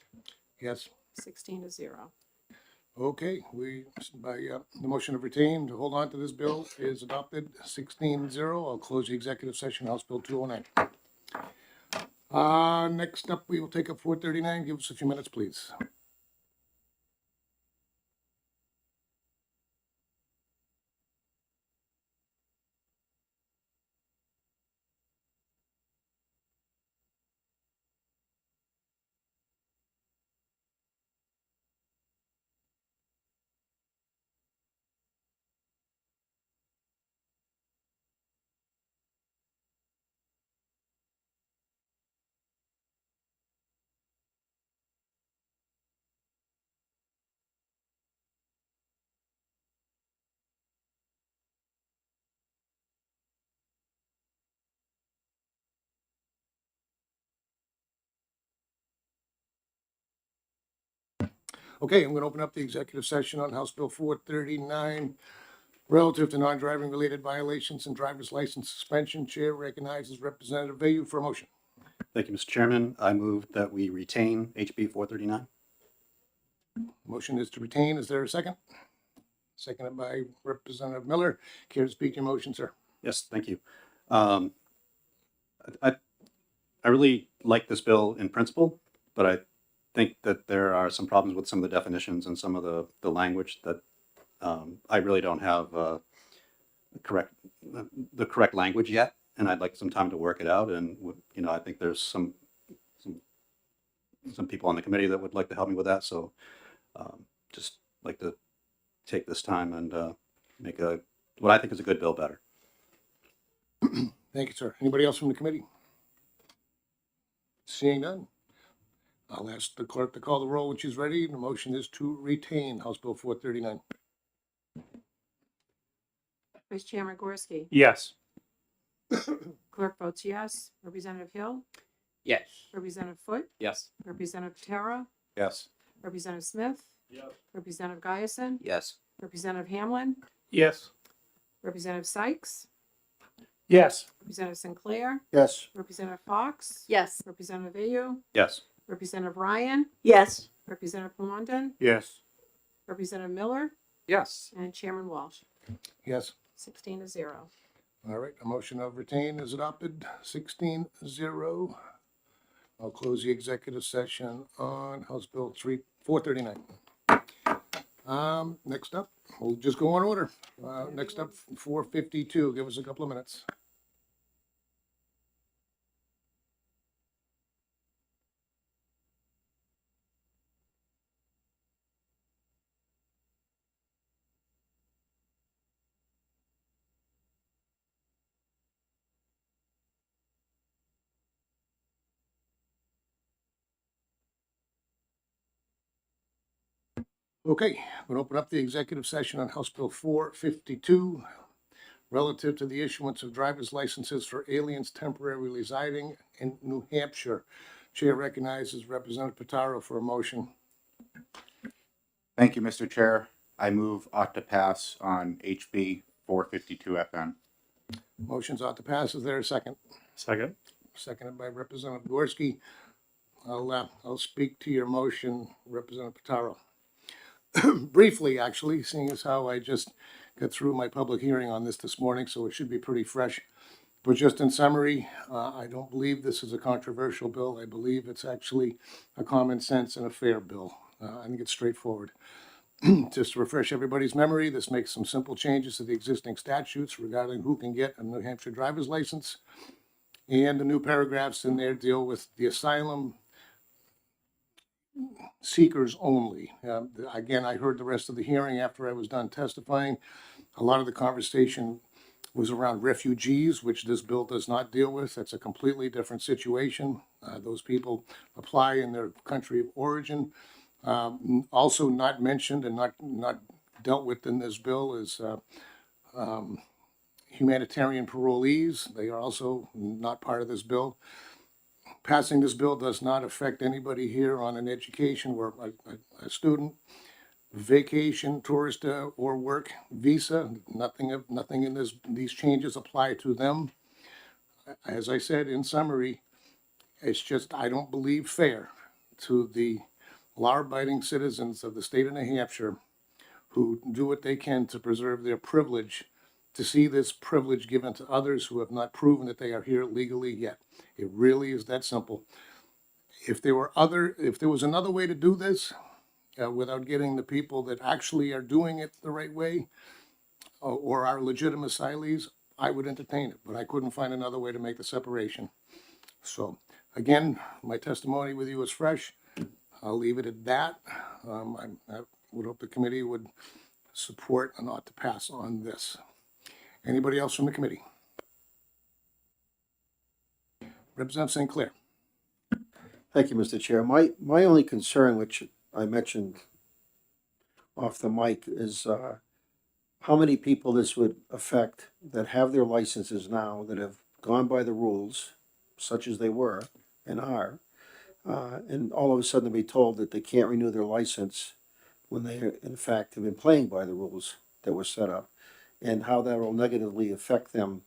Yes. 16-0. Okay, by the motion of retain to hold on to this bill is adopted 16-0. I'll close the executive session, House Bill 209. Next up, we will take up 439. Give us a few minutes, please. Okay, I'm going to open up the executive session on House Bill 439 relative to non-driving related violations and driver's license suspension. Chair recognizes Representative Vayu for a motion. Thank you, Mr. Chairman. I move that we retain HB 439. Motion is to retain. Is there a second? Seconded by Representative Miller. Care to speak to your motion, sir? Yes, thank you. I really like this bill in principle, but I think that there are some problems with some of the definitions and some of the language that I really don't have the correct language yet, and I'd like some time to work it out. And I think there's some people on the committee that would like to help me with that. So just like to take this time and make what I think is a good bill better. Thank you, sir. Anybody else from the committee? Seeing none, I'll ask the clerk to call the roll when she's ready. The motion is to retain House Bill 439. Vice Chairman Gorski. Yes. Clerk votes yes. Representative Hill. Yes. Representative Foote. Yes. Representative Patero. Yes. Representative Smith. Yes. Representative Guyson. Yes. Representative Hamlin. Yes. Representative Sykes. Yes. Representative Sinclair. Yes. Representative Fox. Yes. Representative Vayu. Yes. Representative Ryan, Yes. Representative Plamondon, Yes. Representative Miller, Yes. and Chairman Walsh. Yes. 16-0. All right, a motion of retain is adopted, 16-0. I'll close the executive session on House Bill 439. Next up, we'll just go on order. Next up, 452, give us a couple of minutes. Okay, we'll open up the executive session on House Bill 452 relative to the issuance of driver's licenses for aliens temporarily residing in New Hampshire. Chair recognizes Representative Pitaro for a motion. Thank you, Mr. Chair. I move ought to pass on HB 452 FN. Motion's ought to pass. Is there a second? Second. Seconded by Representative Gorski. I'll speak to your motion, Representative Pitaro. Briefly, actually, seeing as how I just got through my public hearing on this morning, so it should be pretty fresh. But just in summary, I don't believe this is a controversial bill. I believe it's actually a common sense and a fair bill. I think it's straightforward. Just to refresh everybody's memory, this makes some simple changes to the existing statutes regarding who can get a New Hampshire driver's license. And the new paragraphs in there deal with the asylum seekers only. Again, I heard the rest of the hearing after I was done testifying. A lot of the conversation was around refugees, which this bill does not deal with. That's a completely different situation. Those people apply in their country of origin. Also not mentioned and not dealt with in this bill is humanitarian parolees. They are also not part of this bill. Passing this bill does not affect anybody here on an education or a student, vacation, tourist, or work visa. Nothing in these changes apply to them. As I said, in summary, it's just, I don't believe fair to the law-abiding citizens of the state of New Hampshire who do what they can to preserve their privilege, to see this privilege given to others who have not proven that they are here legally yet. It really is that simple. If there was another way to do this, without getting the people that actually are doing it the right way, or are legitimate asylees, I would entertain it, but I couldn't find another way to make the separation. So, again, my testimony with you is fresh. I'll leave it at that. I would hope the committee would support and ought to pass on this. Anybody else from the committee? Representative St. Clair. Thank you, Mr. Chair. My only concern, which I mentioned off the mic, is how many people this would affect that have their licenses now that have gone by the rules, such as they were and are, and all of a sudden be told that they can't renew their license when they, in fact, have been playing by the rules that were set up, and how that will negatively affect them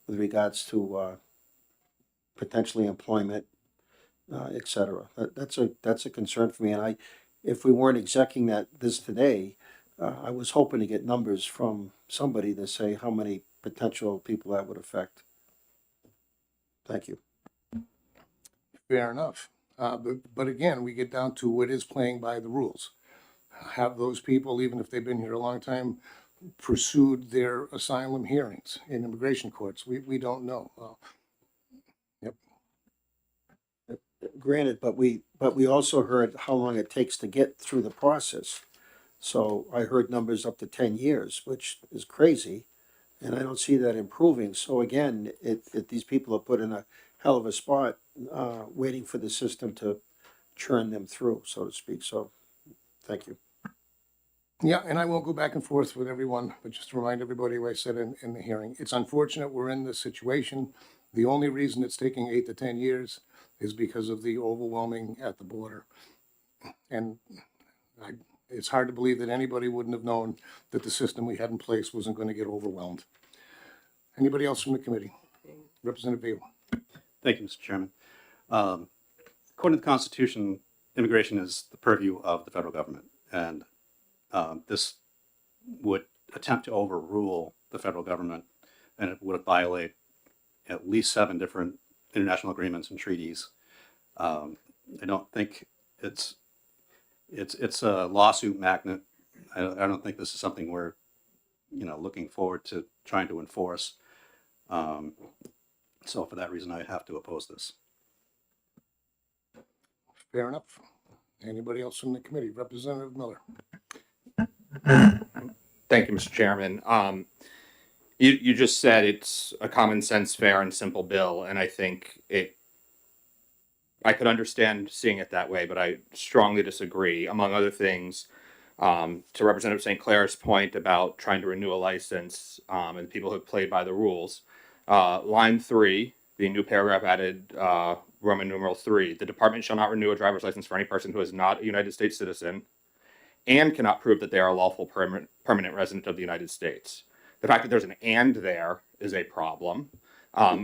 with regards to potentially employment, et cetera. That's a concern for me. And if we weren't executing this today, I was hoping to get numbers from somebody to say how many potential people that would affect. Thank you. Fair enough. But again, we get down to what is playing by the rules. Have those people, even if they've been here a long time, pursued their asylum hearings in immigration courts? We don't know. Yep. Granted, but we also heard how long it takes to get through the process. So I heard numbers up to 10 years, which is crazy, and I don't see that improving. So again, these people are put in a hell of a spot, waiting for the system to churn them through, so to speak. So, thank you. Yeah, and I won't go back and forth with everyone, but just to remind everybody what I said in the hearing. It's unfortunate we're in this situation. The only reason it's taking 8 to 10 years is because of the overwhelming at the border. And it's hard to believe that anybody wouldn't have known that the system we had in place wasn't going to get overwhelmed. Anybody else from the committee? Representative Vale. Thank you, Mr. Chairman. according to the Constitution, immigration is the purview of the federal government, and this would attempt to overrule the federal government, and it would violate at least 7 different international agreements and treaties. I don't think it's a lawsuit magnet. I don't think this is something we're, looking forward to trying to enforce. So for that reason, I have to oppose this. Fair enough. Anybody else from the committee? Representative Miller. Thank you, Mr. Chairman. You just said it's a common sense, fair, and simple bill, and I think I could understand seeing it that way, but I strongly disagree. Among other things, to Representative St. Clair's point about trying to renew a license and people who have played by the rules, line 3, the new paragraph added Roman numeral 3, the department shall not renew a driver's license for any person who is not a United States citizen and cannot prove that they are a lawful permanent resident of the United States. The fact that there's an and there is a problem.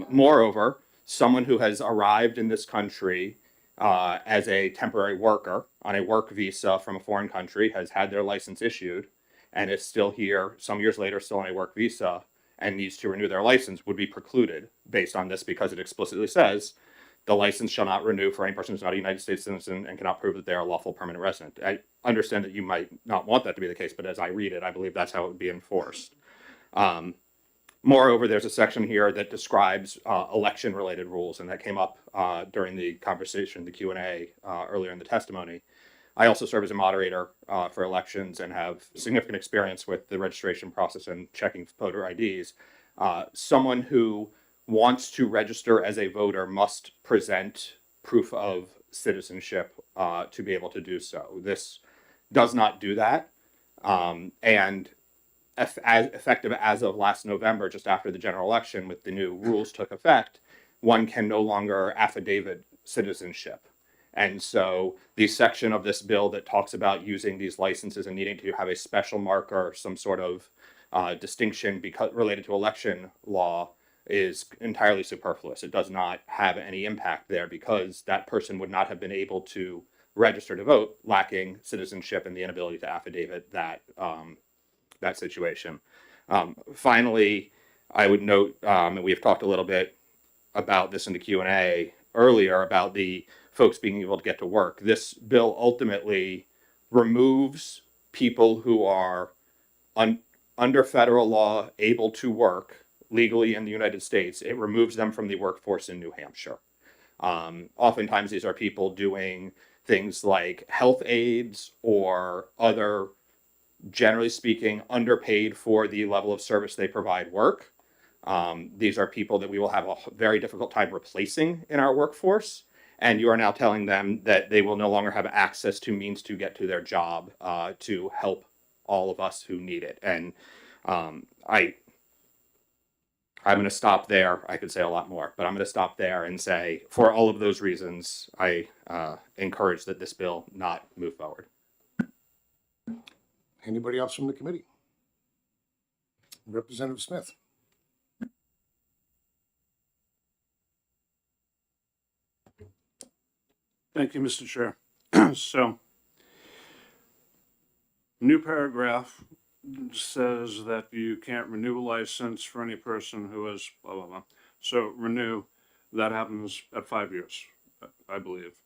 Moreover, someone who has arrived in this country as a temporary worker on a work visa from a foreign country, has had their license issued, and is still here some years later, still on a work visa, and needs to renew their license, would be precluded based on this, because it explicitly says the license shall not renew for any person who's not a United States citizen and cannot prove that they are a lawful permanent resident. I understand that you might not want that to be the case, but as I read it, I believe that's how it would be enforced. Moreover, there's a section here that describes election-related rules, and that came up during the conversation, the Q&A earlier in the testimony. I also serve as a moderator for elections and have significant experience with the registration process and checking voter IDs. Someone who wants to register as a voter must present proof of citizenship to be able to do so. This does not do that, and effective as of last November, just after the general election, with the new rules took effect, one can no longer affidavit citizenship. And so the section of this bill that talks about using these licenses and needing to have a special marker, some sort of distinction related to election law, is entirely superfluous. It does not have any impact there, because that person would not have been able to register to vote, lacking citizenship and the inability to affidavit that situation. Finally, I would note, and we've talked a little bit about this in the Q&A earlier, about the folks being able to get to work. This bill ultimately removes people who are under federal law able to work legally in the United States. It removes them from the workforce in New Hampshire. Oftentimes these are people doing things like health aides or other, generally speaking, underpaid for the level of service they provide work. These are people that we will have a very difficult time replacing in our workforce. And you are now telling them that they will no longer have access to means to get to their job to help all of us who need it. And I'm going to stop there. I could say a lot more, but I'm going to stop there and say, for all of those reasons, I encourage that this bill not move forward. Anybody else from the committee? Representative Smith. Thank you, Mr. Chair. So, new paragraph says that you can't renew a license for any person who is blah, blah, blah. So renew, that happens at 5 years, I believe.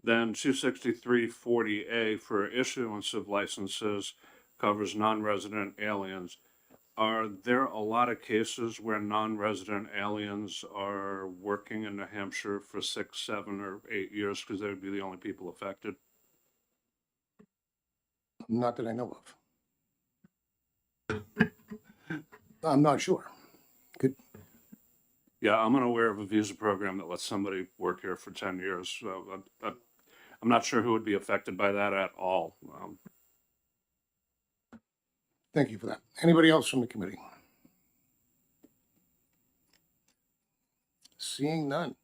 Then 26340A for issuance of licenses covers non-resident aliens. Are there a lot of cases where non-resident aliens are working in New Hampshire for 6, 7, or 8 years because they would be the only people affected? Not that I know of. I'm not sure. Good. Yeah, I'm unaware of a visa program that lets somebody work here for 10 years. So I'm not sure who would be affected by that at all. Thank you for that. Anybody else from the committee? Seeing none.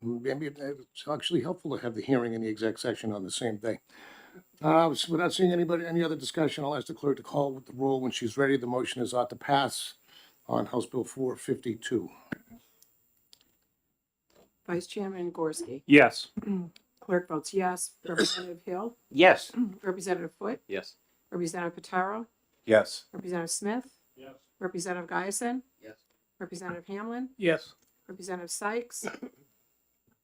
Maybe it's actually helpful to have the hearing and the exec session on the same day. Without seeing any other discussion, I'll ask the clerk to call with the roll when she's ready. The motion is ought to pass on House Bill 452. Vice Chairman Gorski. Yes. Clerk votes yes. Representative Hill, Yes. Representative Foot, Yes. Representative Pataro, Yes. Representative Smith, Yes. Representative Giason, Yes. Representative Hamlin, Yes. Representative Sykes,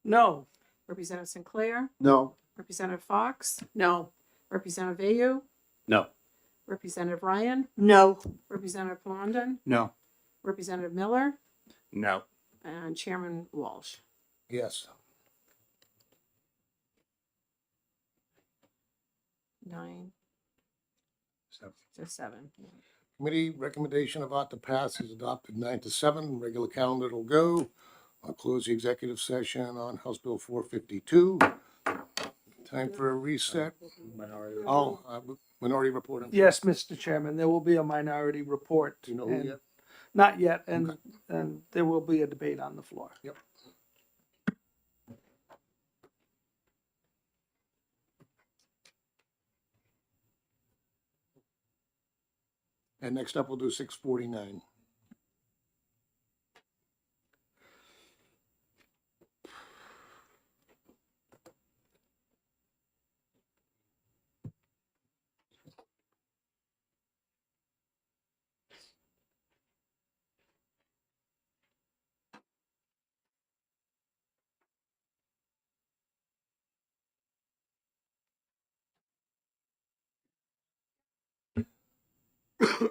No. Representative Sinclair, No. Representative Fox, No. Representative Ayu, No. Representative Ryan, No. Representative Plamondon, No. Representative Miller, No. and Chairman Walsh. Yes. 9 to 7. Committee recommendation of ought to pass is adopted 9-7. Regular calendar will go. I'll close the executive session on House Bill 452. Time for a reset. Minority report. Yes, Mr. Chairman, there will be a minority report. Do you know who and- yet? Not yet, and there will be a debate on the floor. Yep. And next up, we'll do 649.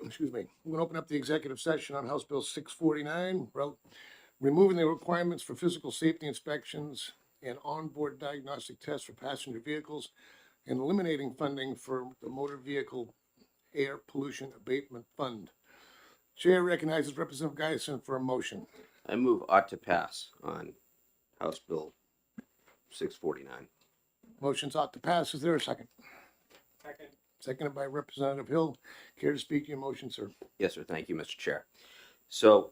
Excuse me. We're gonna open up the executive session on House Bill 649, removing the requirements for physical safety inspections and onboard diagnostic tests for passenger vehicles and eliminating funding for the Motor Vehicle Air Pollution Abatement Fund. Chair recognizes Representative Giason for a motion. I move ought to pass on House Bill 649. Motion's ought to pass. Is there a second? Second. Seconded by Representative Hill. Care to speak to your motion, sir? Yes, sir. Thank you, Mr. Chair. So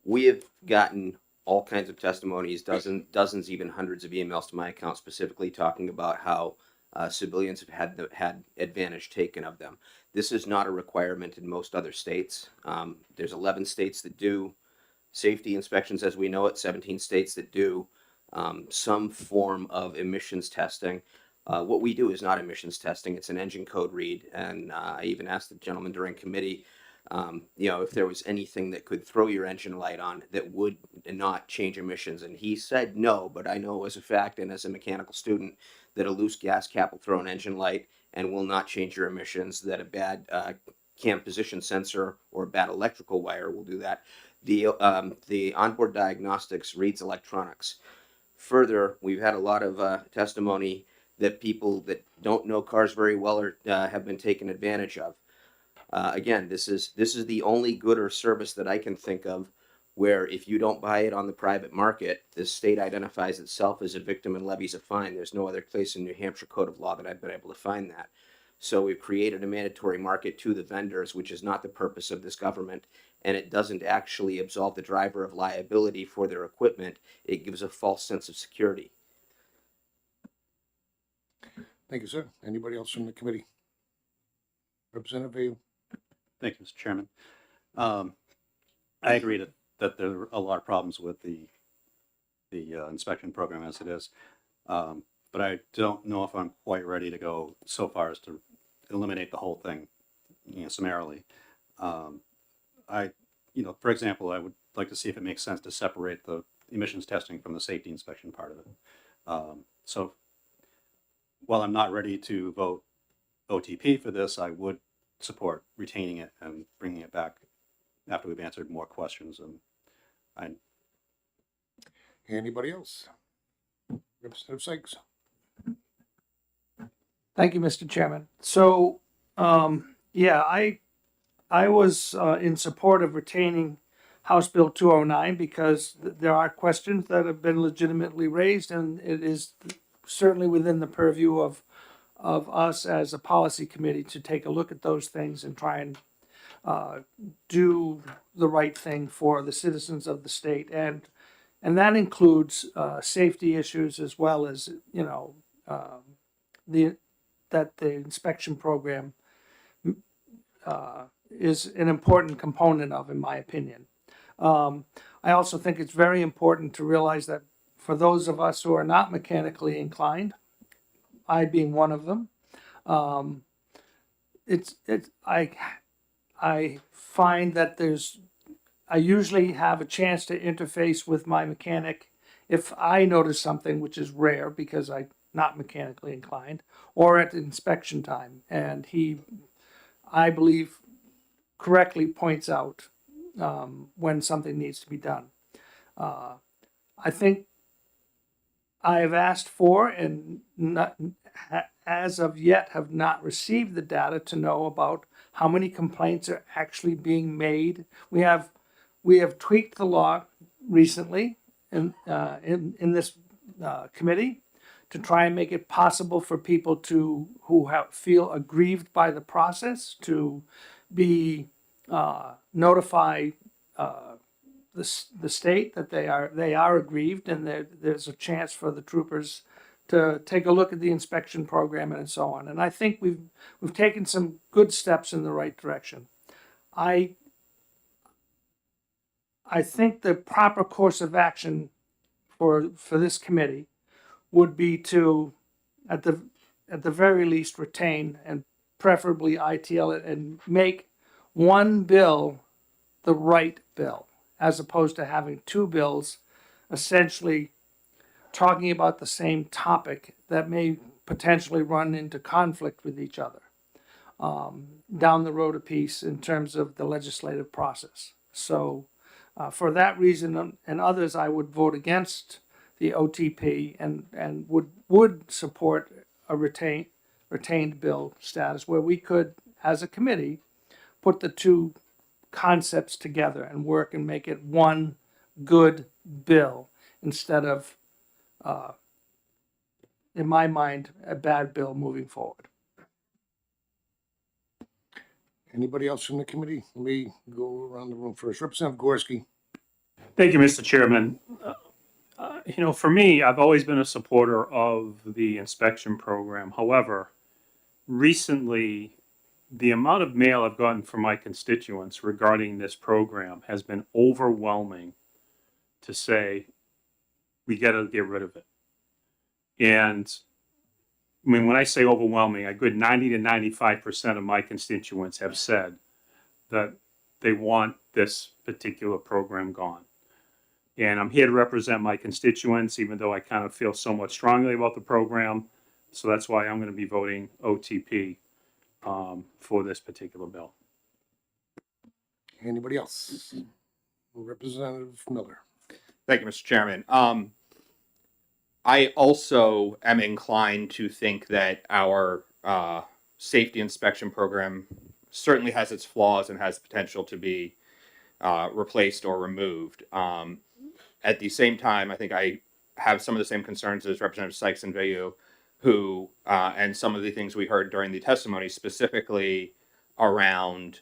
we have gotten all kinds of testimonies, dozens, even hundreds of emails to my account specifically talking about how civilians have had advantage taken of them. This is not a requirement in most other states. There's 11 states that do safety inspections as we know it, 17 states that do some form of emissions testing. What we do is not emissions testing, it's an engine code read. And I even asked the gentleman during committee, if there was anything that could throw your engine light on that would not change emissions. And he said no, but I know as a fact and as a mechanical student that a loose gas cap will throw an engine light and will not change your emissions, that a bad cam position sensor or a bad electrical wire will do that. The onboard diagnostics reads electronics. Further, we've had a lot of testimony that people that don't know cars very well are, have been taken advantage of. Again, this is the only good or service that I can think of where if you don't buy it on the private market, the state identifies itself as a victim and levies a fine. There's no other place in New Hampshire Code of Law that I've been able to find that. So we've created a mandatory market to the vendors, which is not the purpose of this government, and it doesn't actually absolve the driver of liability for their equipment. It gives a false sense of security. Thank you, sir. Anybody else from the committee? Representative Ayu. Thank you, Mr. Chairman. I agree that there are a lot of problems with the inspection program as it is. But I don't know if I'm quite ready to go so far as to eliminate the whole thing, summarily. For example, I would like to see if it makes sense to separate the emissions testing from the safety inspection part of it. So while I'm not ready to vote OTP for this, I would support retaining it and bringing it back after we've answered more questions. And Anybody else? Representative Sykes. Thank you, Mr. Chairman. So, I was in support of retaining House Bill 209 because there are questions that have been legitimately raised, and it is certainly within the purview of us as a policy committee to take a look at those things and try and do the right thing for the citizens of the state, and that includes safety issues as well as the inspection program is an important component of, in my opinion. I also think it's very important to realize that for those of us who are not mechanically inclined, I being one of them, I find that I usually have a chance to interface with my mechanic if I notice something, which is rare because I'm not mechanically inclined, or at inspection time. And he, I believe, correctly points out when something needs to be done. I think I have asked for and as of yet have not received the data to know about how many complaints are actually being made. We have tweaked the law recently in this committee to try and make it possible for people who feel aggrieved by the process to be notify the state that they are aggrieved, and there's a chance for the troopers to take a look at the inspection program and so on. And I think we've taken some good steps in the right direction. I think the proper course of action for this committee would be to, at the very least, retain and preferably ITL it and make one bill the right bill, as opposed to having two bills essentially talking about the same topic that may potentially run into conflict with each other down the road a piece in terms of the legislative process. So for that reason and others, I would vote against the OTP and would support a retained bill status where we could, as a committee, put the two concepts together and work and make it one good bill instead of, in my mind, a bad bill moving forward. Anybody else from the committee? Let me go around the room first. Representative Gorski. Thank you, Mr. Chairman. For me, I've always been a supporter of the inspection program. However, recently, the amount of mail I've gotten from my constituents regarding this program has been overwhelming to say, we got to get rid of it. And I mean, when I say overwhelming, a good 90 to 95% of my constituents have said that they want this particular program gone. And I'm here to represent my constituents, even though I kind of feel somewhat strongly about the program. So that's why I'm going to be voting OTP for this particular bill. Anybody else? Representative Miller. Thank you, Mr. Chairman. I also am inclined to think that our safety inspection program certainly has its flaws and has potential to be replaced or removed. At the same time, I think I have some of the same concerns as Representative Sykes and Veyu, who, and some of the things we heard during the testimony, specifically around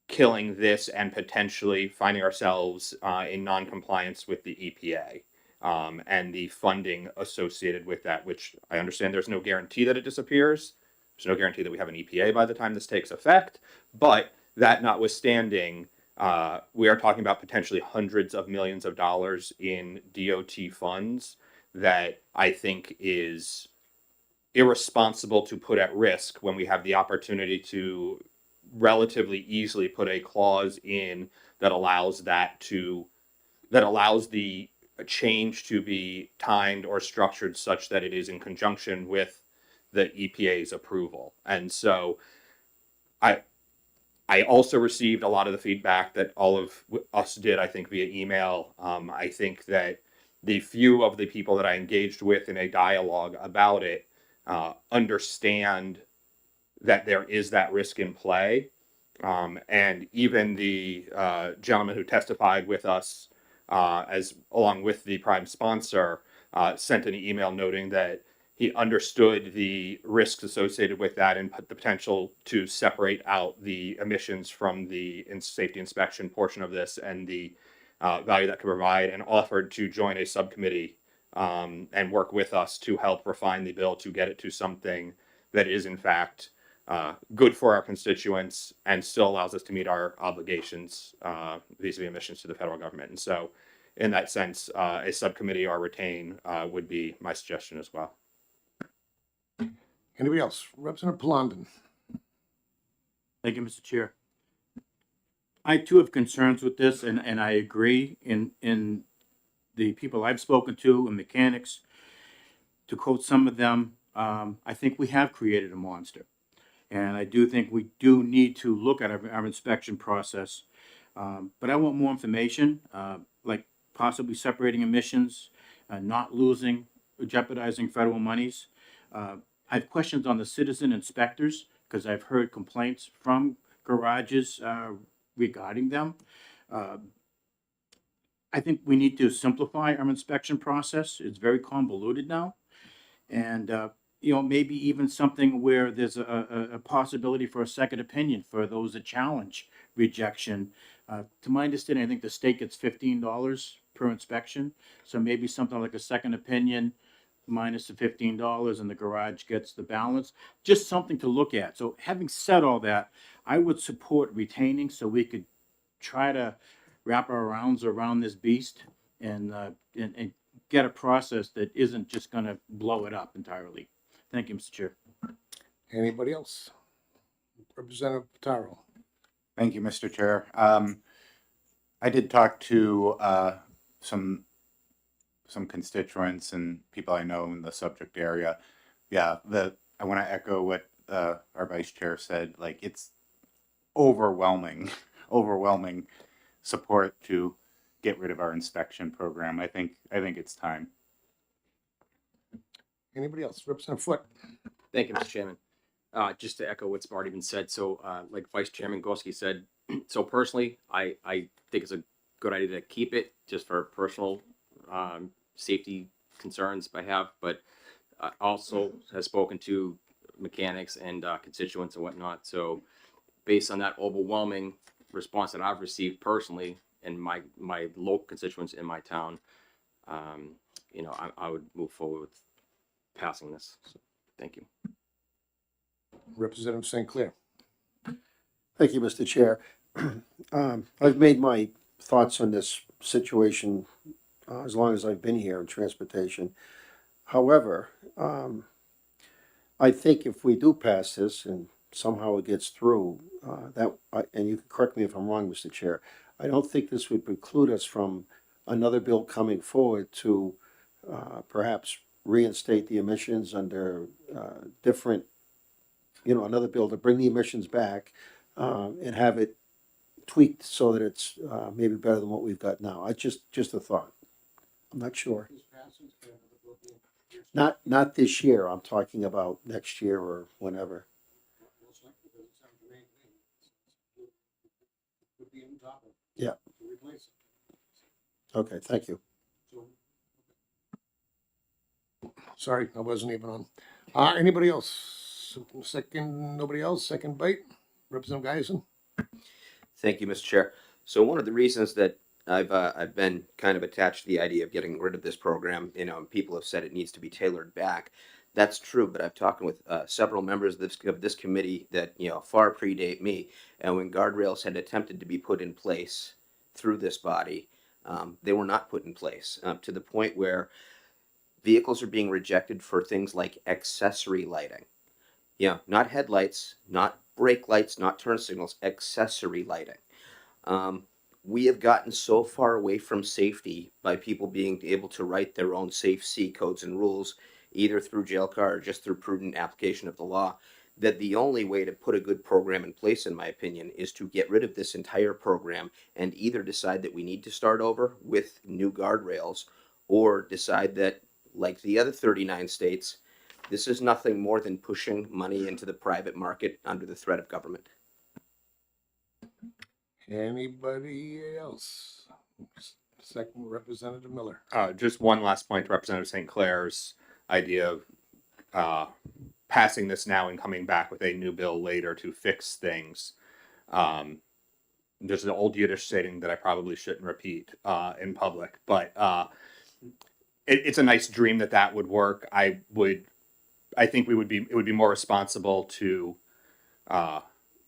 killing this and potentially finding ourselves in non-compliance with the EPA. And the funding associated with that, which I understand there's no guarantee that it disappears. There's no guarantee that we have an EPA by the time this takes effect. But that notwithstanding, we are talking about potentially hundreds of millions of dollars in DOT funds that I think is irresponsible to put at risk when we have the opportunity to relatively easily put a clause in that allows the change to be timed or structured such that it is in conjunction with the EPA's approval. And so I also received a lot of the feedback that all of us did, I think, via email. I think that the few of the people that I engaged with in a dialogue about it understand that there is that risk in play. And even the gentleman who testified with us along with the prime sponsor, sent an email noting that he understood the risks associated with that and the potential to separate out the emissions from the safety inspection portion of this and the value that could provide, and offered to join a subcommittee and work with us to help refine the bill to get it to something that is in fact good for our constituents and still allows us to meet our obligations vis-a-vis emissions to the federal government. And so, in that sense, a subcommittee or retain would be my suggestion as well. Anybody else? Representative Palondon. Thank you, Mr. Chair. I too have concerns with this, and I agree in the people I've spoken to and mechanics, to quote some of them, I think we have created a monster. And I do think we do need to look at our inspection process. But I want more information, like possibly separating emissions, not losing, jeopardizing federal monies. I have questions on the citizen inspectors, because I've heard complaints from garages regarding them. I think we need to simplify our inspection process. It's very convoluted now. And, maybe even something where there's a possibility for a second opinion for those that challenge rejection. To my understanding, I think the state gets $15 per inspection. So maybe something like a second opinion minus the $15 and the garage gets the balance. Just something to look at. So having said all that, I would support retaining so we could try to wrap our arms around this beast and get a process that isn't just going to blow it up entirely. Thank you, Mr. Chair. Anybody else? Representative Pataro. Thank you, Mr. Chair. I did talk to some constituents and people I know in the subject area. Yeah, I want to echo what our vice chair said. Like, it's overwhelming support to get rid of our inspection program. I think it's time. Anybody else? Representative Foot. Thank you, Mr. Chairman. Just to echo what's already been said, so like Vice Chairman Gorski said, so personally, I think it's a good idea to keep it just for personal safety concerns I have, but I also have spoken to mechanics and constituents and whatnot. So based on that overwhelming response that I've received personally and my local constituents in my town, I would move forward with passing this. So, thank you. Representative St. Clair. Thank you, Mr. Chair. I've made my thoughts on this situation as long as I've been here in transportation. However, I think if we do pass this and somehow it gets through, and you can correct me if I'm wrong, Mr. Chair, I don't think this would preclude us from another bill coming forward to perhaps reinstate the emissions under different, another bill to bring the emissions back and have it tweaked so that it's maybe better than what we've got now. I just a thought. I'm not sure. Not this year. I'm talking about next year or whenever. Yeah. Okay, thank you. Sorry, I wasn't even on. Anybody else? Nobody else? Second bite? Representative Geisen? Thank you, Mr. Chair. So one of the reasons that I've been kind of attached to the idea of getting rid of this program, and people have said it needs to be tailored back. That's true, but I've talked with several members of this committee that far predate me, and when guardrails had attempted to be put in place through this body, they were not put in place to the point where vehicles are being rejected for things like accessory lighting. Not headlights, not brake lights, not turn signals, accessory lighting. We have gotten so far away from safety by people being able to write their own safe C codes and rules, either through jail car or just through prudent application of the law, that the only way to put a good program in place, in my opinion, is to get rid of this entire program and either decide that we need to start over with new guardrails or decide that, like the other 39 states, this is nothing more than pushing money into the private market under the threat of government. Anybody else? Second, Representative Miller. Just one last point to Representative St. Clair's idea of passing this now and coming back with a new bill later to fix things. There's an old Yiddish saying that I probably shouldn't repeat in public, but it's a nice dream that would work. I think it would be more responsible to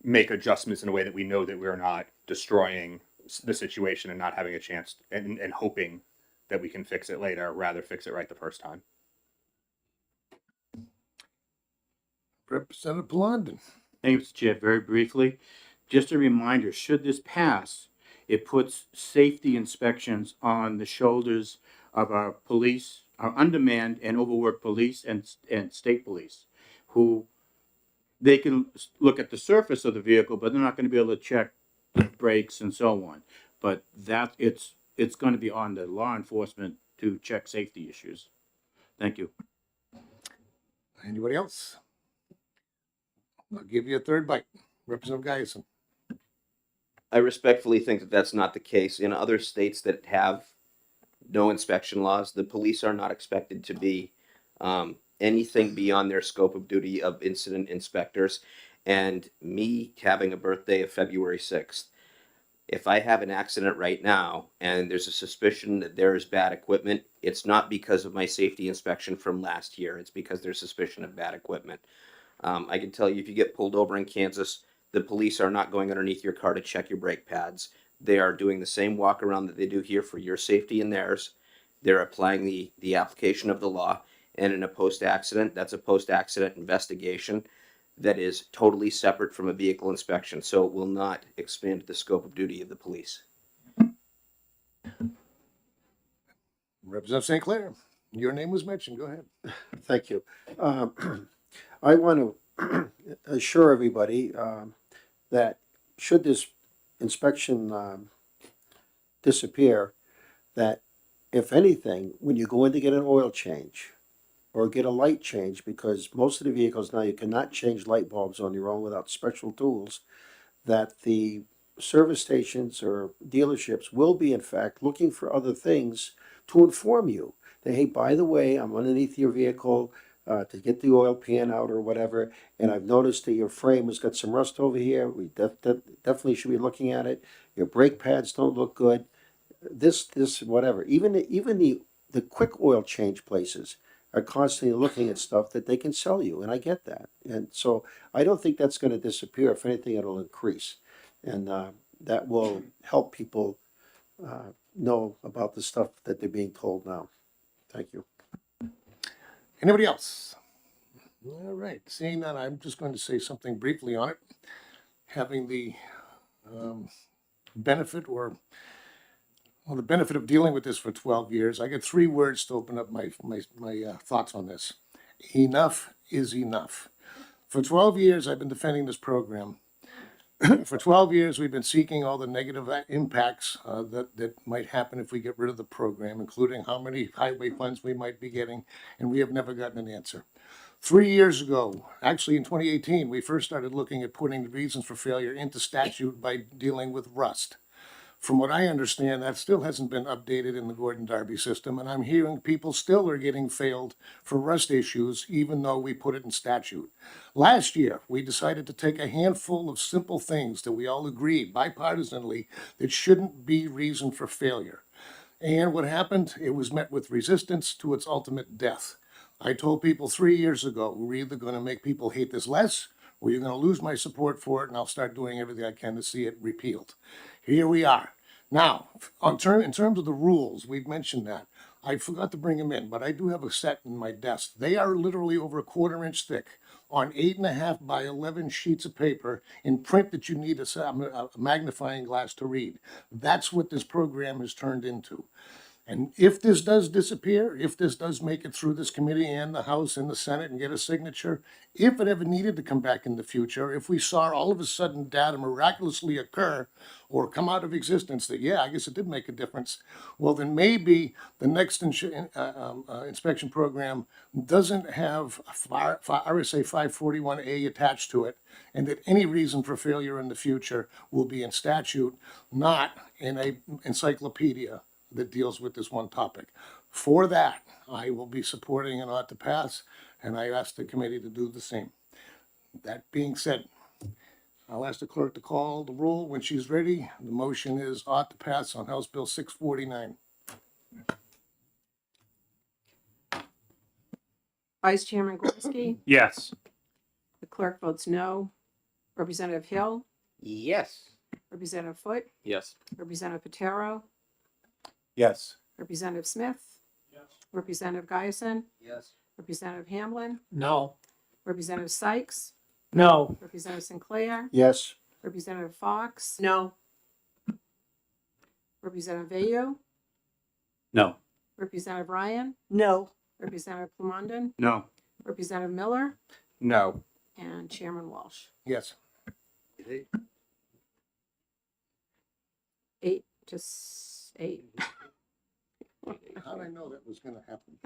make adjustments in a way that we know that we're not destroying the situation and not having a chance and hoping that we can fix it later, rather fix it right the first time. Representative Blondin. Thank you, Mr. Chair. Very briefly, just a reminder, should this pass, it puts safety inspections on the shoulders of our police, our undermanned and overworked police and state police, who they can look at the surface of the vehicle, but they're not going to be able to check the brakes and so on. But that it's going to be on the law enforcement to check safety issues. Thank you. Anybody else? I'll give you a third bite. Representative Guyson. I respectfully think that that's not the case. In other states that have no inspection laws, the police are not expected to be anything beyond their scope of duty of incident inspectors. And me having a birthday of February 6th, if I have an accident right now and there's a suspicion that there is bad equipment, it's not because of my safety inspection from last year. It's because there's suspicion of bad equipment. I can tell you, if you get pulled over in Kansas, the police are not going underneath your car to check your brake pads. They are doing the same walk around that they do here for your safety and theirs. They're applying the application of the law. And in a post-accident, that's a post-accident investigation that is totally separate from a vehicle inspection. So it will not expand the scope of duty of the police. Representative St. Clair, your name was mentioned. Go ahead. Thank you. I want to assure everybody that should this inspection disappear, that if anything, when you go in to get an oil change or get a light change, because most of the vehicles now you cannot change light bulbs on your own without special tools, that the service stations or dealerships will be in fact looking for other things to inform you that, hey, by the way, I'm underneath your vehicle to get the oil pan out or whatever, and I've noticed that your frame has got some rust over here. We definitely should be looking at it. Your brake pads don't look good. This, whatever. Even the quick oil change places are constantly looking at stuff that they can sell you, and I get that. And so I don't think that's going to disappear. If anything, it'll increase, and that will help people know about the stuff that they're being told now. Thank you. Anybody else? All right. Seeing that, I'm just going to say something briefly on it. Having the benefit the benefit of dealing with this for 12 years, I get 3 words to open up my thoughts on this. Enough is enough. For 12 years, I've been defending this program. For 12 years, we've been seeking all the negative impacts that might happen if we get rid of the program, including how many highway funds we might be getting, and we have never gotten an answer. 3 years ago, actually in 2018, we first started looking at putting the reasons for failure into statute by dealing with rust. From what I understand, that still hasn't been updated in the Gordon Darby system, and I'm hearing people still are getting failed for rust issues, even though we put it in statute. Last year, we decided to take a handful of simple things that we all agreed bipartisanly that shouldn't be reason for failure. And what happened? It was met with resistance to its ultimate death. I told people 3 years ago, we're either going to make people hate this less, or you're going to lose my support for it, and I'll start doing everything I can to see it repealed. Here we are. Now, in terms of the rules, we've mentioned that. I forgot to bring them in, but I do have a set in my desk. They are literally over a 1/4 inch thick on 8.5 by 11 sheets of paper in print that you need a magnifying glass to read. That's what this program has turned into. And if this does disappear, if this does make it through this committee and the House and the Senate and get a signature, if it ever needed to come back in the future, if we saw all of a sudden data miraculously occur or come out of existence that, yeah, I guess it did make a difference, well, then maybe the next inspection program doesn't have RSA 541A attached to it, and that any reason for failure in the future will be in statute, not in a encyclopedia that deals with this one topic. For that, I will be supporting an ought to pass, and I ask the committee to do the same. That being said, I'll ask the clerk to call the roll when she's ready. The motion is ought to pass on House Bill 649. Vice Chairman Gorski, Yes. the clerk votes no. Representative Hill, Yes. Representative Foot, Yes. Representative Patero, Yes. Representative Smith, Representative Giason, Yes. Representative Hamlin, No. Representative Sykes, No. Representative Sinclair, Yes. Representative Fox, No. Representative Vayu, No. Representative Ryan, No. Representative Plamondon, No. Representative Miller, No. and Chairman Walsh. Yes. 8 to 8. How did I know that was gonna happen?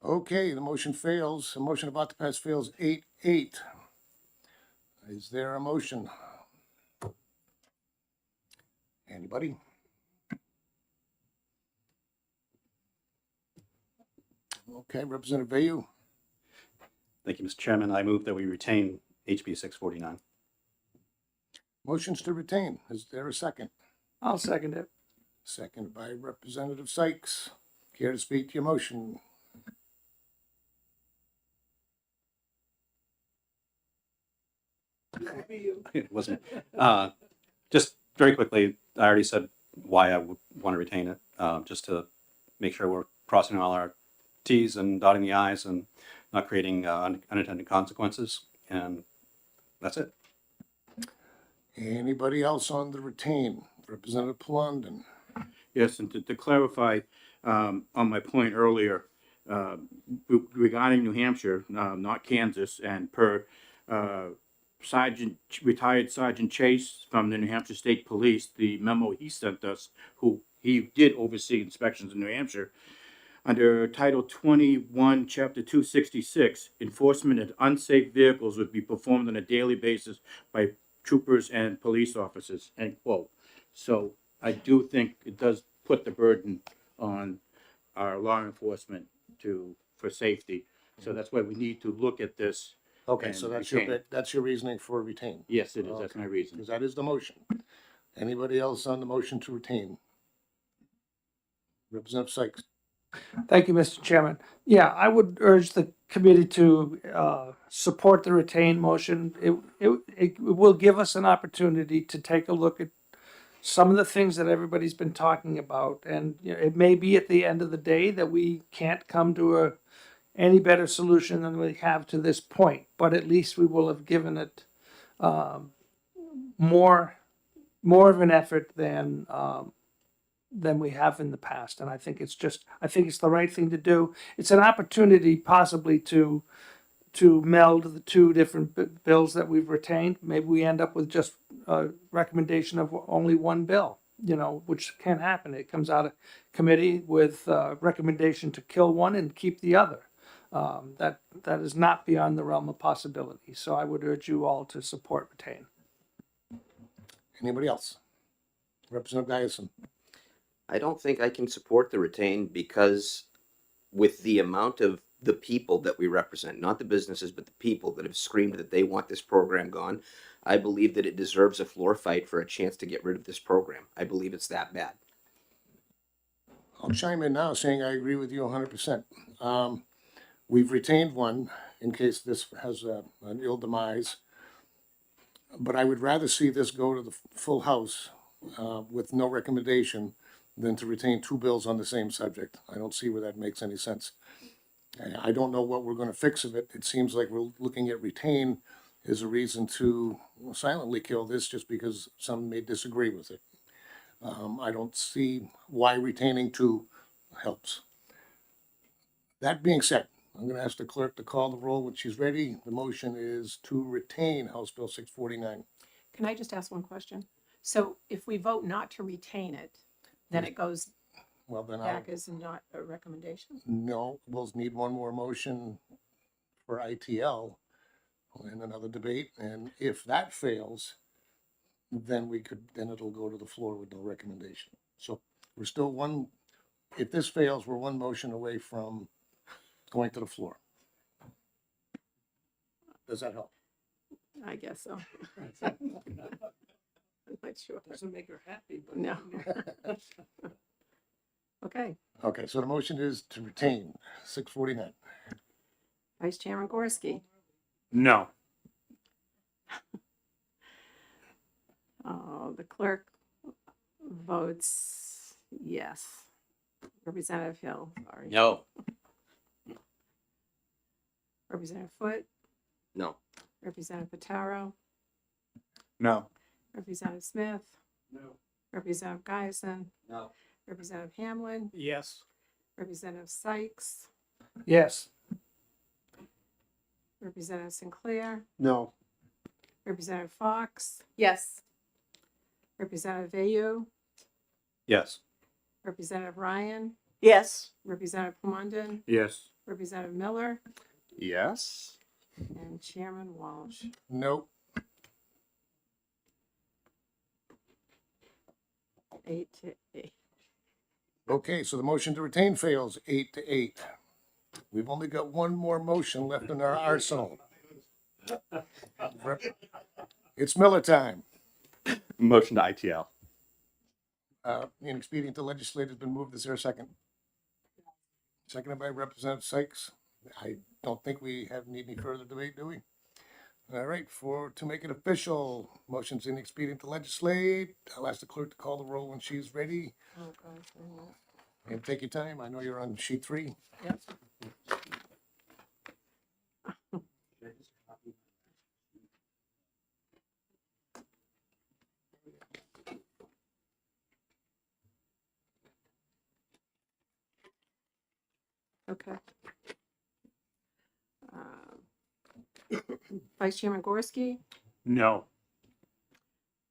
Okay, the motion fails. The motion about to pass fails 8-8. Is there a motion? Anybody? Okay, Representative Vayu, Thank you, Mr. Chairman. I move that we retain HB 649. motions to retain. Is there a second? I'll second it. Second by Representative Sykes. Care to speak to your motion? It wasn't. Just very quickly, I already said why I would want to retain it, just to make sure we're crossing all our Ts and dotting the Is and not creating unintended consequences. And that's it. Anybody else on the retain? Representative Plamondon. Yes, and to clarify, on my point earlier, regarding New Hampshire, not Kansas, and per, retired Sergeant Chase from the New Hampshire State Police, the memo he sent us, who he did oversee inspections in New Hampshire, under Title 21, Chapter 266, enforcement of unsafe vehicles would be performed on a daily basis by troopers and police officers, end quote. So I do think it does put the burden on our law enforcement for safety. So that's why we need to look at this. Okay, and so retain. that's your reasoning for retain? Yes, it is. That's my reason. Because that is the motion. Anybody else on the motion to retain? Representative Sykes. Thank you, Mr. Chairman. Yeah, I would urge the committee to support the retain motion. It will give us an opportunity to take a look at some of the things that everybody's been talking about. And you know, it may be at the end of the day that we can't come to any better solution than we have to this point, but at least we will have given it more of an effort than we have in the past. And I think it's the right thing to do. It's an opportunity possibly to meld the two different bills that we've retained. Maybe we end up with just a recommendation of only one bill, you know, which can happen. It comes out of committee with a recommendation to kill one and keep the other. That is not beyond the realm of possibility. So I would urge you all to support retain. Anybody else? Representative Giason. I don't think I can support the retain because with the amount of the people that we represent, not the businesses, but the people that have screamed that they want this program gone, I believe that it deserves a floor fight for a chance to get rid of this program. I believe it's that bad. I'll chime in now saying I agree with you 100%. We've retained one in case this has an ill demise, but I would rather see this go to the full House with no recommendation than to retain two bills on the same subject. I don't see where that makes any sense. I don't know what we're going to fix of it. It seems like we're looking at retain as a reason to silently kill this just because some may disagree with it. I don't see why retaining two helps. That being said, I'm going to ask the clerk to call the roll when she's ready. The motion is to retain House Bill 649. Can I just ask one question? So if we vote not to retain it, then it goes Well, then back as not a recommendation? No, we'll need one more motion for ITL in another debate. And if that fails, then it'll go to the floor with no recommendation. So we're still if this fails, we're one motion away from going to the floor. Does that help? I guess so. I'm not sure. Doesn't make her happy, but. No. Okay. Okay, so the motion is to retain 649. Vice Chairman Gorski, No. So the clerk votes yes. Representative Hill, sorry. No. Representative Foot, No. Representative Pataro, No. Representative Smith, No. Representative Geisen, No. Representative Hamlin, Yes. Representative Sykes, Yes. Representative Sinclair, No. Representative Fox, Yes. Representative Vayu, Yes. Representative Ryan, Yes. Representative Plumbundon, Yes. Representative Miller, Yes. and Chairman Walsh. Nope. 8-8. Okay, so the motion to retain fails 8-8. We've only got one more motion left in our arsenal. It's Miller time. Motion to ITL. Inexpedient to legislate has been moved. Is there a second? Seconded by Representative Sykes. I don't think we need any further debate, do we? All right, to make it official, motion's inexpedient to legislate. I'll ask the clerk to call the roll when she's ready. Oh, gosh, wait a minute. And take your time. I know you're on sheet 3. Yep. Okay. Vice Chairman Gorski, No.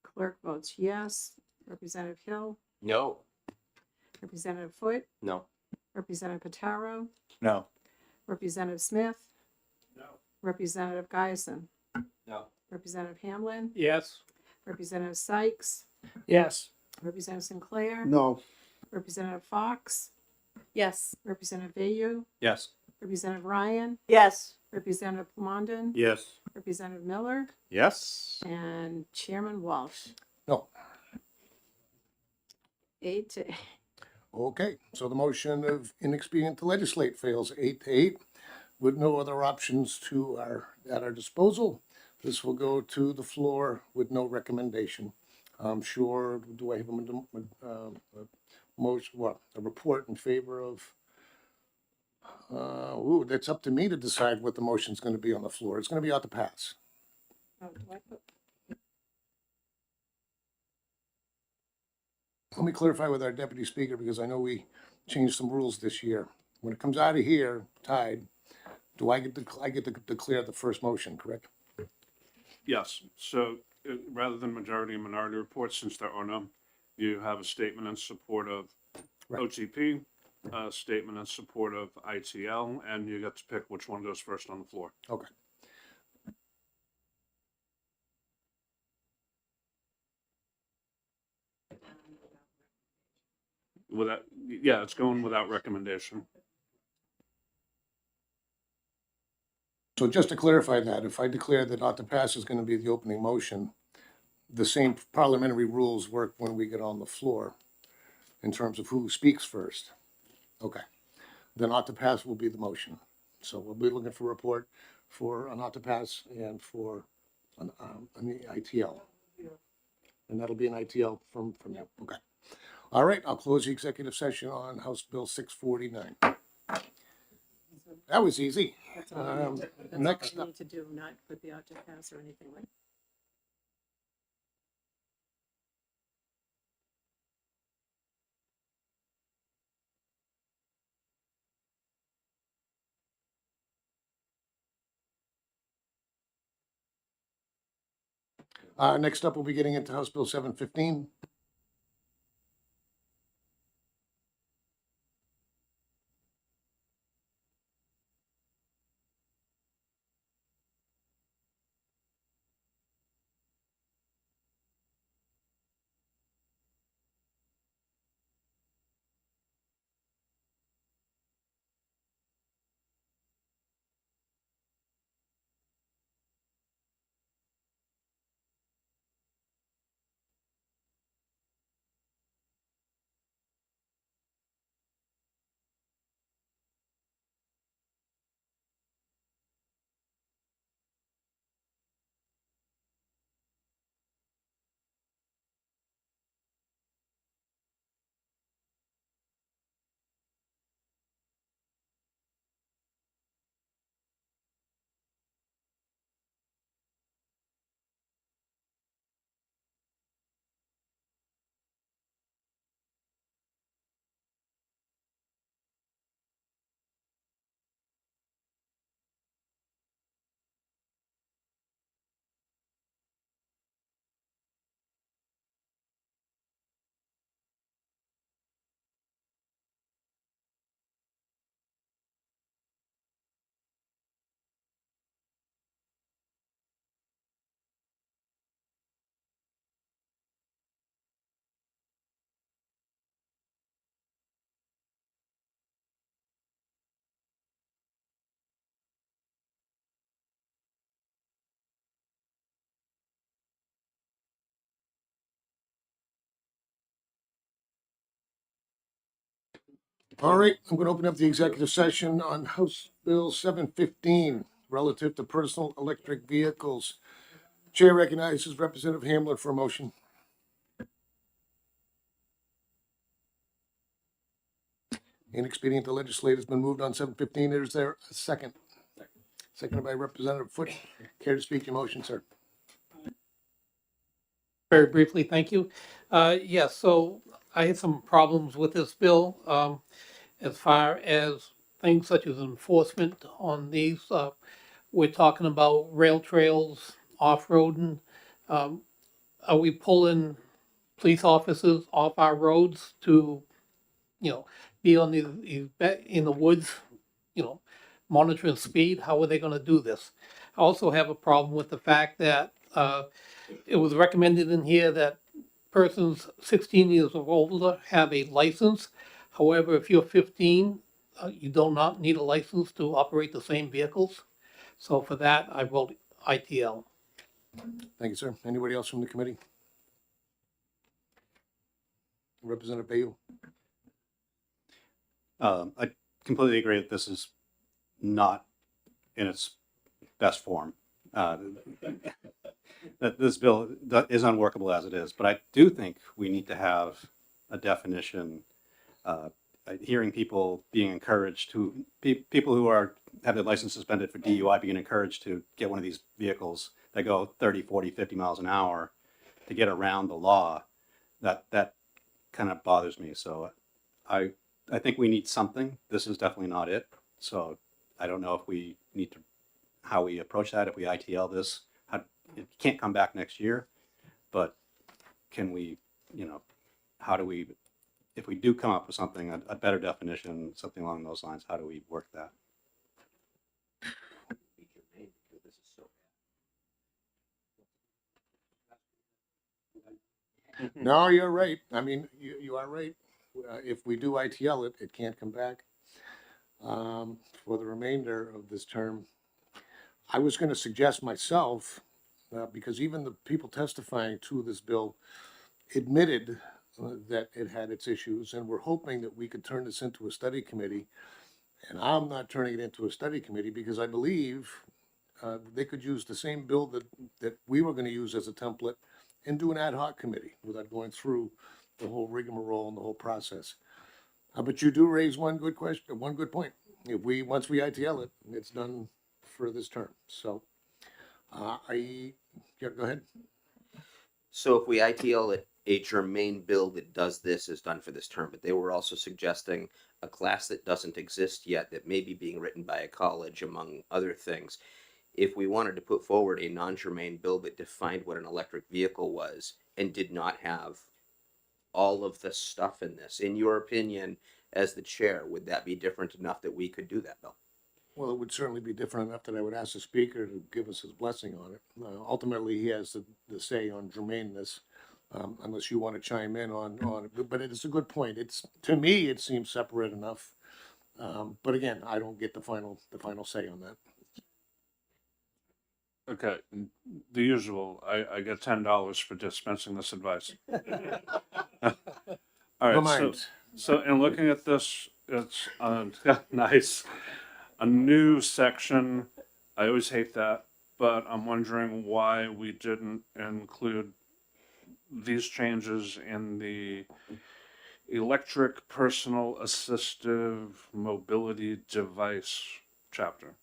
clerk votes yes. Representative Hill, No. Representative Foot, No. Representative Pataro, No. Representative Smith, No. Representative Geisen, No. Representative Hamlin, Yes. Representative Sykes, Yes. Representative Sinclair, No. Representative Fox, Yes. Representative Vayu, Yes. Representative Ryan, Yes. Representative Plumbundon, Yes. Representative Miller, Yes. and Chairman Walsh. No. 8-8. Okay, so the motion of inexpedient to legislate fails 8-8. With no other options at our disposal, this will go to the floor with no recommendation. I'm sure, do I have a report in favor of? That's up to me to decide what the motion's gonna be on the floor. It's gonna be out to pass. Oh, do I put? Let me clarify with our deputy speaker, because I know we changed some rules this year. When it comes out of here, tied, I get to declare the first motion, correct? Yes, so rather than majority and minority reports, since there are none, you have a statement in support of Right. OTP, a statement in support of ITL, and you get to pick which one goes first on the floor. Okay. Without, yeah, it's going without recommendation. So just to clarify that, if I declare that ought to pass is gonna be the opening motion, the same parliamentary rules work when we get on the floor in terms of who speaks first. Okay, then ought to pass will be the motion. So we'll be looking for a report for an ought to pass and for an the ITL. And that'll be an ITL from you, okay. All right, I'll close the executive session on House Bill 649. That was easy. That's all we Next up. need to do, not put the out to pass or anything like. Next up, we'll be getting into House Bill 715. All right, I'm gonna open up the executive session on House Bill 715 relative to personal electric vehicles. Chair recognizes Representative Hamlin for a motion. Inexpedient to legislate has been moved on 715. Is there a second? Seconded by Representative Foot. Care to speak your motion, sir? Very briefly, thank you. Yes, so I had some problems with this bill, as far as things such as enforcement on these. We're talking about rail trails, off-roading. Are we pulling police officers off our roads to, be on in the woods, monitoring speed? How are they gonna do this? I also have a problem with the fact that, it was recommended in here that persons 16 years or older have a license. However, if you're 15, you do not need a license to operate the same vehicles. So for that, I vote ITL. Thank you, sir. Anybody else from the committee? Representative Bayou. I completely agree that this is not in its best form. That this bill is unworkable as it is, but I do think we need to have a definition. Hearing people being encouraged to people who have their license suspended for DUI being encouraged to get one of these vehicles that go 30, 40, 50 miles an hour to get around the law, that kind of bothers me. So I think we need something. This is definitely not it. So I don't know if we need to, how we approach that, if we ITL this. It can't come back next year, but can we, how do we, if we do come up with something, a better definition, something along those lines, how do we work that? No, you're right. I mean, you are right. If we do ITL it, it can't come back for the remainder of this term. I was going to suggest myself, because even the people testifying to this bill admitted that it had its issues, and we're hoping that we could turn this into a study committee. And I'm not turning it into a study committee because I believe they could use the same bill that we were going to use as a template and do an ad hoc committee without going through the whole rigmarole and the whole process. But you do raise one good question, one good point. Once we ITL it, it's done for this term. So yeah, go ahead. So if we ITL it, a germane bill that does this is done for this term, but they were also suggesting a class that doesn't exist yet that may be being written by a college, among other things. If we wanted to put forward a non-germane bill that defined what an electric vehicle was and did not have all of the stuff in this, in your opinion, as the chair, would that be different enough that we could do that bill? Well, it would certainly be different enough that I would ask the speaker to give us his blessing on it. Ultimately, he has the say on germaneness, unless you want to chime in on it. But it's a good point. To me, it seems separate enough. But again, I don't get the final say on that. Okay, the usual. I get $10 for dispensing this advice. All right. Remind. So in looking at this, it's nice. A new section. I always hate that, but I'm wondering why we didn't include these changes in the electric personal assistive mobility device chapter.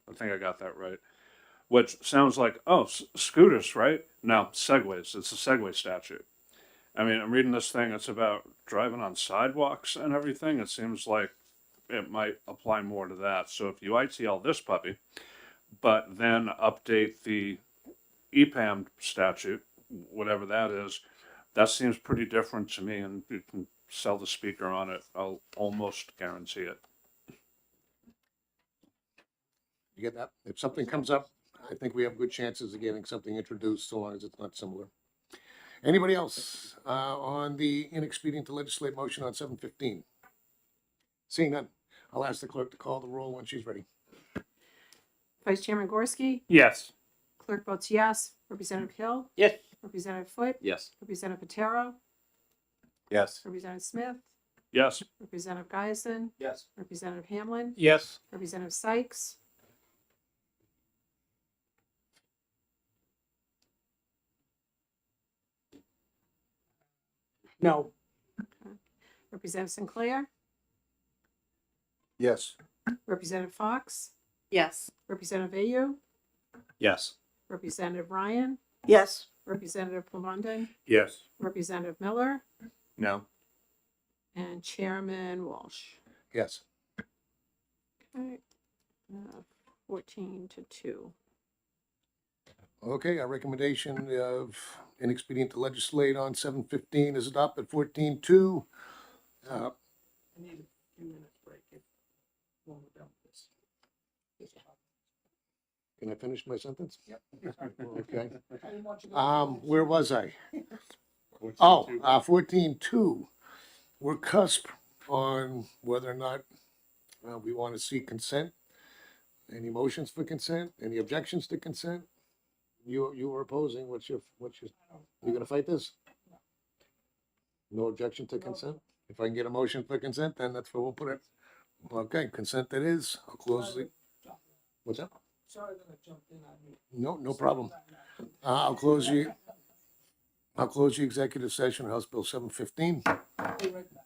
I think I got that right. Which sounds like, scooters, right? No, segways. It's a Segway statute. I mean, I'm reading this thing. It's about driving on sidewalks and everything. It seems like it might apply more to that. So if you ITL this puppy, but then update the EPAM statute, whatever that is, that seems pretty different to me, and you can sell the speaker on it. I'll almost guarantee it. You get that? If something comes up, I think we have good chances of getting something introduced, so long as it's not similar. Anybody else on the inexpedient to legislate motion on 715? Seeing none, I'll ask the clerk to call the roll when she's ready. Vice Chairman Gorski? Yes. Clerk votes yes. Representative Hill? Yes. Representative Foot? Yes. Representative Patero? Yes. Representative Smith? Yes. Representative Giason, Yes. Representative Hamlin, Yes. Representative Sykes, No. Representative Sinclair, Yes. Representative Fox, Yes. Representative Ayu, Yes. Representative Ryan, Yes. Representative Plamondon, Yes. Representative Miller, No. and Chairman Walsh. Yes. Okay, 14-2. Okay, our recommendation of inexpedient to legislate on 7:15 is adopted 14-2. I need a few minutes break if when we're done with this. Can I finish my sentence? Yep. Okay. I didn't want you to. Where was I? Oh, 14-2. We're cusp on whether or not we want to see consent. Any motions for consent? Any objections to consent? You were opposing. You gonna fight this? No objection to consent? If I can get a motion for consent, then that's where we'll put it. Okay, consent it is. I'll close the, what's that? Sorry that I jumped in on you. No problem. I'll close the executive session, House Bill 7:15. I'll be right back.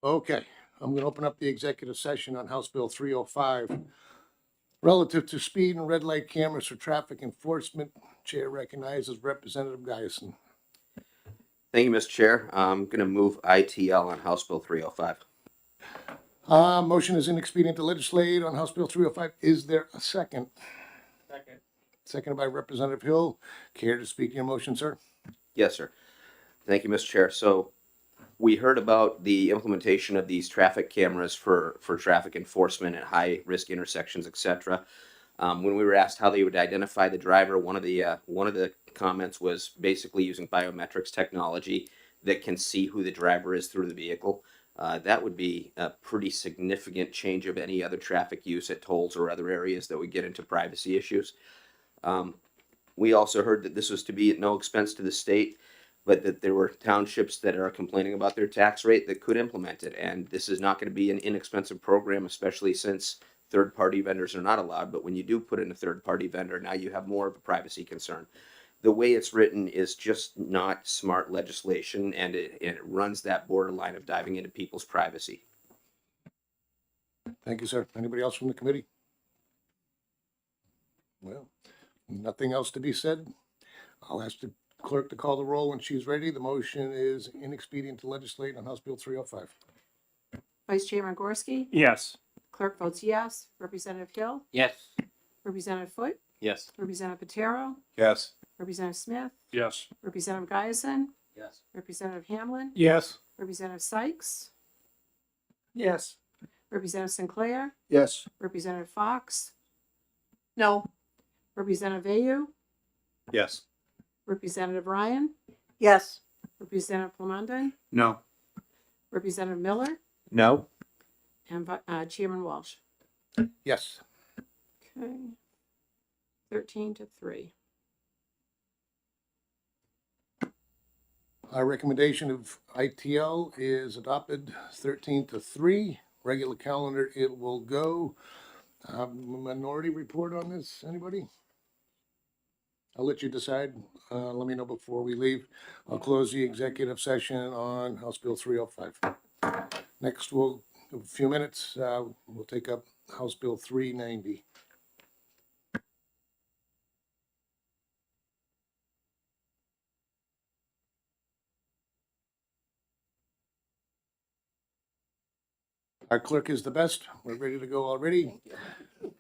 Okay, I'm gonna open up the executive session on House Bill 305. Relative to speed and red light cameras for traffic enforcement, Chair recognizes Representative Guyson. Thank you, Mr. Chair. I'm going to move ITL on House Bill 305. Motion is inexpedient to legislate on House Bill 305. Is there a second? Second. Seconded by Representative Hill. Care to speak to your motion, sir? Yes, sir. Thank you, Mr. Chair. So we heard about the implementation of these traffic cameras for traffic enforcement at high risk intersections, etc. When we were asked how they would identify the driver, one of the comments was basically using biometrics technology that can see who the driver is through the vehicle. That would be a pretty significant change of any other traffic use at tolls or other areas that would get into privacy issues. We also heard that this was to be at no expense to the state, but that there were townships that are complaining about their tax rate that could implement it. And this is not going to be an inexpensive program, especially since third-party vendors are not allowed. But when you do put in a third-party vendor, now you have more of a privacy concern. The way it's written is just not smart legislation, and it runs that borderline of diving into people's privacy. Thank you, sir. Anybody else from the committee? Well, nothing else to be said. I'll ask the clerk to call the roll when she's ready. The motion is inexpedient to legislate on House Bill 305. Vice Chairman Gorski? Yes. Clerk votes yes. Representative Hill? Yes. Representative Foot? Yes. Representative Patero? Yes. Representative Smith? Yes. Representative Guyson? Yes. Representative Hamlin? Yes. Representative Sykes? Yes. Representative Sinclair? Yes. Representative Fox? No. Representative Ayu? Yes. Representative Ryan? Yes. Representative Plamondon? No. Representative Miller? No. And Chairman Walsh? Yes. Okay. 13-3. Our recommendation of ITL is adopted 13-3. Regular calendar, it will go. Minority report on this, anybody? I'll let you decide. Let me know before we leave. I'll close the executive session on House Bill 305. Next, we'll, a few minutes, we'll take up House Bill 390. Our clerk is the best. We're ready to go already.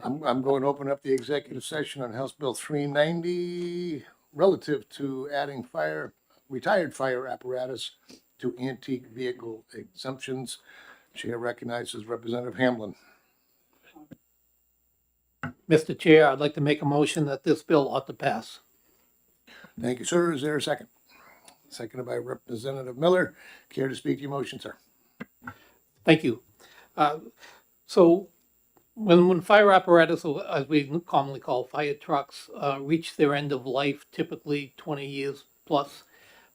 I'm going to open up the executive session on House Bill 390 relative to adding retired fire apparatus to antique vehicle exemptions. Chair recognizes Representative Hamlin. Mr. Chair, I'd like to make a motion that this bill ought to pass. Thank you, sir. Is there a second? Seconded by Representative Miller. Care to speak to your motion, sir? Thank you. So when fire apparatus, or as we commonly call fire trucks, reach their end of life, typically 20 years plus,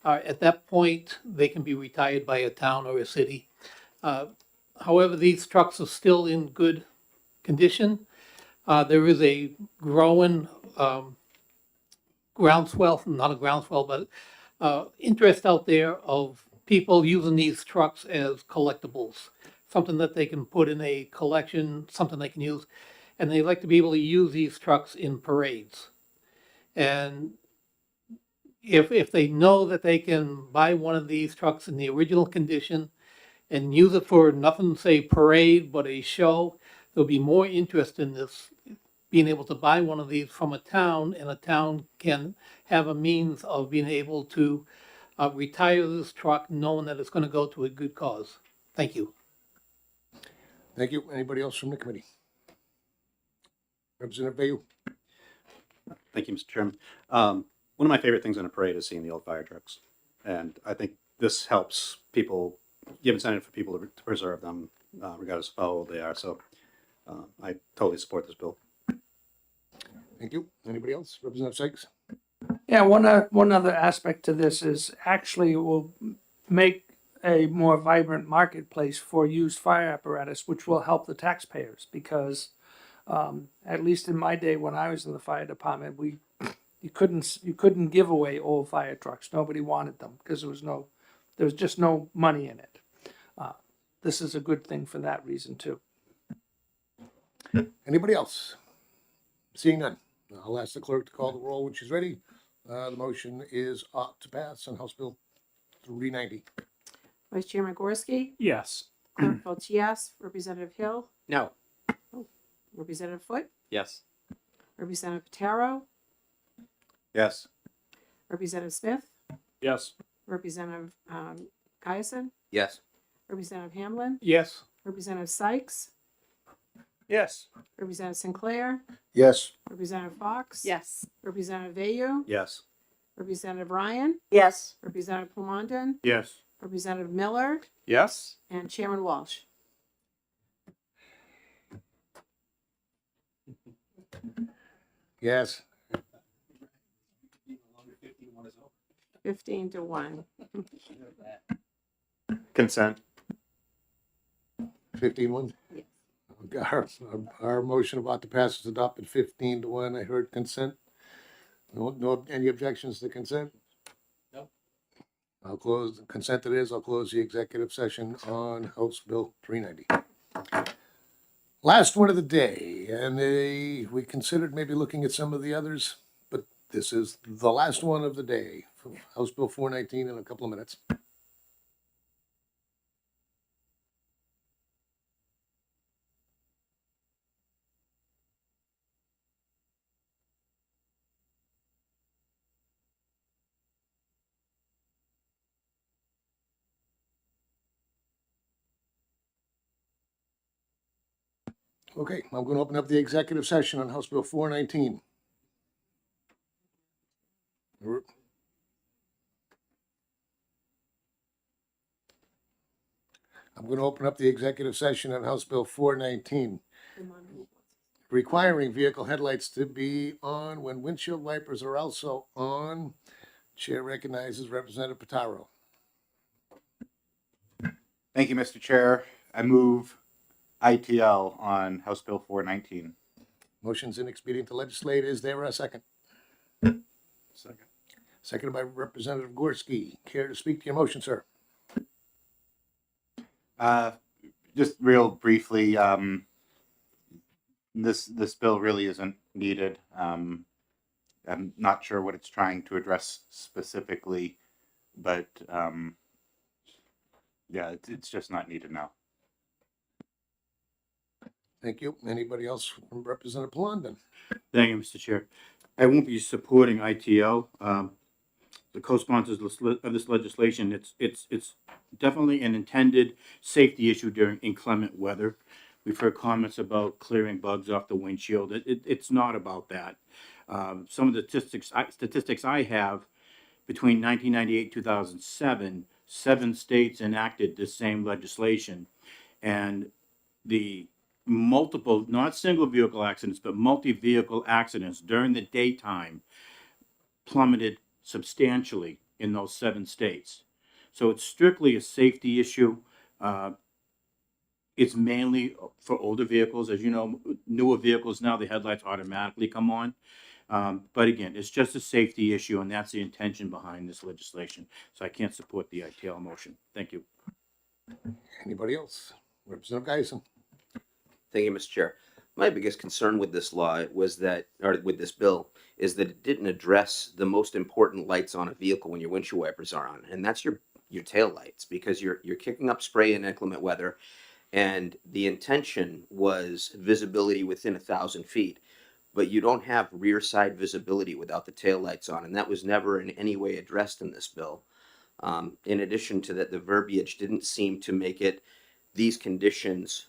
at that point, they can be retired by a town or a city. However, these trucks are still in good condition. There is a growing groundswell, not a groundswell, but interest out there of people using these trucks as collectibles, something that they can put in a collection, something they can use. And they like to be able to use these trucks in parades. And if they know that they can buy one of these trucks in the original condition and use it for nothing, say parade, but a show, there'll be more interest in this, being able to buy one of these from a town, and a town can have a means of being able to retire this truck knowing that it's going to go to a good cause. Thank you. Thank you. Anybody else from the committee? Representative Bayou. Thank you, Mr. Chairman. One of my favorite things in a parade is seeing the old fire trucks. And I think this helps people, give incentive for people to preserve them, regardless of how old they are. So I totally support this bill. Thank you. Anybody else? Representative Sykes? Yeah, one other aspect to this is actually it will make a more vibrant marketplace for used fire apparatus, which will help the taxpayers because at least in my day when I was in the fire department, you couldn't give away old fire trucks. Nobody wanted them because there was just no money in it. this is a good thing for that reason too. Anybody else? Seeing none, I'll ask the clerk to call the roll when she's ready. The motion is ought to pass on House Bill 390. Vice Chairman Gorski? Yes. Clerk votes yes. Representative Hill? No. Representative Foot? Yes. Representative Patero? Yes. Representative Smith? Yes. Representative Giason? Yes. Representative Hamlin? Yes. Representative Sykes? Yes. Representative Sinclair? Yes. Representative Fox? Yes. Representative Vayu? Yes. Representative Ryan? Yes. Representative Plamondon? Yes. Representative Miller? Yes. And Chairman Walsh. Yes. 15-1. Consent. 15-1. Yes. Our motion about to pass is adopted 15-1. I heard consent. No, any objections to consent? No. I'll close, consent it is, I'll close the executive session on House Bill 390. Last one of the day, and we considered maybe looking at some of the others, but this is the last one of the day, for House Bill 419 in a couple of minutes. Okay, I'm going to open up the executive session on House Bill 419. I'm going to open up the executive session on House Bill 419, requiring vehicle headlights to be on when windshield wipers are also on. Chair recognizes Representative Pataro. Thank you, Mr. Chair. I move ITL on House Bill 419. Motion's in expedient to legislate. Is there a second? Second. Seconded by Representative Gorski. Care to speak to your motion, sir? Just real briefly, this bill really isn't needed. I'm not sure what it's trying to address specifically, but yeah, it's just not needed now. Thank you. Anybody else from Representative Plamondon? Thank you, Mr. Chair. I won't be supporting ITL. The co-sponsors of this legislation, it's definitely an intended safety issue during inclement weather. We've heard comments about clearing bugs off the windshield. It's not about that. Some of the statistics I have, between 1998 and 2007, 7 states enacted this same legislation, and the multiple, not single vehicle accidents, but multi-vehicle accidents during the daytime plummeted substantially in those 7 states. So it's strictly a safety issue. It's mainly for older vehicles. As you know, newer vehicles now, the headlights automatically come on. But again, it's just a safety issue, and that's the intention behind this legislation. So I can't support the ITL motion. Thank you. Anybody else? Representative Geisen. Thank you, Mr. Chair. My biggest concern with this law was that, or with this bill, is that it didn't address the most important lights on a vehicle when your windshield wipers are on, and that's your tail lights, because you're kicking up spray in inclement weather, and the intention was visibility within 1,000 feet, but you don't have rear side visibility without the tail lights on, and that was never in any way addressed in this bill. In addition to that, the verbiage didn't seem to make it these conditions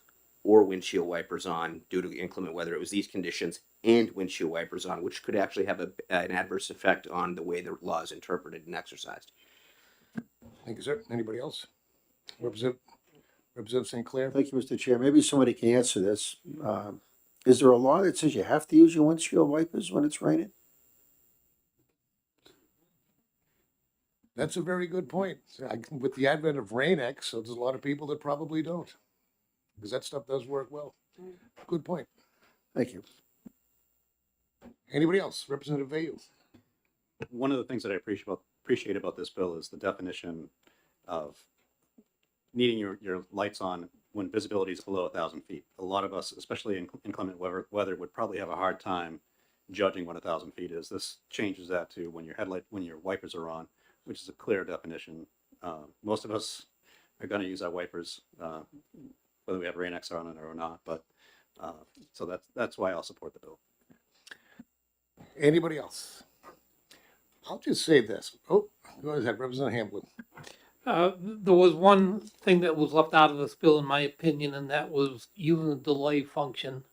or windshield wipers on due to inclement weather. It was these conditions and windshield wipers on, which could actually have an adverse effect on the way the law is interpreted and exercised. Thank you, sir. Anybody else? Representative St. Clair. Thank you, Mr. Chair. Maybe somebody can answer this. Is there a law that says you have to use your windshield wipers when it's raining? That's a very good point. With the advent of Rain-X, so there's a lot of people that probably don't, because that stuff does work well. Good point. Thank you. Anybody else? Representative Vayu. One of the things that I appreciate about this bill is the definition of needing your lights on when visibility is below 1,000 feet. A lot of us, especially in inclement weather, would probably have a hard time judging what 1,000 feet is. This changes that to when your wipers are on, which is a clear definition. Most of us are going to use our wipers, whether we have Rain-X on it or not. But so that's why I'll support the bill. Anybody else? I'll just say this. Oh, go ahead, Representative Hamblin. There was one thing that was left out of this bill, in my opinion, and that was using the delay function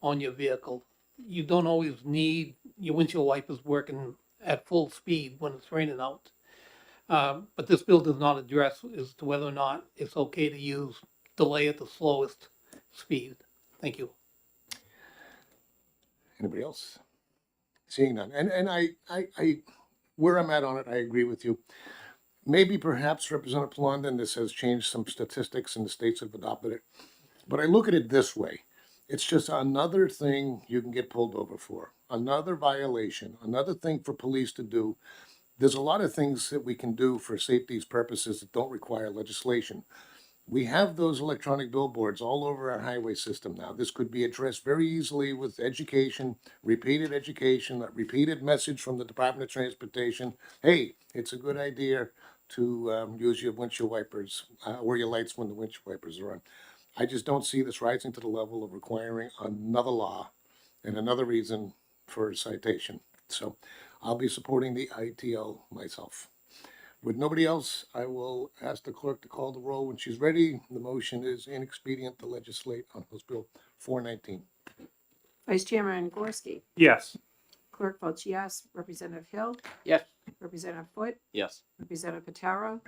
on your vehicle. You don't always need your windshield wipers working at full speed when it's raining out. But this bill does not address as to whether or not it's okay to use delay at the slowest speed. Thank you. Anybody else? Seeing none. And I, where I'm at on it, I agree with you. Maybe perhaps Representative Plondon, this has changed some statistics and the states have adopted it. But I look at it this way. It's just another thing you can get pulled over for, another violation, another thing for police to do. There's a lot of things that we can do for safety's purposes that don't require legislation. We have those electronic billboards all over our highway system now. This could be addressed very easily with education, a repeated message from the Department of Transportation. Hey, it's a good idea to use your windshield wipers or your lights when the windshield wipers are on. I just don't see this rising to the level of requiring another law and another reason for a citation. So I'll be supporting the ITL myself. With nobody else, I will ask the clerk to call the roll when she's ready. The motion is inexpedient to legislate on House Bill 419. Vice Chairman Gorski. Yes. Clerk votes yes. Representative Hill. Yes. Representative Foot. Yes. Representative Patera.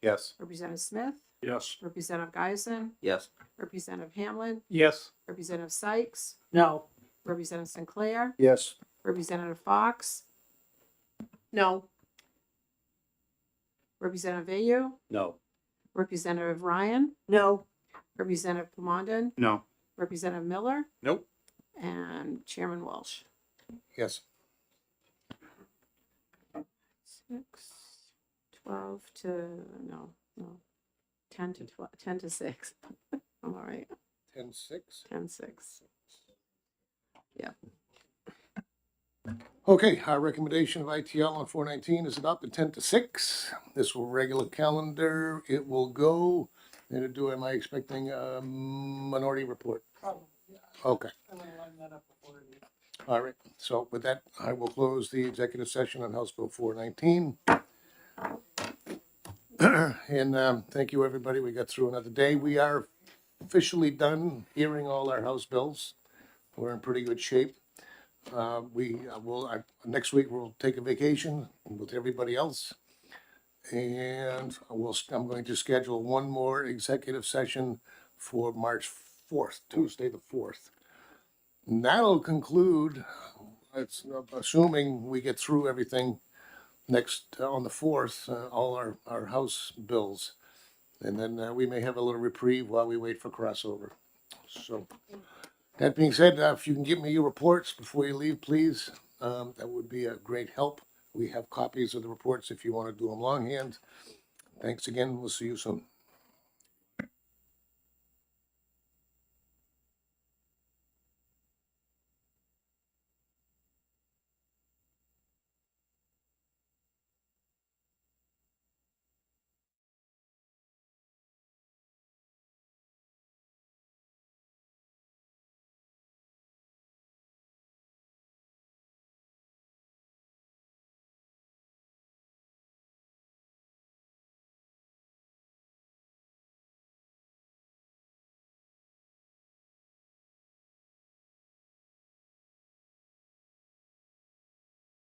Yes. Representative Smith. Yes. Representative Geisen. Yes. Representative Hamlin. Yes. Representative Sykes. No. Representative Sinclair. Yes. Representative Fox. No. Representative Ayu. No. Representative Ryan. No. Representative Plondon. No. Representative Miller. Nope. And Chairman Walsh. Yes. 12 to, no, 10 to 12, 10 to 6. I'm all right. 10-6. 10-6. Yeah. Okay, our recommendation of ITL on 419 is adopted 10-6. This will regular calendar. It will go. Am I expecting a minority report? Okay. All right. So with that, I will close the executive session on House Bill 419. And thank you, everybody. We got through another day. We are officially done hearing all our House bills. We're in pretty good shape. Next week we'll take a vacation with everybody else. And I'm going to schedule one more executive session for March 4th, Tuesday the 4th. And that'll conclude, assuming we get through everything next on the 4th, all our House bills. And then we may have a little reprieve while we wait for crossover. So that being said, if you can give me your reports before you leave, please, that would be a great help. We have copies of the reports if you want to do them longhand. Thanks again. We'll see you soon.